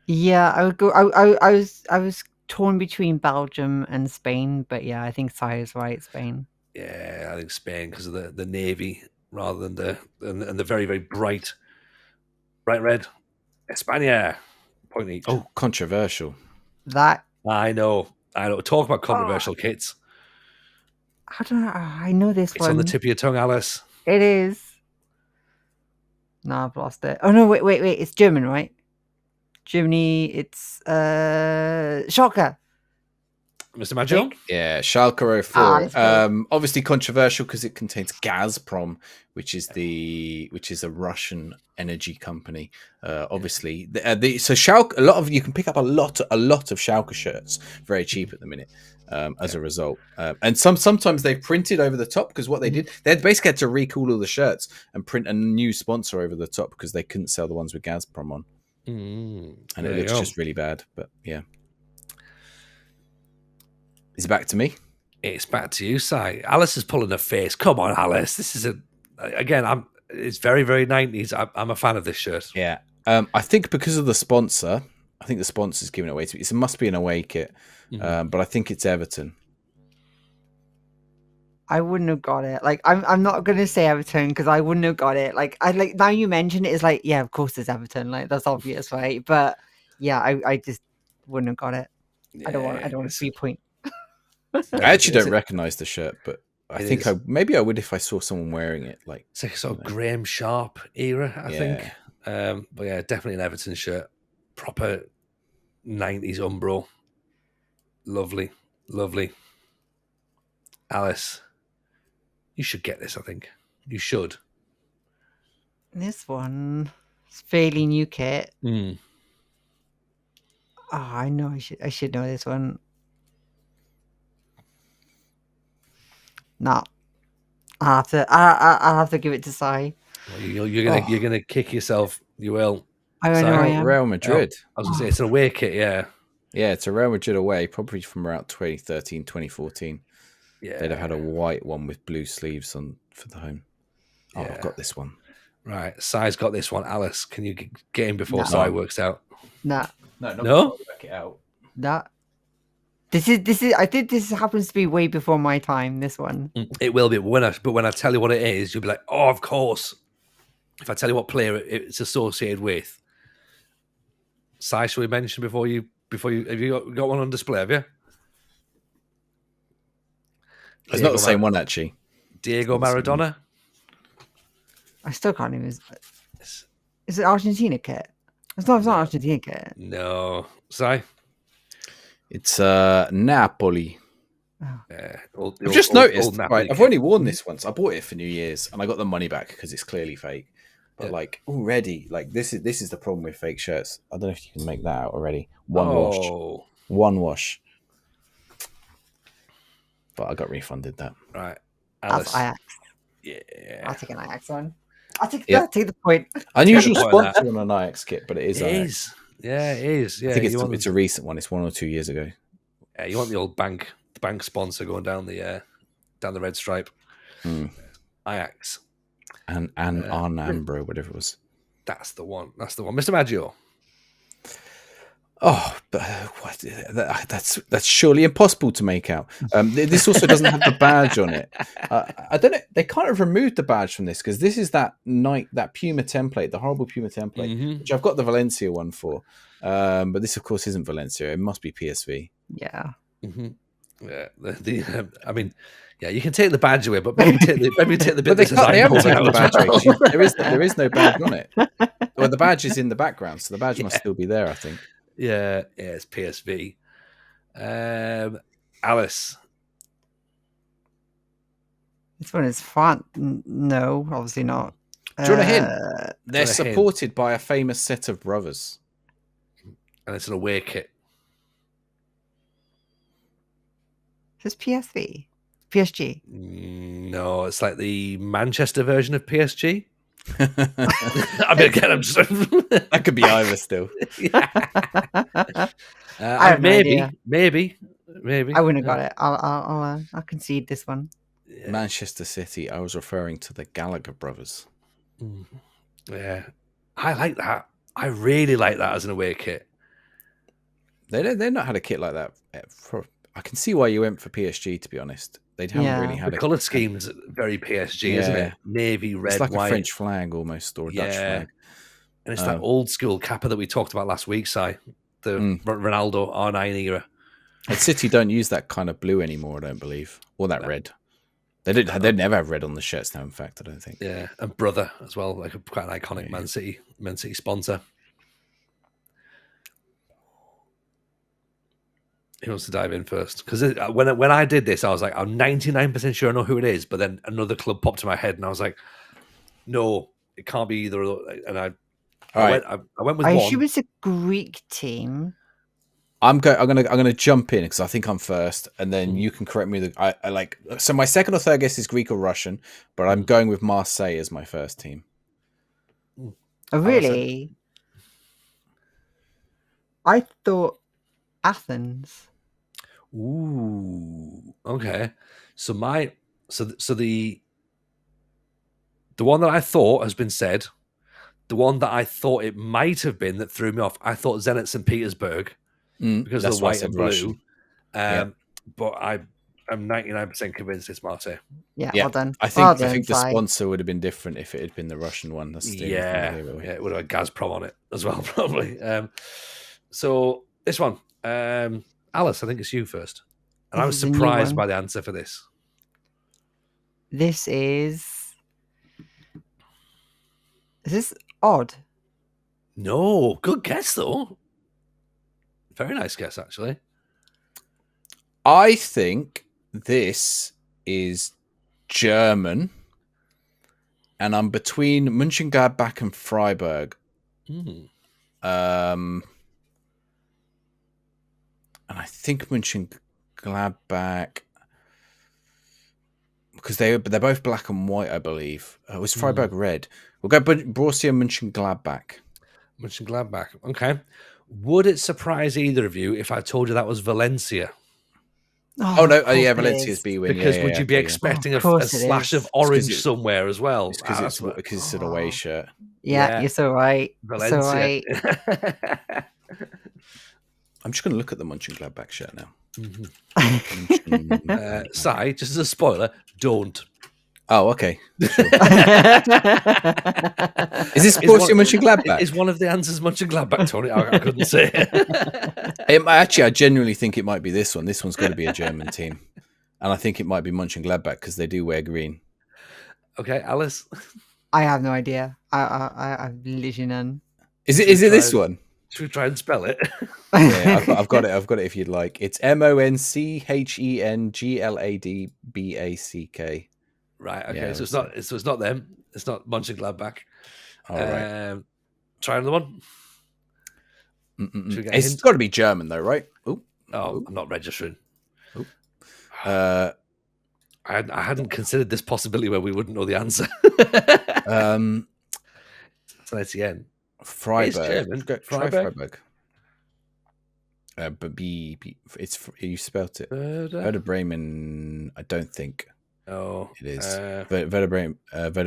S2: Yeah, I would go. I was torn between Belgium and Spain, but yeah, I think Si is right. Spain.
S1: Yeah, I think Spain because of the navy rather than the very, very bright red. España, point each.
S3: Oh, controversial.
S2: That
S1: I know. Talk about controversial kits.
S2: I don't know. I know this
S1: it's
S2: one.
S1: It's on the tip of your tongue, Alice.
S2: It is. No, I've lost it. Oh no! Wait! It's German, right? Germany. It's Schalke.
S1: Mr. Maggio?
S3: Yeah, Schalke 04. Obviously controversial because it contains Gazprom, which is a Russian energy company. Obviously, so Schalke. You can pick up a lot of Schalke shirts very cheap at the minute. As a result, and sometimes they've printed over the top because what they did, they basically had to recall all the shirts and print a new sponsor over the top because they couldn't sell the ones with Gazprom on, and it looks just really bad. But yeah. Is it back to me?
S1: It's back to you, Si. Alice is pulling her face. Come on, Alice. This is it's very, very 90s. I'm a fan of this shirt.
S3: Yeah. I think because of the sponsor, I think the sponsor's giving it away to me. It must be an away kit, but I think it's Everton.
S2: I wouldn't have got it. Like, I'm not going to say Everton because I wouldn't have got it. Like, now you mention it, it's like, yeah, of course it's Everton. Like, that's obvious, right? But yeah, I just wouldn't have got it. Yeah, I don't want a 3 point.
S3: I actually don't recognize the shirt, but I think maybe I would if I saw someone wearing it. Like,
S1: it's like a sort of Graham Sharp era, I think. But yeah, definitely an Everton shirt. Proper 90s Umbro. Lovely. Alice, you should get this, I think. You should.
S2: This one is fairly new kit.
S1: Mm.
S2: Oh, I know. I should know this one. No, I'll have to give it to Sai.
S1: Well, you're gonna kick yourself. You will.
S2: I know I am.
S3: Real Madrid.
S1: I was gonna say it's an away kit. Yeah.
S3: Yeah, it's a Real Madrid away, probably from around 2013, 2014.
S1: Yeah.
S3: They'd have had a white one with blue sleeves on for the home. Oh,
S1: Yeah.
S3: I've got this one.
S1: Right, Sai's got this one. Alice, can you get in before Sai works out?
S2: No.
S3: Work it out.
S2: No. This is. I think this happens to be way before my time. This one.
S1: It will be, but when I tell you what it is, you'll be like, "Oh, of course." If I tell you what player it's associated with, Sai, shall we mention before you? Have you got one on display? Have you?
S3: It's not the same one, actually.
S1: Diego Maradona.
S2: I still can't even. Is it Argentina kit? It's not Argentina kit.
S1: No, Sai.
S3: It's Napoli.
S2: Oh.
S3: I've just noticed. Right, I've only worn this once. I bought it for New Year's, and I got the money back because it's clearly fake. But like already, like this is the problem with fake shirts. I don't know if you can make that out already. One wash. But I got refunded that.
S1: Right,
S2: Alice. That's Ajax.
S1: Yeah,
S2: I'll take an Ajax one. I'll take the point.
S3: Unusual sponsor on an Ajax kit, but it is.
S1: It is. Yeah, it is. Yeah,
S3: I think it's a recent one. It's 1 or 2 years ago.
S1: Yeah, you want the old bank sponsor going down the red stripe. Ajax
S3: and Arnambro, whatever it was.
S1: That's the one, Mr. Maggio.
S3: Oh, but that's surely impossible to make out. This also doesn't have the badge on it. I don't know. They kind of removed the badge from this because this is that Puma template, the horrible Puma template, which I've got the Valencia one for. But this, of course, isn't Valencia. It must be PSV.
S2: Yeah.
S1: Yeah. I mean, yeah, you can take the badge away, but maybe take the bit.
S3: But they haven't taken the badge away. There is no badge on it. Well, the badge is in the background, so the badge must still be there, I think.
S1: Yeah, it's PSV. Alice.
S2: This one is fun. No, obviously not.
S3: Do you want a hint? They're supported by a famous set of brothers.
S1: And it's an away kit.
S2: Is this PSV? PSG?
S1: No, it's like the Manchester version of PSG. I mean, again, I'm just...
S3: that could be either still.
S2: I have
S1: maybe.
S2: I wouldn't have got it. I'll concede this one.
S3: Yeah. Manchester City. I was referring to the Gallagher brothers.
S1: Yeah, I like that. I really like that as an away kit.
S3: They've not had a kit like that. I can see why you went for PSG. To be honest, they haven't really had
S1: the colour scheme's very PSG, isn't it? Navy, red,
S3: it's like
S1: white.
S3: A French flag almost, or a Dutch flag.
S1: And it's that old school kappa that we talked about last week, Si. The Ronaldo R9 era.
S3: And City don't use that kind of blue anymore, I don't believe, or that red. They'd never have red on the shirts now. In fact, I don't think.
S1: Yeah, and brother as well, like quite an iconic Man City sponsor. Who wants to dive in first? Because when I did this, I was like, I'm 99% sure I know who it is, but then another club popped to my head, and I was like, no, it can't be either. And I went with one.
S2: I assume it's a Greek team.
S3: I'm gonna jump in because I think I'm first, and then you can correct me. I like so my second or third guess is Greek or Russian, but I'm going with Marseille as my first team.
S2: Oh, really? I thought Athens.
S1: Ooh, okay. So the one that I thought has been said. The one that I thought it might have been that threw me off. I thought Zenit St. Petersburg because of the white and blue. But I'm 99% convinced it's Marseille.
S2: Yeah, well done.
S3: I think the sponsor would have been different if it had been the Russian one. That's the
S1: it would have had Gazprom on it as well, probably. So this one. Alice, I think it's you first. And I was surprised by the answer for this.
S2: This is this odd?
S1: No, good guess though. Very nice guess, actually.
S3: I think this is German, and I'm between Mönchengladbach and Freiburg.
S1: Mm.
S3: And I think Mönchengladbach, because they're both black and white, I believe. Was Freiburg red? We'll go Borussia Mönchengladbach.
S1: Mönchengladbach. Okay. Would it surprise either of you if I told you that was Valencia?
S3: Oh no! Yeah, Valencia's B-win.
S1: Because would you be expecting a slash of orange somewhere as well?
S3: Because it's an away shirt.
S2: Yeah, you're so right.
S1: Valencia.
S2: So right.
S3: I'm just going to look at the Mönchengladbach shirt now.
S1: Si, just as a spoiler, don't.
S3: Oh, okay. Sure. Is this Borussia Mönchengladbach?
S1: Is one of the answers Mönchengladbach, Tony? I couldn't say.
S3: Actually, I genuinely think it might be this one. This one's got to be a German team. And I think it might be Mönchengladbach because they do wear green.
S1: Okay, Alice?
S2: I have no idea. I've literally none.
S3: Is it this one?
S1: Should we try and spell it?
S3: Yeah, I've got it. I've got it if you'd like. It's Mönchengladbach.
S1: Right. Okay.
S3: Yeah,
S1: so it's not them. It's not Mönchengladbach.
S3: All right.
S1: Try another one.
S3: It's got to be German though, right? Ooh.
S1: I'm not registering.
S3: Ooh.
S1: I hadn't considered this possibility where we wouldn't know the answer. So that's the end.
S3: Freiburg.
S1: German.
S3: Freiburg. But it's you spelt it. Werder Bremen. I don't think.
S1: Oh,
S3: it is. Werder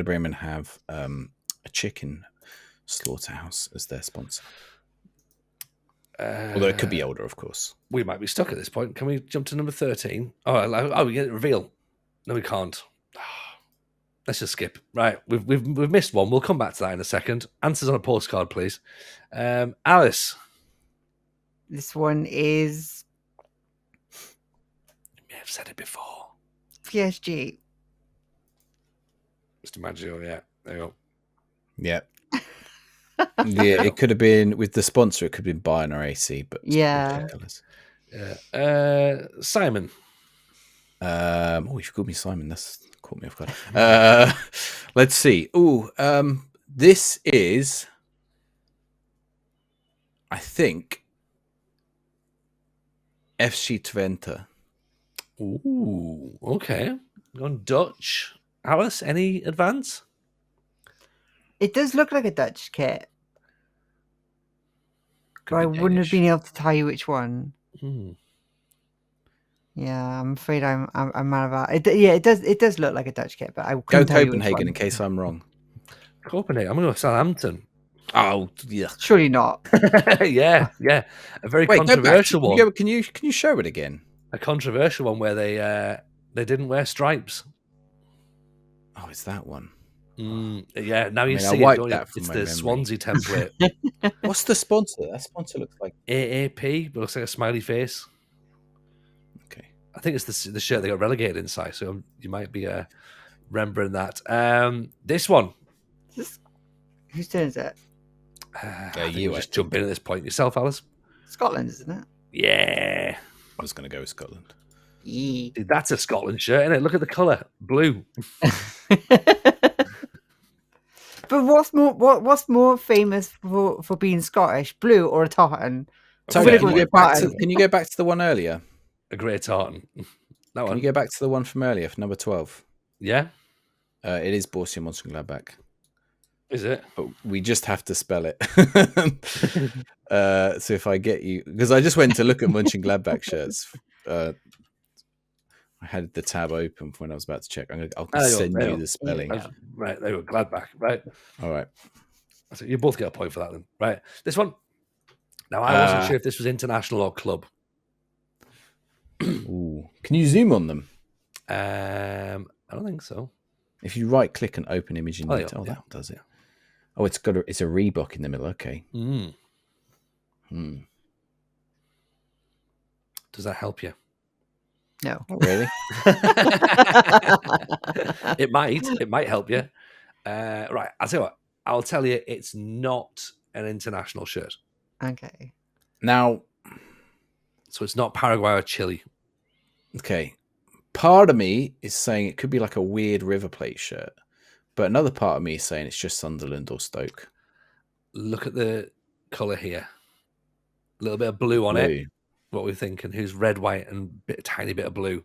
S3: Bremen have a chicken slaughterhouse as their sponsor. Although it could be older, of course.
S1: We might be stuck at this point. Can we jump to number 13? Oh, we get it reveal. No, we can't. Let's just skip. Right, we've missed one. We'll come back to that in a second. Answers on a postcard, please. Alice.
S2: This one is.
S1: You may have said it before.
S2: PSG.
S1: Mr. Maggio, yeah. There you go.
S3: Yeah. Yeah, it could have been with the sponsor. It could have been Bayern or AC, but
S2: yeah.
S1: Simon.
S3: You've called me Simon. That's caught me off guard. Let's see. This is, I think, FC Twente.
S1: Ooh, okay. On Dutch. Alice, any advance?
S2: It does look like a Dutch kit. But I wouldn't have been able to tell you which one. Yeah, I'm afraid I'm mad about it. Yeah, it does look like a Dutch kit, but I couldn't
S3: go Copenhagen in case I'm wrong.
S1: Copenhagen. I'm going to go Southampton.
S3: Oh, yeah.
S2: Surely not.
S1: yeah. A very controversial one.
S3: Can you show it again?
S1: A controversial one where they didn't wear stripes.
S3: Oh, it's that one.
S1: Yeah, now you see it, don't you? It's the Swansea template.
S3: What's the sponsor? That sponsor looks like
S1: AAP, but looks like a smiley face.
S3: Okay.
S1: I think it's the shirt they got relegated inside, so you might be remembering that. This one.
S2: Whose turn is it?
S3: You
S1: just jump in at this point yourself, Alice.
S2: Scotland, isn't it?
S1: Yeah.
S3: I was going to go with Scotland.
S2: Yeah.
S1: Dude, that's a Scotland shirt, isn't it? Look at the colour. Blue.
S2: But what's more famous for being Scottish, blue or a tartan?
S3: So can you go back to the one earlier?
S1: A grey tartan. That one.
S3: Can you go back to the one from earlier for number 12?
S1: Yeah.
S3: It is Borussia Mönchengladbach.
S1: Is it?
S3: But we just have to spell it. So if I get you, because I just went to look at Mönchengladbach shirts. I had the tab open when I was about to check. I'll send you the spelling.
S1: Right, there you go. Gladbach. Right.
S3: All right.
S1: So you both get a point for that then. Right. This one. Now, I wasn't sure if this was international or club.
S3: Ooh. Can you zoom on them?
S1: I don't think so.
S3: If you right click and open image in
S1: that one
S3: does it. Oh, it's a Reebok in the middle. Okay.
S1: Does that help you?
S2: No.
S3: Not really.
S1: It might help you. Right, I'll tell you what. I'll tell you it's not an international shirt.
S2: Okay.
S3: Now,
S1: so it's not Paraguay or Chile.
S3: Okay. Part of me is saying it could be like a weird River Plate shirt, but another part of me is saying it's just Sunderland or Stoke.
S1: Look at the colour here. A little bit of blue on it. What we're thinking? Who's red, white, and a tiny bit of blue?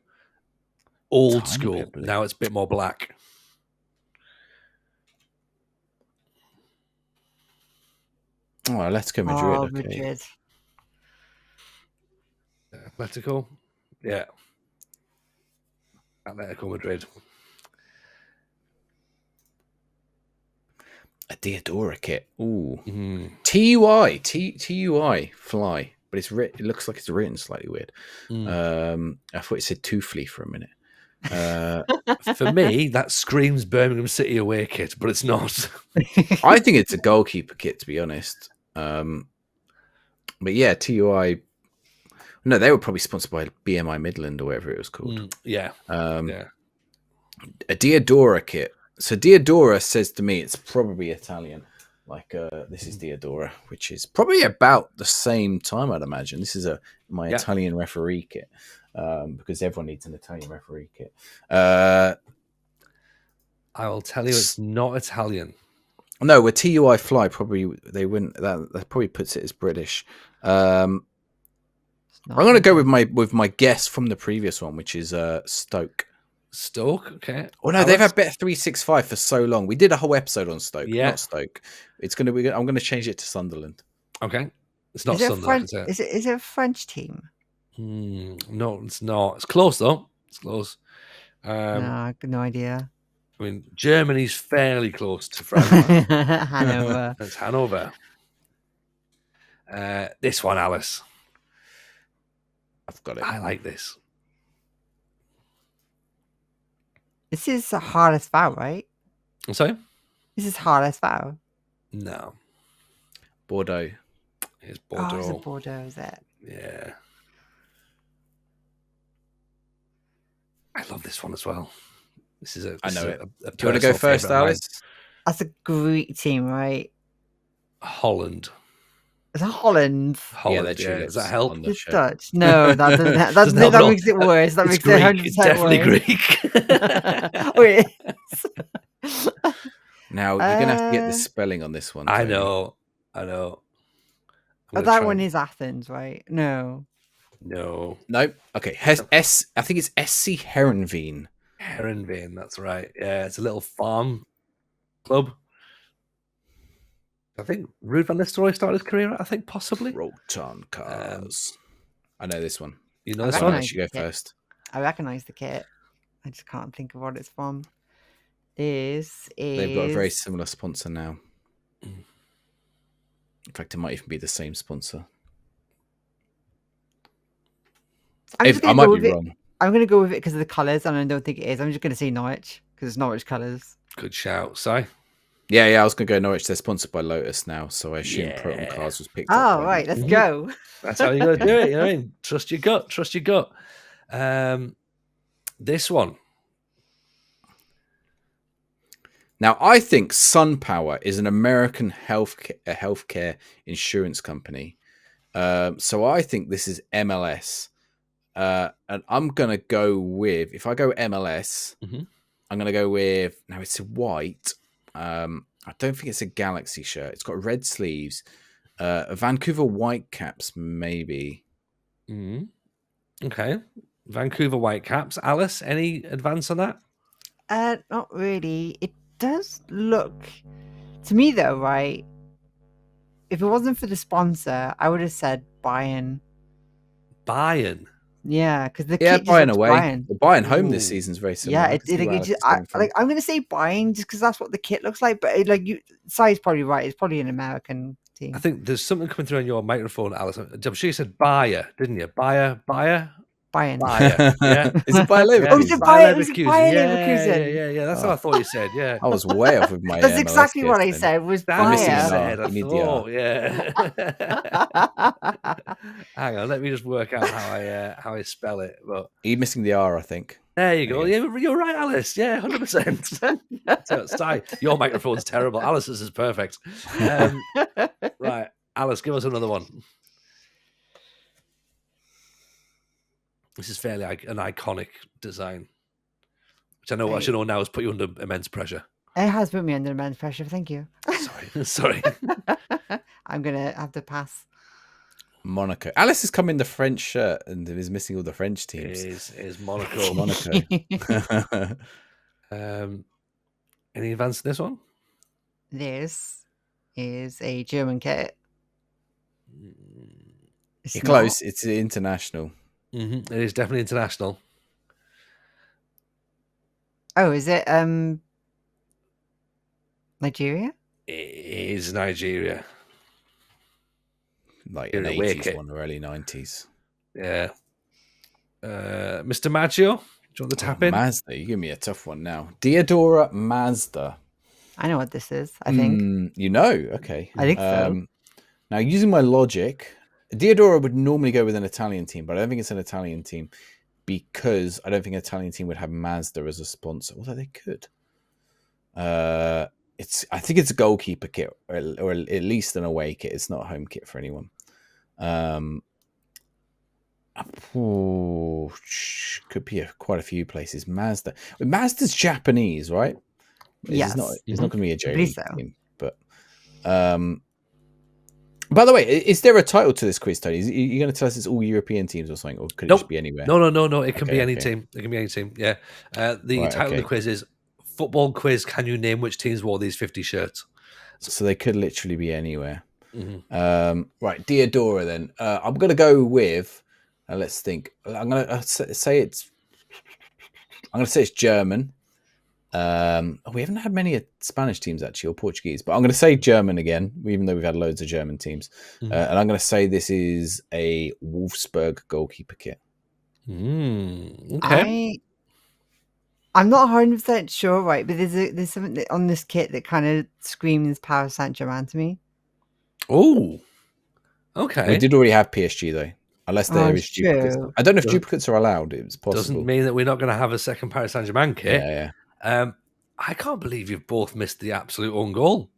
S1: Old school. Now it's a bit more black.
S3: Oh, Atletico Madrid.
S2: Oh,
S3: okay.
S2: Madrid.
S1: Atletico. Yeah. Atletico Madrid.
S3: A Diadora kit. Ooh. TUI fly. But it looks like it's written slightly weird. I thought it said Toofly for a minute.
S1: For me, that screams Birmingham City away kit, but it's not.
S3: I think it's a goalkeeper kit, to be honest. But yeah, TUI. No, they were probably sponsored by BMI Midland or whatever it was called.
S1: Yeah.
S3: A Diadora kit. So Diadora says to me it's probably Italian. Like this is Diadora, which is probably about the same time, I'd imagine. This is my Italian referee kit, because everyone needs an Italian referee kit. I
S1: will tell you, it's not Italian.
S3: No, with TUI Fly, probably they wouldn't. That probably puts it as British. I'm going to go with my guess from the previous one, which is Stoke.
S1: Stoke, okay.
S3: Oh no, they've had Bet365 for so long. We did a whole episode on Stoke, not Stoke. It's going to be. I'm going to change it to Sunderland.
S1: Okay, it's not Sunderland.
S2: Is it a French team?
S1: No, it's not. It's close though. It's close.
S2: No, I have no idea.
S1: I mean, Germany's fairly close to France.
S2: Hanover.
S1: It's Hanover. This one, Alice.
S3: I've got it.
S1: I like this.
S2: This is hard as foul, right?
S1: I'm sorry?
S2: This is hard as foul.
S1: No.
S3: Bordeaux.
S1: It's Bordeaux.
S2: Oh, it's a Bordeaux, is it?
S1: Yeah. I love this one as well. This is
S3: I know it.
S1: Do
S3: you want to go first, Alice?
S2: That's a Greek team, right?
S1: Holland.
S2: Is that Holland?
S1: Holland, yeah. Does that help?
S2: It's Dutch. No, that doesn't. That makes it worse. That makes it 100%
S1: It's definitely
S2: worse.
S1: Greek.
S3: Now you're gonna have to get the spelling on this one.
S1: I know.
S2: But that one is Athens, right? No.
S3: Nope. Okay. I think it's SC Heerenveen.
S1: Heerenveen, that's right. Yeah, it's a little farm club. I think Ruud van Nistelrooy started his career at, I think, possibly.
S3: Rotan Cars. I know this one.
S1: You know this one?
S3: I should go first.
S2: I recognise the kit. I just can't think of what it's from. This is...
S3: They've got a very similar sponsor now. In fact, it might even be the same sponsor. I might be wrong.
S2: I'm going to go with it because of the colours, and I don't think it is. I'm just going to say Norwich, because it's Norwich colours.
S1: Good shout. Si?
S3: Yeah, I was going to go Norwich. They're sponsored by Lotus now, so I assume Proton Cars was picked up.
S2: Oh, right, let's go.
S1: That's how you got to do it, you know what I mean? Trust your gut. This one.
S3: Now, I think SunPower is an American healthcare insurance company. So I think this is MLS. And I'm going to go with, if I go MLS, I'm going to go with, now it's white. I don't think it's a Galaxy shirt. It's got red sleeves. Vancouver Whitecaps, maybe.
S1: Okay. Vancouver Whitecaps. Alice, any advance on that?
S2: Not really. It does look, to me though, right? If it wasn't for the sponsor, I would have said Bayern.
S1: Bayern?
S2: Yeah, because the
S3: Bayern away. Bayern. The Bayern home this season is very similar.
S2: Yeah, I'm going to say Bayern just because that's what the kit looks like. But Si's probably right. It's probably an American team.
S1: I think there's something coming through on your microphone, Alice. I'm sure you said Bayer, didn't you? Bayer.
S2: Bayern.
S1: Yeah.
S3: Is it Bayer Leverkusen?
S2: Oh, is it Bayer Leverkusen?
S1: Yeah. That's what I thought you said. Yeah.
S3: I was way off with my.
S2: That's exactly what I said. Was Bayer?
S1: Hang on, let me just work out how I spell it. But
S3: you're missing the R, I think.
S1: There you go. Yeah, you're right, Alice. Yeah, 100%. Si, your microphone's terrible. Alice's is perfect. Right, Alice, give us another one. This is fairly an iconic design, which I know I should know now has put you under immense pressure.
S2: It has put me under immense pressure. Thank you.
S1: Sorry.
S2: I'm gonna have to pass.
S3: Monaco. Alice has come in the French shirt and is missing all the French teams.
S1: Is Monaco.
S3: Monaco.
S1: Any advance in this one?
S2: This is a German kit.
S3: You're close. It's international.
S1: It is definitely international.
S2: Oh, is it Nigeria?
S1: It is Nigeria.
S3: Like an 80s one or early 90s.
S1: Yeah. Mr. Maggio, do you want the tap in?
S3: Mazda, you give me a tough one now. Diadora Mazda.
S2: I know what this is, I think.
S3: You know? Okay.
S2: I think so.
S3: Now, using my logic, Diadora would normally go with an Italian team, but I don't think it's an Italian team because I don't think an Italian team would have Mazda as a sponsor, although they could. I think it's a goalkeeper kit, or at least an away kit. It's not a home kit for anyone. Could be quite a few places. Mazda. Mazda's Japanese, right?
S2: Yes.
S3: It's not going to be a J team. But by the way, is there a title to this quiz, Tony? Are you going to tell us it's all European teams or something, or could it just be anywhere?
S1: No. It can be any team. It can be any team. Yeah. The title of the quiz is Football Quiz. Can you name which teams wore these 50 shirts?
S3: So they could literally be anywhere. Right, Diadora. Then I'm going to go with. Let's think. I'm going to say it's German. We haven't had many Spanish teams actually, or Portuguese, but I'm going to say German again, even though we've had loads of German teams. And I'm going to say this is a Wolfsburg goalkeeper kit.
S1: Okay.
S2: I'm not 100% sure, right? But there's something on this kit that kind of screams Paris Saint-Germain to me.
S1: Oh, okay.
S3: We did already have PSG though, unless there is duplicates. I don't know if duplicates are allowed. It's possible.
S1: Doesn't mean that we're not going to have a second Paris Saint-Germain kit.
S3: Yeah.
S1: I can't believe you've both missed the absolute own goal.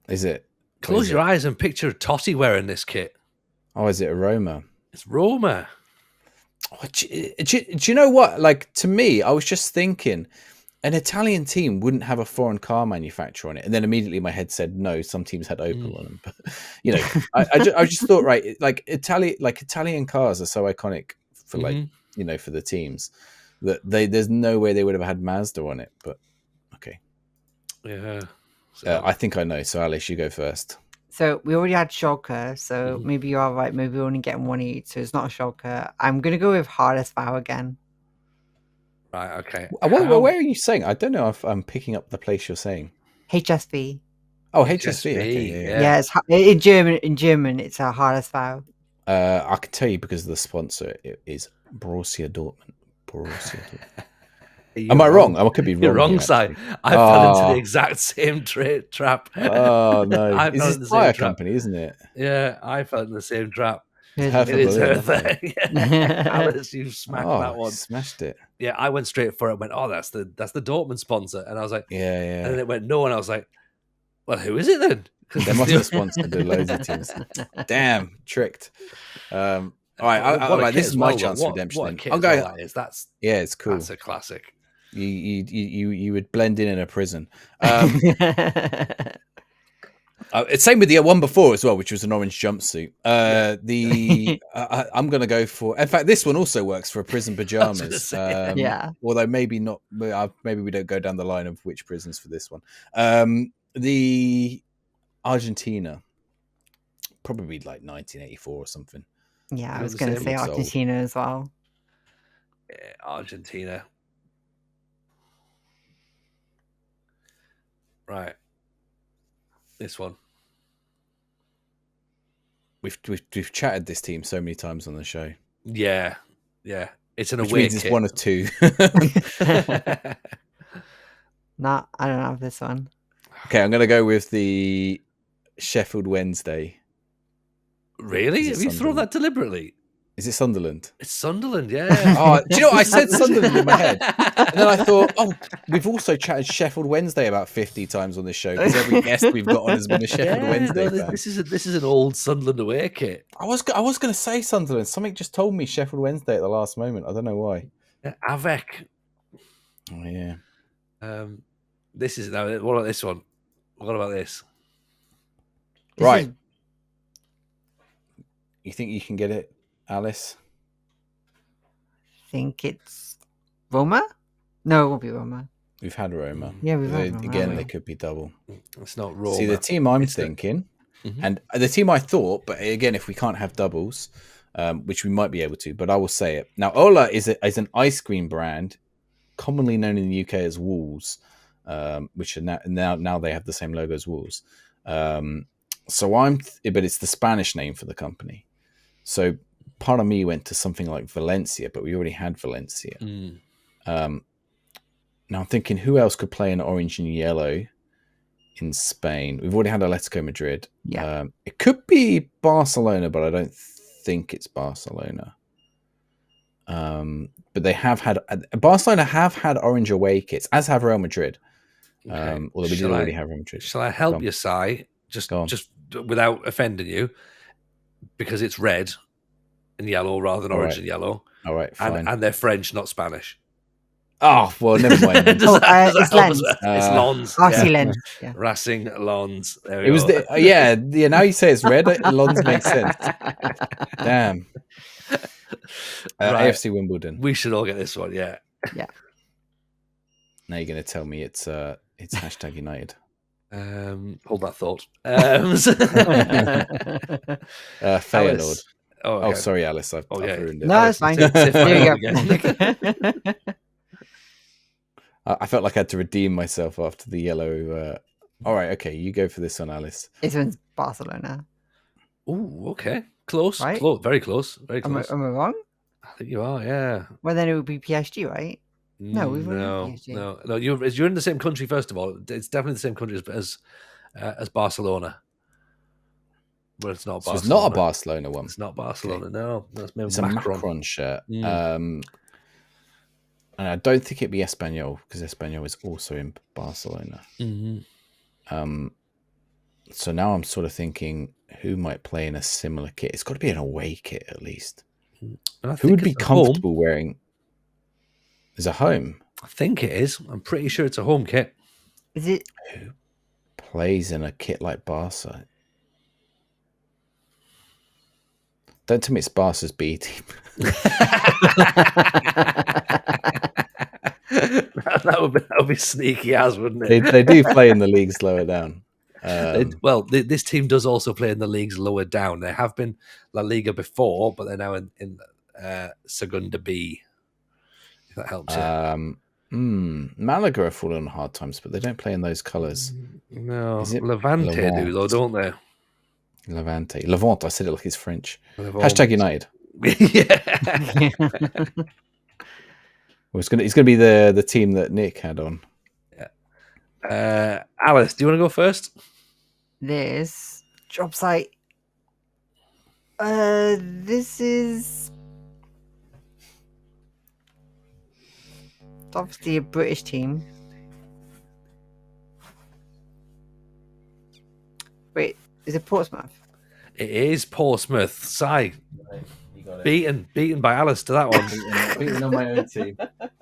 S3: Is it?
S1: Close your eyes and picture Totti wearing this kit.
S3: Oh, is it a Roma?
S1: It's Roma.
S3: Oh, do you know what? Like, to me, I was just thinking an Italian team wouldn't have a foreign car manufacturer on it. And then immediately my head said, no, some teams had Opel on them. But, you know, I just thought, right, like Italian cars are so iconic for for the teams that there's no way they would have had Mazda on it. But okay.
S1: Yeah.
S3: So, I think I know. So Alice, you go first.
S2: So we already had Schalke, so maybe you are right. Maybe we're only getting one each, so it's not a Schalke. I'm going to go with Hardestvouw again.
S1: Right, okay.
S3: Where are you saying? I don't know if I'm picking up the place you're saying.
S2: HSV.
S3: Oh, HSV. Okay,
S2: yeah, it's in German. In German, it's a Hardestvouw.
S3: I can tell you because of the sponsor. It is Borussia Dortmund. Borussia Dortmund. Am I wrong? I could be wrong.
S1: You're wrong, Si. I fell into the exact same trap.
S3: Oh, no. It's a tire company, isn't it?
S1: Yeah, I fell in the same trap.
S3: It
S1: is Hertha. Alice, you smacked that one.
S3: Smashed it.
S1: Yeah, I went straight for it and went, oh, that's the Dortmund sponsor. And I was like,
S3: yeah.
S1: And then it went, no. And I was like, well, who is it then?
S3: They must have sponsored loads of teams. Damn, tricked. All right, this is my chance for redemption.
S1: What a kit that is.
S3: It's cool.
S1: That's a classic.
S3: You would blend in a prison. Same with the one before as well, which was an orange jumpsuit. I'm going to go for. In fact, this one also works for prison pajamas. Although maybe not. Maybe we don't go down the line of which prisons for this one. The Argentina, probably like 1984 or something.
S2: Yeah, I was going to say Argentina as well.
S1: Yeah, Argentina. Right. This one.
S3: We've chatted this team so many times on the show.
S1: Yeah. It's an
S3: Which
S1: away
S3: means
S1: kit.
S3: It's one of two.
S2: I don't have this one.
S3: Okay, I'm going to go with the Sheffield Wednesday.
S1: Really? Have you thrown that deliberately?
S3: Is it Sunderland?
S1: It's Sunderland, yeah.
S3: Oh, do you know what? I said Sunderland in my head. And then I thought, we've also chatted Sheffield Wednesday about 50 times on this show because every guest we've got on has been a Sheffield Wednesday fan.
S1: This is an old Sunderland away kit.
S3: I was going to say Sunderland. Something just told me Sheffield Wednesday at the last moment. I don't know why.
S1: Yeah, Avec.
S3: Oh, yeah.
S1: This is now. What about this one? What about this?
S3: Right. You think you can get it, Alice?
S2: I think it's Roma. No, it won't be Roma.
S3: We've had Roma.
S2: Yeah, we've had Roma.
S3: Again, they could be double.
S1: It's not Roma.
S3: See, the team I'm thinking, and the team I thought, but again, if we can't have doubles, which we might be able to, but I will say it. Now, Ola is an ice cream brand, commonly known in the UK as Wolves, which are now they have the same logo as Wolves. But it's the Spanish name for the company. So part of me went to something like Valencia, but we already had Valencia. Now I'm thinking, who else could play in orange and yellow in Spain? We've already had Atletico Madrid.
S2: Yeah.
S3: It could be Barcelona, but I don't think it's Barcelona. But they have had Barcelona have had orange away kits, as have Real Madrid.
S1: Okay.
S3: Although we did already have Real Madrid.
S1: Shall I help you, Si? Just without offending you, because it's red and yellow rather than orange and yellow.
S3: All right, fine.
S1: And they're French, not Spanish.
S3: Oh, well, never mind.
S2: It's Lens.
S1: It's Lons.
S2: RC Lens. Yeah.
S1: Racing Lons. There we
S3: It was
S1: go.
S3: yeah. Now you say it's red. Lons makes sense. Damn.
S1: Right.
S3: AFC Wimbledon.
S1: We should all get this one. Yeah.
S2: Yeah.
S3: Now you're going to tell me it's hashtag United.
S1: Hold that thought.
S3: Feyenoord.
S1: Oh,
S3: sorry, Alice. I've ruined it.
S2: No, it's fine. There you go.
S3: I felt like I had to redeem myself after the yellow. All right, okay, you go for this one, Alice.
S2: This one's Barcelona.
S1: Oh, okay. Close.
S2: Right?
S1: Close. Very close. Very close.
S2: Am I wrong?
S1: I think you are, yeah.
S2: Well, then it would be PSG, right? No, we've already had PSG.
S1: No. You're in the same country, first of all. It's definitely the same country as Barcelona. But it's not Barcelona.
S3: So it's not a Barcelona one.
S1: It's not Barcelona, okay. No. That's maybe
S3: it's a Macron shirt. And I don't think it'd be Espanyol, because Espanyol is also in Barcelona. So now I'm sort of thinking, who might play in a similar kit? It's got to be an away kit at least. Who would be comfortable wearing? Is a home?
S1: I think it is. I'm pretty sure it's a home kit.
S2: Is it?
S3: Who plays in a kit like Barca? Don't tell me it's Barca's B team.
S1: that would be sneaky as, wouldn't it?
S3: They do play in the leagues lower down.
S1: This team does also play in the leagues lower down. They have been La Liga before, but they're now in Segunda B. If that helps you.
S3: Malaga are falling on hard times, but they don't play in those colours.
S1: No, Levante do though, don't they?
S3: Levante. I said it like it's French.
S1: Levante.
S3: Hashtag United.
S1: Yeah.
S3: Well, it's gonna be the team that Nick had on.
S1: Yeah. Alice, do you want to go first?
S2: This job site. This is obviously a British team. Wait, is it Portsmouth?
S1: It is Portsmouth. Si. Beaten by Alice to that one.
S3: Beaten on my own team.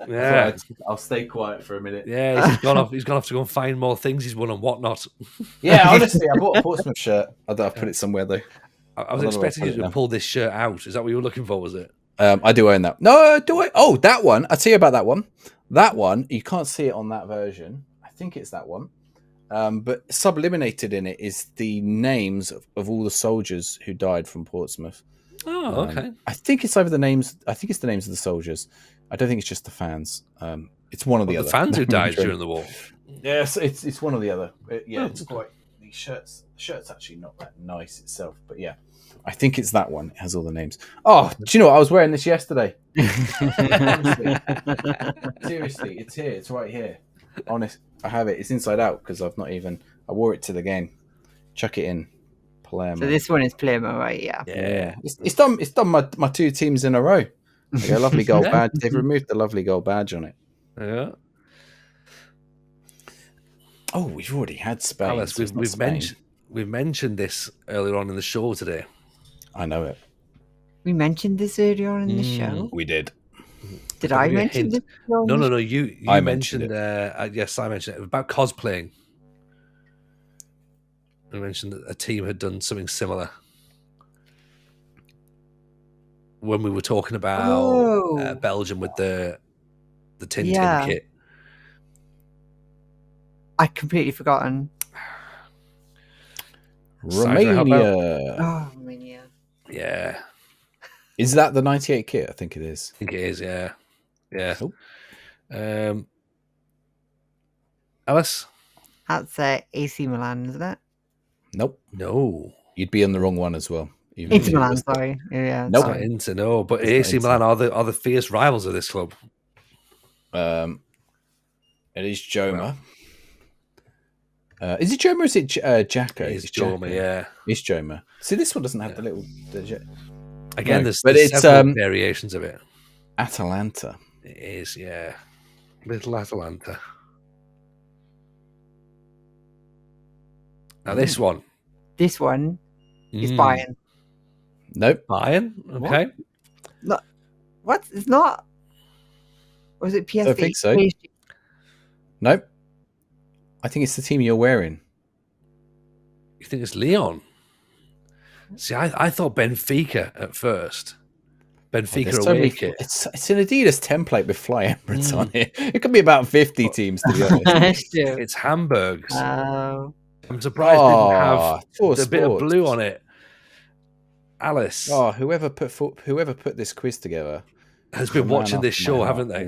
S1: Yeah,
S3: I'll stay quiet for a minute.
S1: Yeah, he's gone off. He's gone off to go and find more things he's won and whatnot.
S3: Yeah, honestly, I bought a Portsmouth shirt. I don't put it somewhere though.
S1: I was expecting you to pull this shirt out. Is that what you were looking for? Was it?
S3: I do own that. No, do I? Oh, that one. I'll tell you about that one. That one, you can't see it on that version. I think it's that one. But subliminated in it is the names of all the soldiers who died from Portsmouth.
S1: Oh, okay.
S3: I think it's over the names. I think it's the names of the soldiers. I don't think it's just the fans. It's one or the other.
S1: The fans who died during the war.
S3: Yes, it's one or the other. It's quite. The shirt's actually not that nice itself, but yeah, I think it's that one. It has all the names. Oh, do you know what? I was wearing this yesterday. Honestly. Seriously, it's here. It's right here. Honest, I have it. It's inside out because I wore it to the game. Chuck it in. Palermo.
S2: So this one is Palermo, right? Yeah.
S3: It's done my two teams in a row. Like a lovely gold badge. They've removed the lovely gold badge on it.
S1: Yeah.
S3: Oh, we've already had Spain.
S1: Alice, we've mentioned this earlier on in the show today.
S3: I know it.
S2: We mentioned this earlier on in the show.
S3: We did.
S2: Did I mention this?
S1: No. You mentioned yes, I mentioned it about cosplaying. I mentioned that a team had done something similar when we were talking about Belgium with the Tintin kit.
S2: I completely forgotten.
S3: Romania.
S2: Oh, Romania.
S1: Yeah.
S3: Is that the 98 kit? I think it is.
S1: I think it is, yeah. Yeah.
S3: Cool.
S1: Alice?
S2: That's AC Milan, isn't it?
S3: Nope.
S1: No.
S3: You'd be on the wrong one as well.
S2: Inter Milan, sorry. Yeah,
S3: nope.
S1: Not Inter, no. But AC Milan are the fierce rivals of this club.
S3: It is Joma. Is it Joma or is it Jacko?
S1: It's Joma, yeah.
S3: It's Joma. See, this one doesn't have the little...
S1: Again, there's several variations of it.
S3: Atalanta.
S1: It is, yeah. Little Atalanta. Now this one.
S2: This one is Bayern.
S3: Nope.
S1: Bayern? Okay.
S2: No, what? It's not. Or is it PSV?
S3: I think so. Nope. I think it's the team you're wearing.
S1: You think it's Lyon? See, I thought Benfica at first. Benfica away kit.
S3: It's an Adidas template with fly emirates on it. It could be about 50 teams, to be honest.
S1: It's Hamburg's. I'm surprised they didn't have a bit of blue on it. Alice.
S3: Oh, whoever put this quiz together
S1: has been watching this show, haven't they?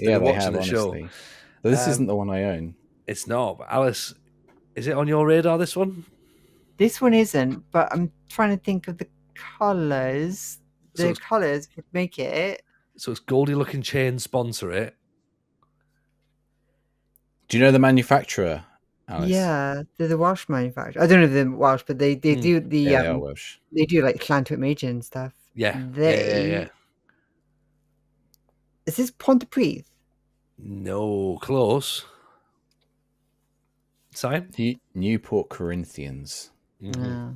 S3: Yeah, they have, the show. But this isn't the one I own.
S1: It's not. But Alice, is it on your radar, this one?
S2: This one isn't, but I'm trying to think of the colours. The colours would make it.
S1: So it's Goldie Looking Chain sponsor it.
S3: Do you know the manufacturer, Alice?
S2: Yeah, they're the Welsh manufacturer. I don't know if they're Welsh, but they do the
S3: they are Welsh.
S2: They do like Llantywydd Major and stuff.
S1: Yeah.
S2: Yeah. Is this Pontypridd?
S1: No, close. Sign?
S3: Newport Corinthians.
S2: Mm-hmm.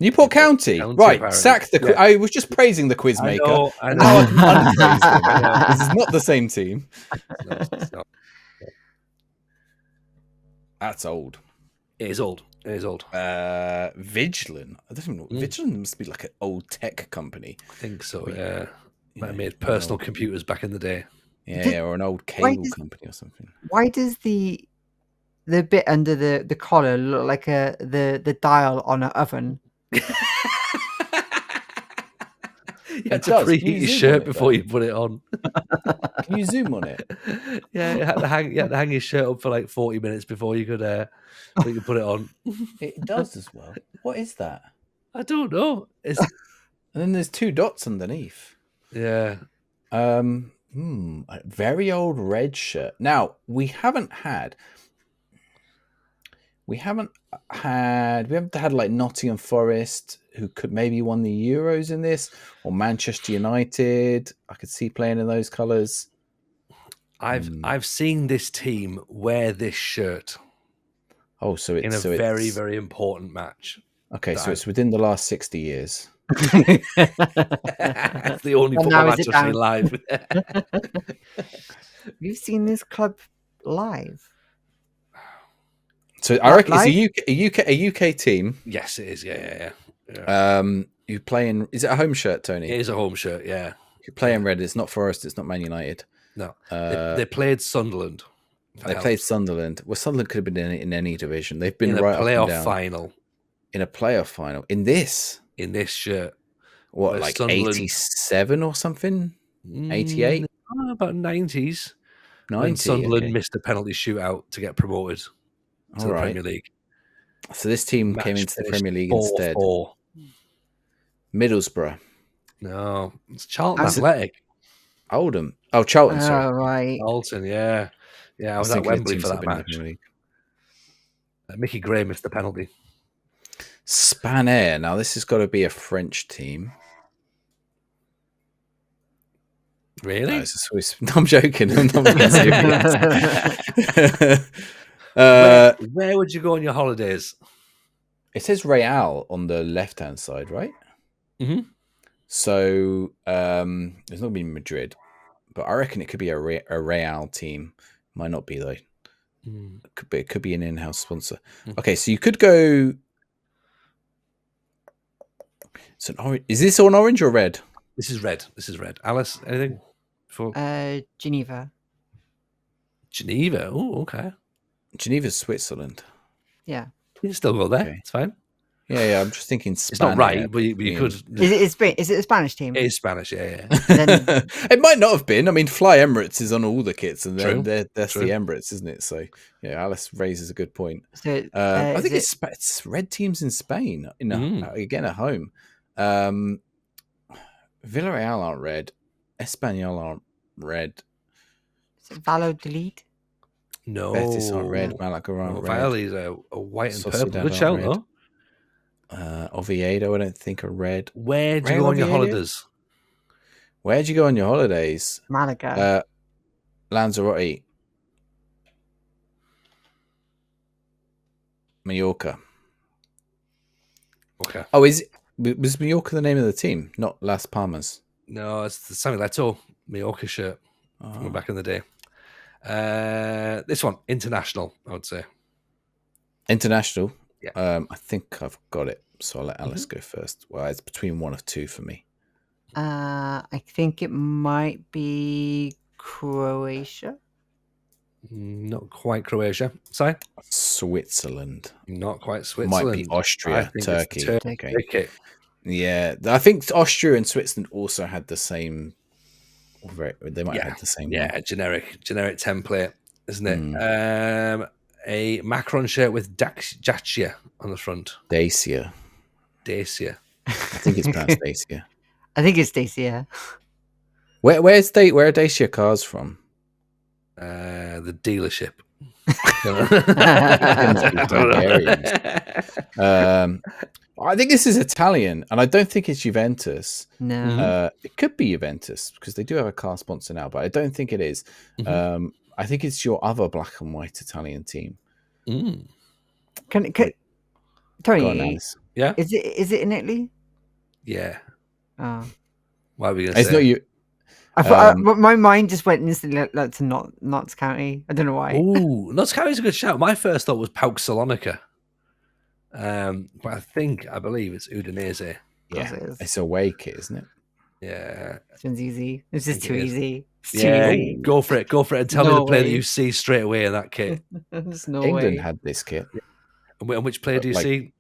S3: Newport County. Right, apparently. Sack the quiz. I was just praising the quiz maker.
S1: I know.
S3: This is not the same team.
S1: It's not.
S3: That's old.
S1: It is old.
S3: Vigilant. I don't even know. Vigilant must be like an old tech company.
S1: I think so, yeah. I made personal computers back in the day.
S3: Yeah, or an old cable company or something.
S2: Why does the bit under the collar look like the dial on an oven?
S1: You had to preheat your shirt before you put it on.
S3: Can you zoom on it?
S1: Yeah, you had to hang your shirt up for like 40 minutes before you could put it on.
S3: It does as well. What is that?
S1: I don't know. And
S3: then there's 2 dots underneath.
S1: Yeah.
S3: A very old red shirt. Now, we haven't had like Nottingham Forest, who could maybe won the Euros in this, or Manchester United. I could see playing in those colours.
S1: I've seen this team wear this shirt.
S3: Oh, so it's
S1: in a very, very important match.
S3: Okay, so it's within the last 60 years.
S1: That's the only football match I've seen live.
S2: You've seen this club live?
S3: So I reckon it's a UK team.
S1: Yes, it is. Yeah.
S3: You playing? Is it a home shirt, Tony?
S1: It is a home shirt. Yeah.
S3: You play in red. It's not Forest. It's not Man United.
S1: No. They played Sunderland.
S3: Played Sunderland. Well, Sunderland could have been in any division. They've been
S1: in
S3: right
S1: a playoff
S3: up and down.
S1: final.
S3: In a playoff final. In this
S1: shirt.
S3: What, like 87 or something? 88?
S1: About 90s.
S3: 90.
S1: When Sunderland missed a penalty shootout to get promoted to the Premier League.
S3: So this team came into the Premier League 4-4. Instead. Middlesbrough.
S1: No, it's Charlton Athletic.
S3: Oldham. Oh, Charlton, sorry.
S2: Oh, right.
S1: Charlton, yeah. Yeah, I was at Wembley for that match. Mickey Gray missed the penalty.
S3: Spanair. Now, this has got to be a French team.
S1: Really?
S3: No, it's a Swiss. No, I'm joking. I'm not being serious.
S1: Where would you go on your holidays?
S3: It says Real on the left-hand side, right?
S1: Mm-hmm.
S3: So it's not been Madrid, but I reckon it could be a Real team. Might not be though. It could be an in-house sponsor. Okay, so you could go. It's an orange. Is this on orange or red?
S1: This is red. Alice, anything?
S2: Geneva.
S1: Geneva. Oh, okay.
S3: Geneva's Switzerland.
S2: Yeah.
S1: You can still go there.
S3: Okay.
S1: It's fine.
S3: Yeah. I'm just thinking Spanish.
S1: It's not right, but you could.
S2: Is it a Spanish team?
S1: It is Spanish, yeah.
S2: Then...
S3: It might not have been. I mean, Fly Emirates is on all the kits, and then that's
S1: True.
S3: the Emirates, isn't it? So, yeah, Alice raises a good point.
S2: So,
S3: I think it's red teams in Spain, again at home. Villarreal aren't red. Espanyol aren't red.
S2: Is it Valladolid?
S1: No.
S3: Betis aren't red. Malaga aren't red.
S1: Valladolid's a white and
S3: Sociedad
S1: purple. Good shout, though.
S3: Oviedo, I don't think are red.
S1: Where do you go on your holidays?
S3: Where'd you go on your holidays?
S2: Malaga.
S3: Lanzarote. Mallorca.
S1: Okay.
S3: Oh, was Mallorca the name of the team, not Las Palmas?
S1: No, it's the Sammy Leto Mallorca shirt from back in the day. This one, international, I would say.
S3: International?
S1: Yeah.
S3: I think I've got it, so I'll let Alice go first. Well, it's between one of two for me.
S2: I think it might be Croatia.
S1: Not quite Croatia. Sorry?
S3: Switzerland.
S1: Not quite Switzerland.
S3: Might be Austria, Turkey.
S1: Okay.
S3: Yeah, I think Austria and Switzerland also had the same. They might have had the same.
S1: Yeah,
S3: one.
S1: generic template, isn't it? A Macron shirt with Dacia on the front.
S3: Dacia. I think it's pronounced Dacia.
S2: I think it's Dacia.
S3: Where are Dacia cars from?
S1: The dealership.
S3: I think this is Italian, and I don't think it's Juventus.
S2: No,
S3: it could be Juventus because they do have a car sponsor now, but I don't think it is. I think it's your other black and white Italian team.
S2: Can Tony?
S3: Go on, Alice.
S1: Yeah,
S2: is it in Italy?
S1: Yeah.
S2: Oh.
S1: Why are we going to say?
S3: It's not you.
S2: I thought, my mind just went instantly to Notts County. I don't know why.
S1: Ooh, Notts County is a good shout. My first thought was Pauk Salonika. But I believe it's Udinese.
S3: Yeah, it's a away kit, isn't it?
S1: Yeah.
S2: This one's easy. This is too easy.
S1: Yeah, go for it. And tell me the player that you see straight away in that kit.
S2: There's no
S3: England
S2: way.
S3: had this kit.
S1: And which player do you see?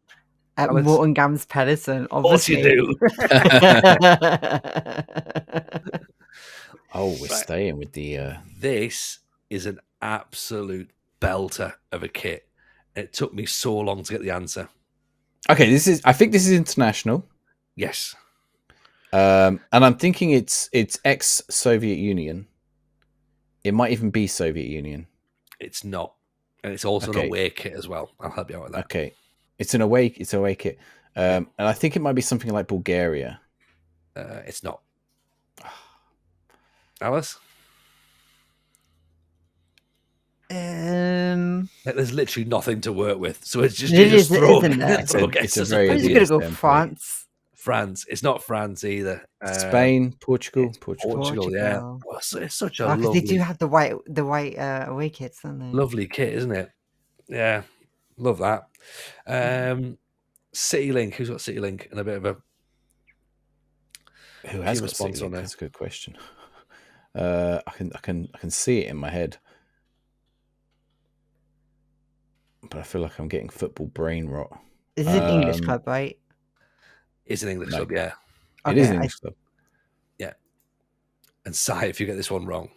S2: Morton Gams Pedersen, obviously.
S1: Of course you do.
S3: We're staying with the...
S1: This is an absolute belter of a kit. It took me so long to get the answer.
S3: Okay, I think this is international.
S1: Yes.
S3: And I'm thinking it's ex-Soviet Union. It might even be Soviet Union.
S1: It's not. And it's also an away kit as well. I'll help you out with that.
S3: Okay. It's an away kit. And I think it might be something like Bulgaria.
S1: It's not. Alice? There's literally nothing to work with, so it's just throw.
S2: I'm
S3: just
S2: gonna go France.
S1: France. It's not France either.
S3: Spain, Portugal.
S1: Yeah. Oh, it's such a
S2: because
S1: lovely.
S2: they do have the white away kits, don't they?
S1: Lovely kit, isn't it? Yeah, love that. City Link. Who's got City Link? And a bit of a.
S3: Who has got City Link? That's a good question. I can see it in my head. But I feel like I'm getting football brain rot.
S2: Is it an English club, right?
S1: It's an English club, yeah.
S3: It is an English club.
S1: Yeah. And sigh if you get this one wrong.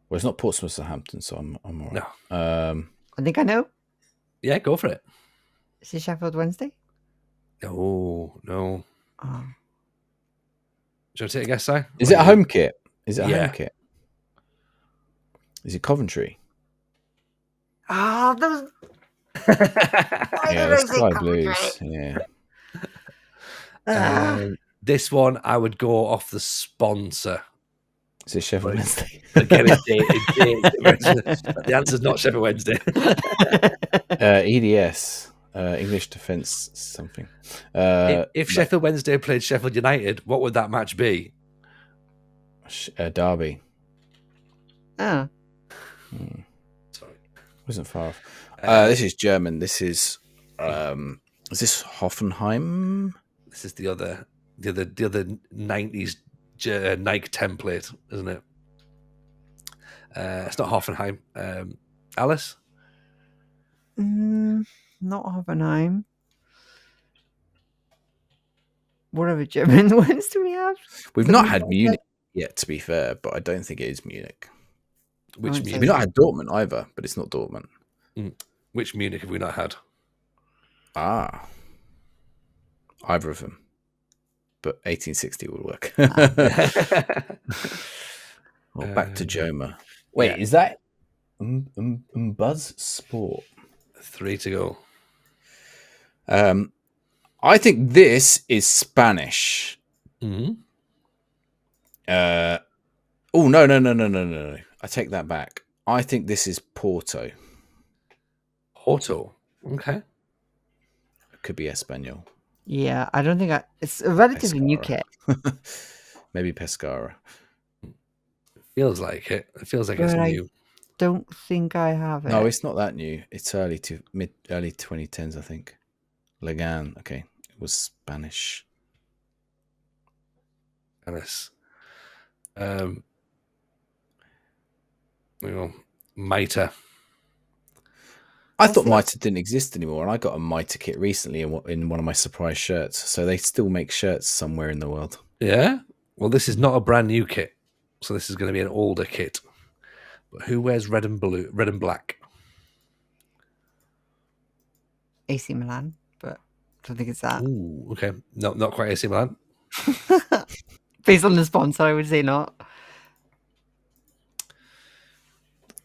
S3: Well, it's not Portsmouth Southampton, so I'm all right.
S1: No.
S2: I think I know.
S1: Yeah, go for it.
S2: Is it Sheffield Wednesday?
S1: No.
S2: Oh.
S1: Do you want to take a guess, Si?
S3: Is it a home kit? Is it a home kit? Is it Coventry?
S2: Ah, those.
S3: Yeah, it's Sky Blues. Yeah.
S1: This one, I would go off the sponsor.
S3: Is it Sheffield Wednesday?
S1: Again, the answer's not Sheffield Wednesday.
S3: EDS. English defence something.
S1: If Sheffield Wednesday played Sheffield United, what would that match be?
S3: Derby.
S2: Oh.
S3: Sorry, wasn't far off. This is German. This is this Hoffenheim?
S1: This is the other 90s Nike template, isn't it? It's not Hoffenheim. Alice?
S2: Not Hoffenheim. What other German ones do we have?
S3: We've not had Munich yet, to be fair, but I don't think it is Munich.
S1: Which Munich?
S3: We've not had Dortmund either, but it's not Dortmund.
S1: Which Munich have we not had?
S3: Either of them. But 1860 would work. Well, back to Joma. Wait, is that Buzz Sport? 3 to go. I think this is Spanish.
S1: Mm-hmm.
S3: No. I take that back. I think this is Porto.
S1: Porto. Okay.
S3: It could be Espanol.
S2: Yeah, I don't think it's a relatively new kit.
S3: Maybe Pescara.
S1: Feels like it. It feels like it's new.
S2: Don't think I have it.
S3: No, it's not that new. It's early 2010s, I think. Legan. Okay. It was Spanish.
S1: Spanish. Mitre.
S3: I thought Mitre didn't exist anymore, and I got a Mitre kit recently in one of my surprise shirts. So they still make shirts somewhere in the world.
S1: Yeah? Well, this is not a brand new kit. So this is going to be an older kit. But who wears red and black?
S2: AC Milan, but I don't think it's that.
S1: Ooh, okay. No, not quite AC Milan.
S2: Based on the sponsor, I would say not.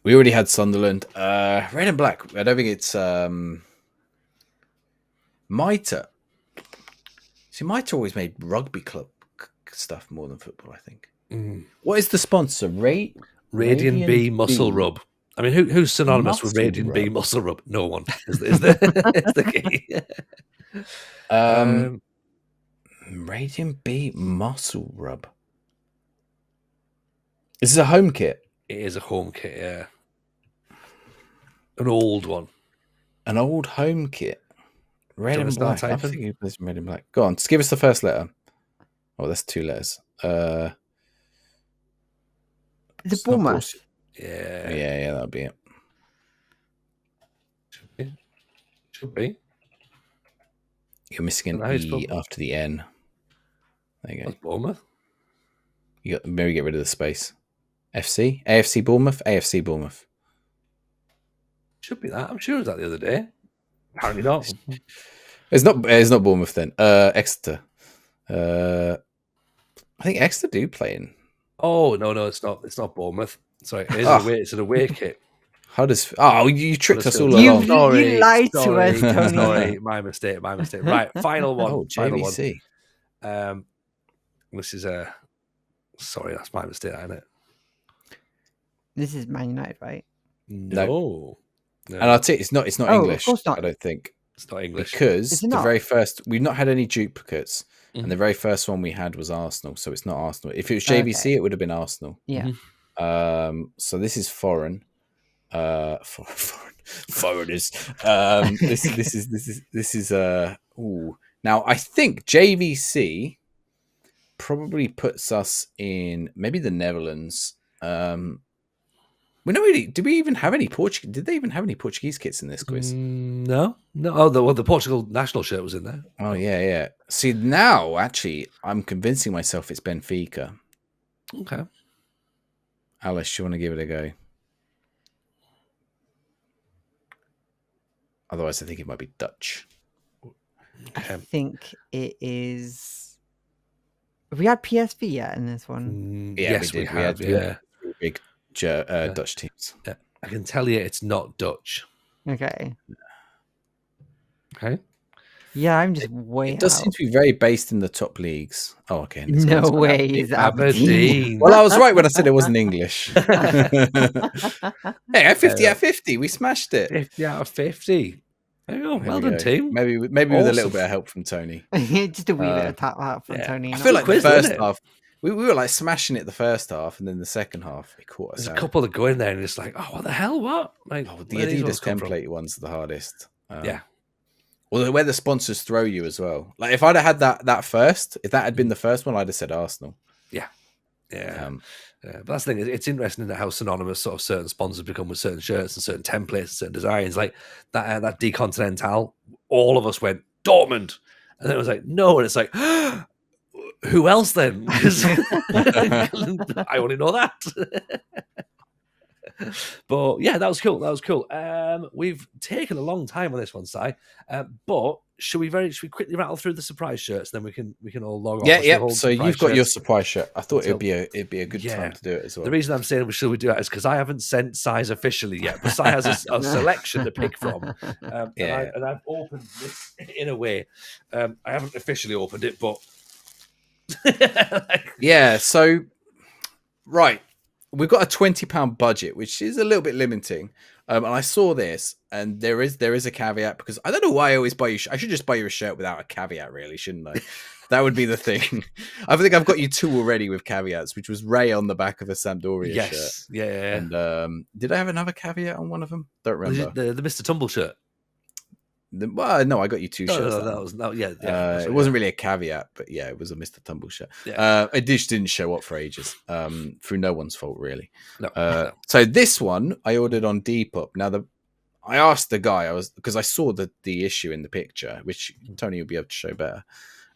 S3: We already had Sunderland. Red and black. I don't think it's Mitre. See, Mitre always made rugby club stuff more than football, I think. What is the sponsor?
S1: Radiant B Muscle Rub. I mean, who's synonymous with Radiant B Muscle Rub? No one. Is the key.
S3: Radiant B Muscle Rub. This is a home kit.
S1: It is a home kit, yeah. An old one.
S3: An old home kit. Red and black.
S1: I
S3: think it was red and black. Go on, just give us the first letter. Oh, that's 2 letters.
S2: The Bournemouth.
S3: Yeah, that'll be it.
S1: Should be.
S3: You're missing an E after the N. There you go.
S1: That's Bournemouth.
S3: Maybe get rid of the space. FC? AFC Bournemouth? AFC Bournemouth.
S1: Should be that. I'm sure it was that the other day. Apparently not.
S3: It's not Bournemouth then. Exeter. I think Exeter do play in.
S1: Oh no, it's not. It's not Bournemouth. Sorry, it's an away kit.
S3: How does? Oh, you tricked us all along.
S2: You lied to us, Tony.
S1: Sorry, my mistake. Right, final one.
S3: Oh, JVC.
S1: This is a. Sorry, that's my mistake, isn't it?
S2: This is Man United, right?
S1: No.
S3: And I'll tell you, it's not English.
S2: Of course not.
S3: I don't think
S1: it's not English
S3: because very first we've not had any duplicates, and the very first one we had was Arsenal, so it's not Arsenal. If it was JVC, it would have been Arsenal.
S2: Yeah.
S3: So this is foreign. Foreigners. This is Now I think JVC probably puts us in maybe the Netherlands. We don't really. Did we even have any Portuguese? Did they even have any Portuguese kits in this quiz?
S1: No. Oh, the Portugal national shirt was in there.
S3: Oh yeah. See, now actually, I'm convincing myself it's Benfica.
S1: Okay.
S3: Alice, you want to give it a go? Otherwise, I think it might be Dutch.
S2: I think it is. Have we had PSV yet in this one?
S1: Yes, we have. Yeah.
S3: Big Dutch teams.
S1: Yeah. I can tell you it's not Dutch.
S2: Okay.
S1: Okay.
S2: Yeah, I'm just way.
S3: It does seem to be very based in the top leagues. Oh, okay.
S2: No way, is Aberdeen.
S3: Well, I was right when I said it wasn't English. Hey, 50 out of 50. We smashed it.
S1: 50 out of 50. There you go. Well done, team.
S3: Maybe with a little bit of help from Tony.
S2: Just a wee bit of help from Tony.
S3: I feel like the first half, we were like smashing it the first half, and then the second half, it caught us out.
S1: There's a couple that go in there, and it's like, oh, what the hell? What? Like,
S3: the Adidas template ones are the hardest.
S1: Yeah.
S3: Well, where the sponsors throw you as well. Like if I'd have had that first, if that had been the first one, I'd have said Arsenal.
S1: Yeah. But that's the thing. It's interesting how synonymous sort of certain sponsors become with certain shirts and certain templates and certain designs. Like that D-Continental, all of us went Dortmund, and then it was like no, and it's like who else then? Because I only know that. But yeah, that was cool. We've taken a long time on this one, Si. But should we quickly rattle through the surprise shirts? Then we can all log off.
S3: Yeah. So you've got your surprise shirt. I thought it'd be a good time to do it as well.
S1: The reason I'm saying should we do that is because I haven't sent Si's officially yet, but Si has a selection to pick from. And I've opened this in a way. I haven't officially opened it, but
S3: yeah. So right. We've got a £20 budget, which is a little bit limiting. And I saw this, and there is a caveat because I don't know why I always buy you. I should just buy you a shirt without a caveat, really, shouldn't I? That would be the thing. I think I've got you two already with caveats, which was Ray on the back of a Sampdoria shirt.
S1: Yeah.
S3: And did I have another caveat on one of them? Don't remember.
S1: The Mr. Tumble shirt.
S3: No, I got you two shirts. It wasn't really a caveat, but yeah, it was a Mr. Tumble shirt. Yeah. It just didn't show up for ages, through no one's fault, really. No. So this one I ordered on Depop. Now I asked the guy, because I saw the issue in the picture, which Tony will be able to show better,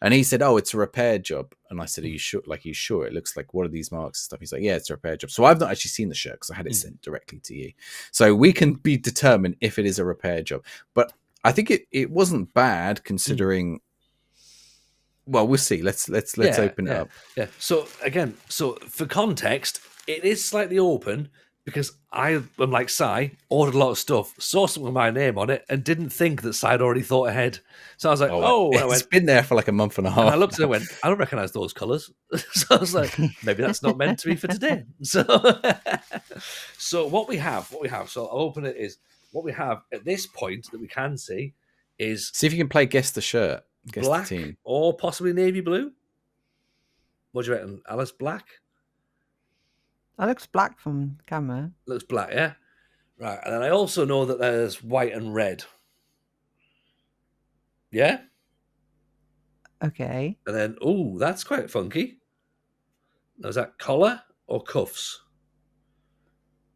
S3: and he said, "Oh, it's a repair job." And I said, "Are you sure? Like, you sure? It looks like what are these marks and stuff?" He's like, "Yeah, it's a repair job." So I've not actually seen the shirt because I had it sent directly to you, so we can be determined if it is a repair job, but. I think it wasn't bad considering. Well, we'll see. Let's open it up.
S1: Yeah. So for context, it is slightly open because I, unlike Si, ordered a lot of stuff, saw something with my name on it, and didn't think that Si had already thought ahead. So I was like,
S3: it's been there for like a month and a half.
S1: And I looked and I went, I don't recognise those colours. So I was like, maybe that's not meant to be for today. So what we have. So I'll open it is. What we have at this point that we can see is...
S3: See if you can play guess the shirt. Guess
S1: black
S3: the team.
S1: Or possibly navy blue. What do you reckon? Alice, black?
S2: That looks black from camera.
S1: Looks black, yeah? Right, and then I also know that there's white and red. Yeah?
S2: Okay.
S1: And then, that's quite funky. Now, is that collar or cuffs?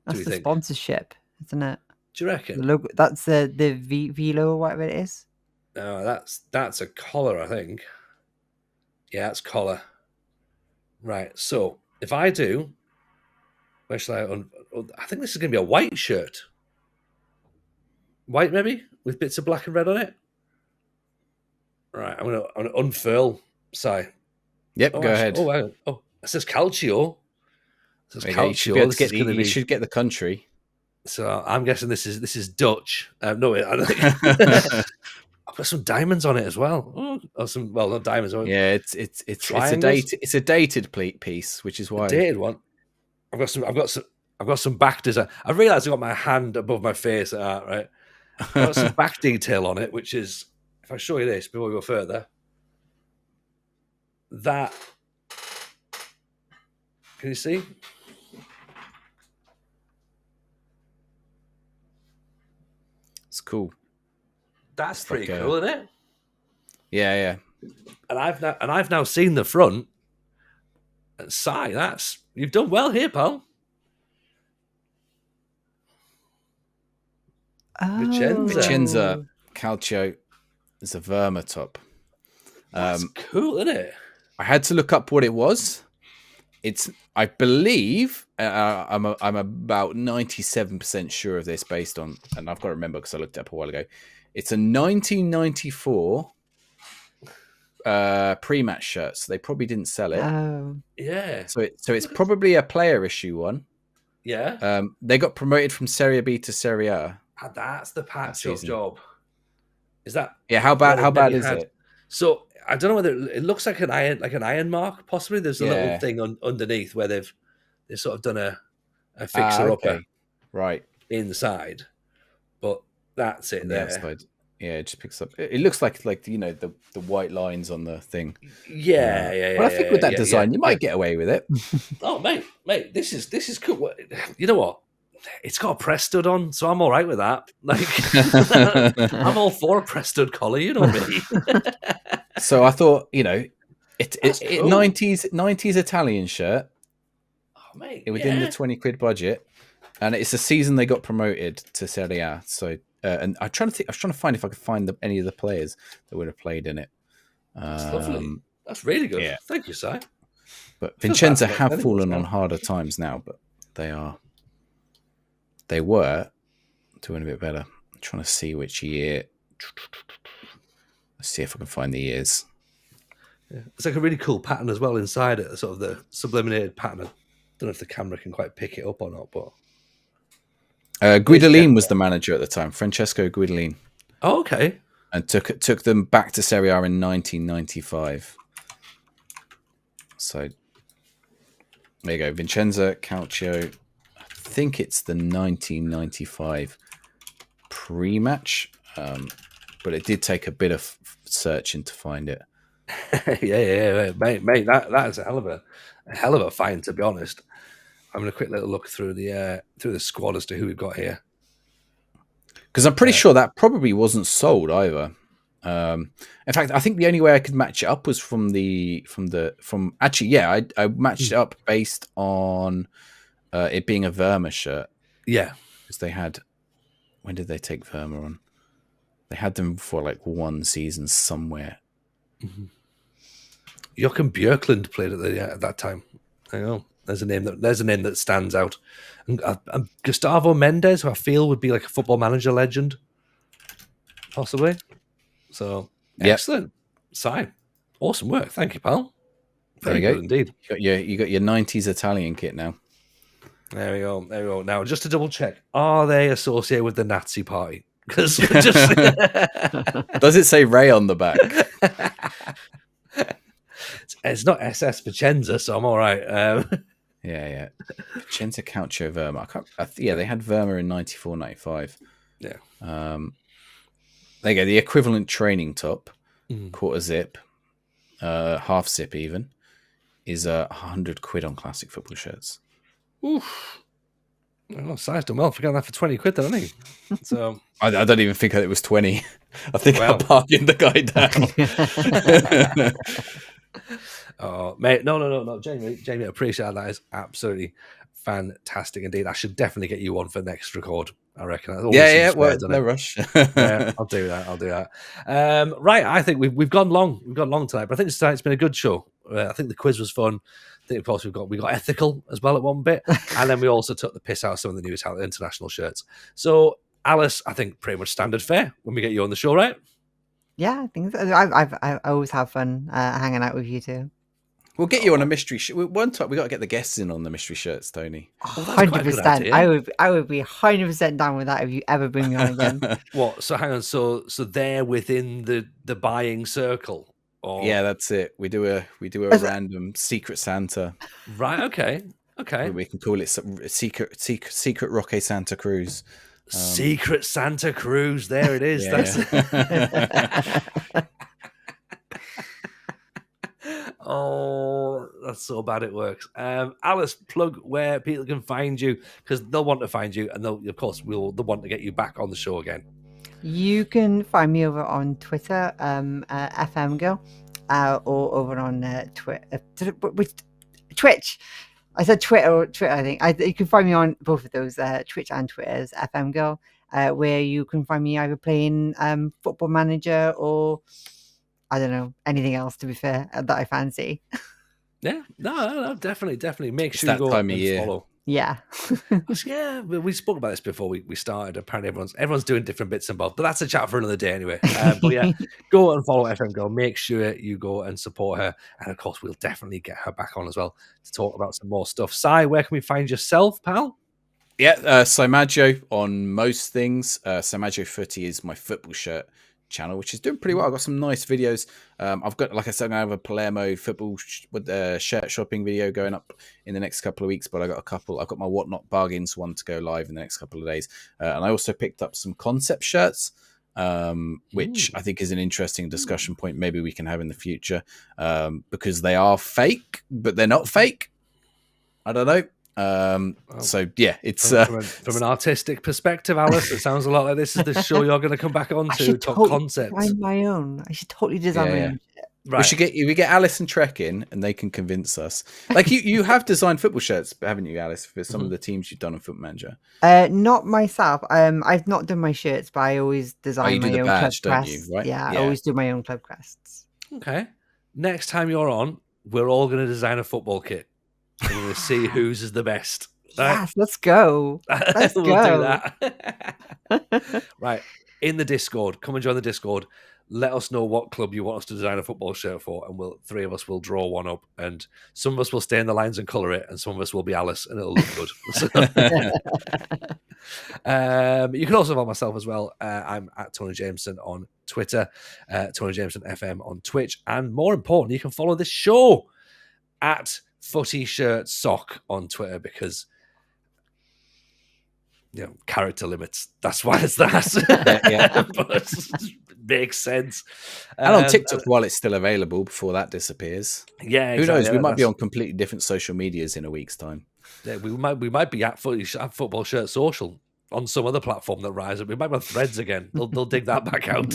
S2: That's the sponsorship, isn't it?
S1: Do you reckon?
S2: The logo, that's the Velo or whatever it is.
S1: No, that's a collar, I think. Yeah, it's collar. Right. So if I do, where shall I think this is going to be a white shirt. White, maybe with bits of black and red on it. Right. I'm gonna unfurl. Si.
S3: Yep. Go ahead.
S1: Oh, wow. Oh, it says Calcio.
S3: It says Calcio. You should get the country.
S1: So I'm guessing this is Dutch. No, I don't think. I've got some diamonds on it as well. Not diamonds.
S3: Yeah, it's a dated piece, which is why
S1: a dated one. I've got some back design. I realised I got my hand above my face. Right. I've got some back detail on it, which is if I show you this before we go further. That can you see?
S3: It's cool.
S1: That's pretty cool, isn't it?
S3: Yeah.
S1: And I've now seen the front. And Si, you've done well here, pal.
S3: Vicenza Calcio is a Verma top.
S1: That's cool, isn't it?
S3: I had to look up what it was. I believe, I'm about 97% sure of this based on, and I've got to remember because I looked it up a while ago. It's a 1994 pre-match shirt, so they probably didn't sell it.
S2: Oh,
S1: yeah.
S3: So it's probably a player issue one.
S1: Yeah.
S3: They got promoted from Serie B to Serie A.
S1: That's the patch up job. Is that?
S3: Yeah. How bad is it?
S1: So I don't know whether it looks like an iron mark. Possibly there's a little thing underneath where they've sort of done a fixer upper
S3: right
S1: inside, but that's it there.
S3: Outside. Yeah, it just picks up. It looks like the white lines on the thing.
S1: Yeah.
S3: But I think with that design, you might get away with it.
S1: Oh, mate, this is cool. You know what? It's got a press stud on, so I'm all right with that. Like, I'm all for a press stud collar. You know me.
S3: So I thought, it 90s Italian shirt.
S1: Oh, mate,
S3: within the 20 quid budget, and it's the season they got promoted to Serie A. So, and I was trying to find if I could find any of the players that would have played in it.
S1: That's lovely. That's really good. Yeah. Thank you, Si.
S3: But Vincenza have fallen on harder times now, but they were doing a bit better. I'm trying to see which year. Let's see if I can find the years.
S1: Yeah. It's like a really cool pattern as well inside it, sort of the subliminated pattern. I don't know if the camera can quite pick it up or not, but
S3: Guidolin was the manager at the time, Francesco Guidolin.
S1: Oh, okay.
S3: And took them back to Serie A in 1995. So there you go, Vincenza Calcio. I think it's the 1995 pre-match, but it did take a bit of searching to find it.
S1: yeah, mate. That is a hell of a find, to be honest. I'm going to quick little look through the squad as to who we've got here,
S3: because I'm pretty sure that probably wasn't sold either. In fact, I think the only way I could match it up was from actually, yeah, I matched it up based on it being a Verma shirt.
S1: Yeah,
S3: because they had. When did they take Verma on? They had them for like one season somewhere.
S1: Mm-hmm. Joachim Björklund played at that time. I know. There's a name that stands out. And Gustavo Mendes, who I feel would be like a Football Manager legend, possibly. So excellent, Si. Awesome work. Thank you, pal.
S3: Very good indeed. You got your 90s Italian kit now.
S1: There we go. Now, just to double check, are they associated with the Nazi party? Because
S3: does it say Ray on the back?
S1: It's not SS Vicenza, so I'm all right.
S3: Yeah. Vicenza Calcio Verma. They had Verma in 94, 95.
S1: Yeah.
S3: There you go. The equivalent training top, quarter zip, half zip even, is 100 quid on classic football shirts.
S1: Oof. Well, Si's done well for getting that for 20 quid, then, hasn't he? So
S3: I don't even think it was 20. I think I bargained the guy down.
S1: Oh, mate, no. Jamie, appreciate that. Is absolutely fantastic indeed. I should definitely get you on for next record. I reckon.
S3: Well, no rush.
S1: Yeah, I'll do that. Right, I think we've gone long. We've gone long tonight, but I think tonight's been a good show. I think the quiz was fun. I think, of course, we got ethical as well at one bit, and then we also took the piss out of some of the new international shirts. So, Alice, I think pretty much standard fare when we get you on the show, right?
S2: Yeah, I think so. I always have fun hanging out with you too.
S3: We'll get you on a mystery shirt. One time we got to get the guests in on the mystery shirts, Tony.
S2: 100%. I would be 100% down with that if you ever bring me on again.
S1: What? So hang on. So they're within the buying circle. Or...
S3: Yeah, that's it. We do a random Secret Santa.
S1: Right. Okay.
S3: We can call it Secret Roque Santa Cruz.
S1: Secret Santa Cruz. There it is. Oh, that's so bad it works. Alice, plug where people can find you, because they'll want to find you, and they'll want to get you back on the show again.
S2: You can find me over on Twitter, FM Girl, or over on Twitch. I said Twitter, I think. You can find me on both of those, Twitch and Twitter's FM Girl, where you can find me either playing Football Manager or, I don't know, anything else, to be fair, that I fancy.
S1: Yeah, no, definitely. Make sure
S3: you go and
S1: follow.
S2: Yeah.
S1: Yeah, we spoke about this before we started. Apparently everyone's doing different bits and bobs, but that's a chat for another day anyway. But yeah, go and follow FM Girl. Make sure you go and support her. And of course, we'll definitely get her back on as well to talk about some more stuff. Si, where can we find yourself, pal?
S3: Yeah, Simaggio on most things. Simaggio Footy is my football shirt channel, which is doing pretty well. I've got some nice videos. I've got, like I said, I have a Palermo football with shirt shopping video going up in the next couple of weeks, but I've got my Whatnot bargains one to go live in the next couple of days. And I also picked up some concept shirts which I think is an interesting discussion point. Maybe we can have in the future, because they are fake, but they're not fake. I don't know. So yeah, it's
S1: from an artistic perspective, Alice, it sounds a lot like this is the show you're going to come back on to talk concepts.
S2: I should totally design my own.
S3: Right. We get Alice and Trek in, and they can convince us. Like you have designed football shirts, haven't you, Alice, for some of the teams you've done on Foot Manager?
S2: Not myself. I've not done my shirts, but I always design my own badge, club crests. Right? Yeah, I always do my own club crests.
S1: Okay. Next time you're on, we're all going to design a football kit. We're going to see whose is the best.
S2: Yes, let's go. Let's
S1: we'll
S2: go.
S1: do that. Right. In the Discord. Come and join the Discord. Let us know what club you want us to design a football shirt for, and three of us will draw one up. And some of us will stay in the lines and colour it, and some of us will be Alice, and it'll look good. You can also follow myself as well. I'm at Tony Jameson on Twitter, Tony Jameson FM on Twitch, and more important, you can follow this show at Footy Shirt Sock on Twitter, because character limits. That's why it's that. But makes sense.
S3: And on TikTok while it's still available before that disappears.
S1: Yeah,
S3: who knows? We might be on completely different social medias in a week's time.
S1: Yeah, we might be at Football Shirt Social on some other platform that rises. We might be on Threads again. They'll dig that back out.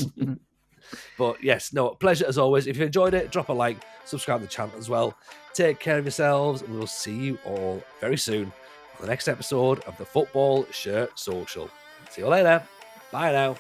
S1: But yes, pleasure as always. If you enjoyed it, drop a like, subscribe to the channel as well. Take care of yourselves, and we'll see you all very soon on the next episode of the Football Shirt Social. See you later. Bye now.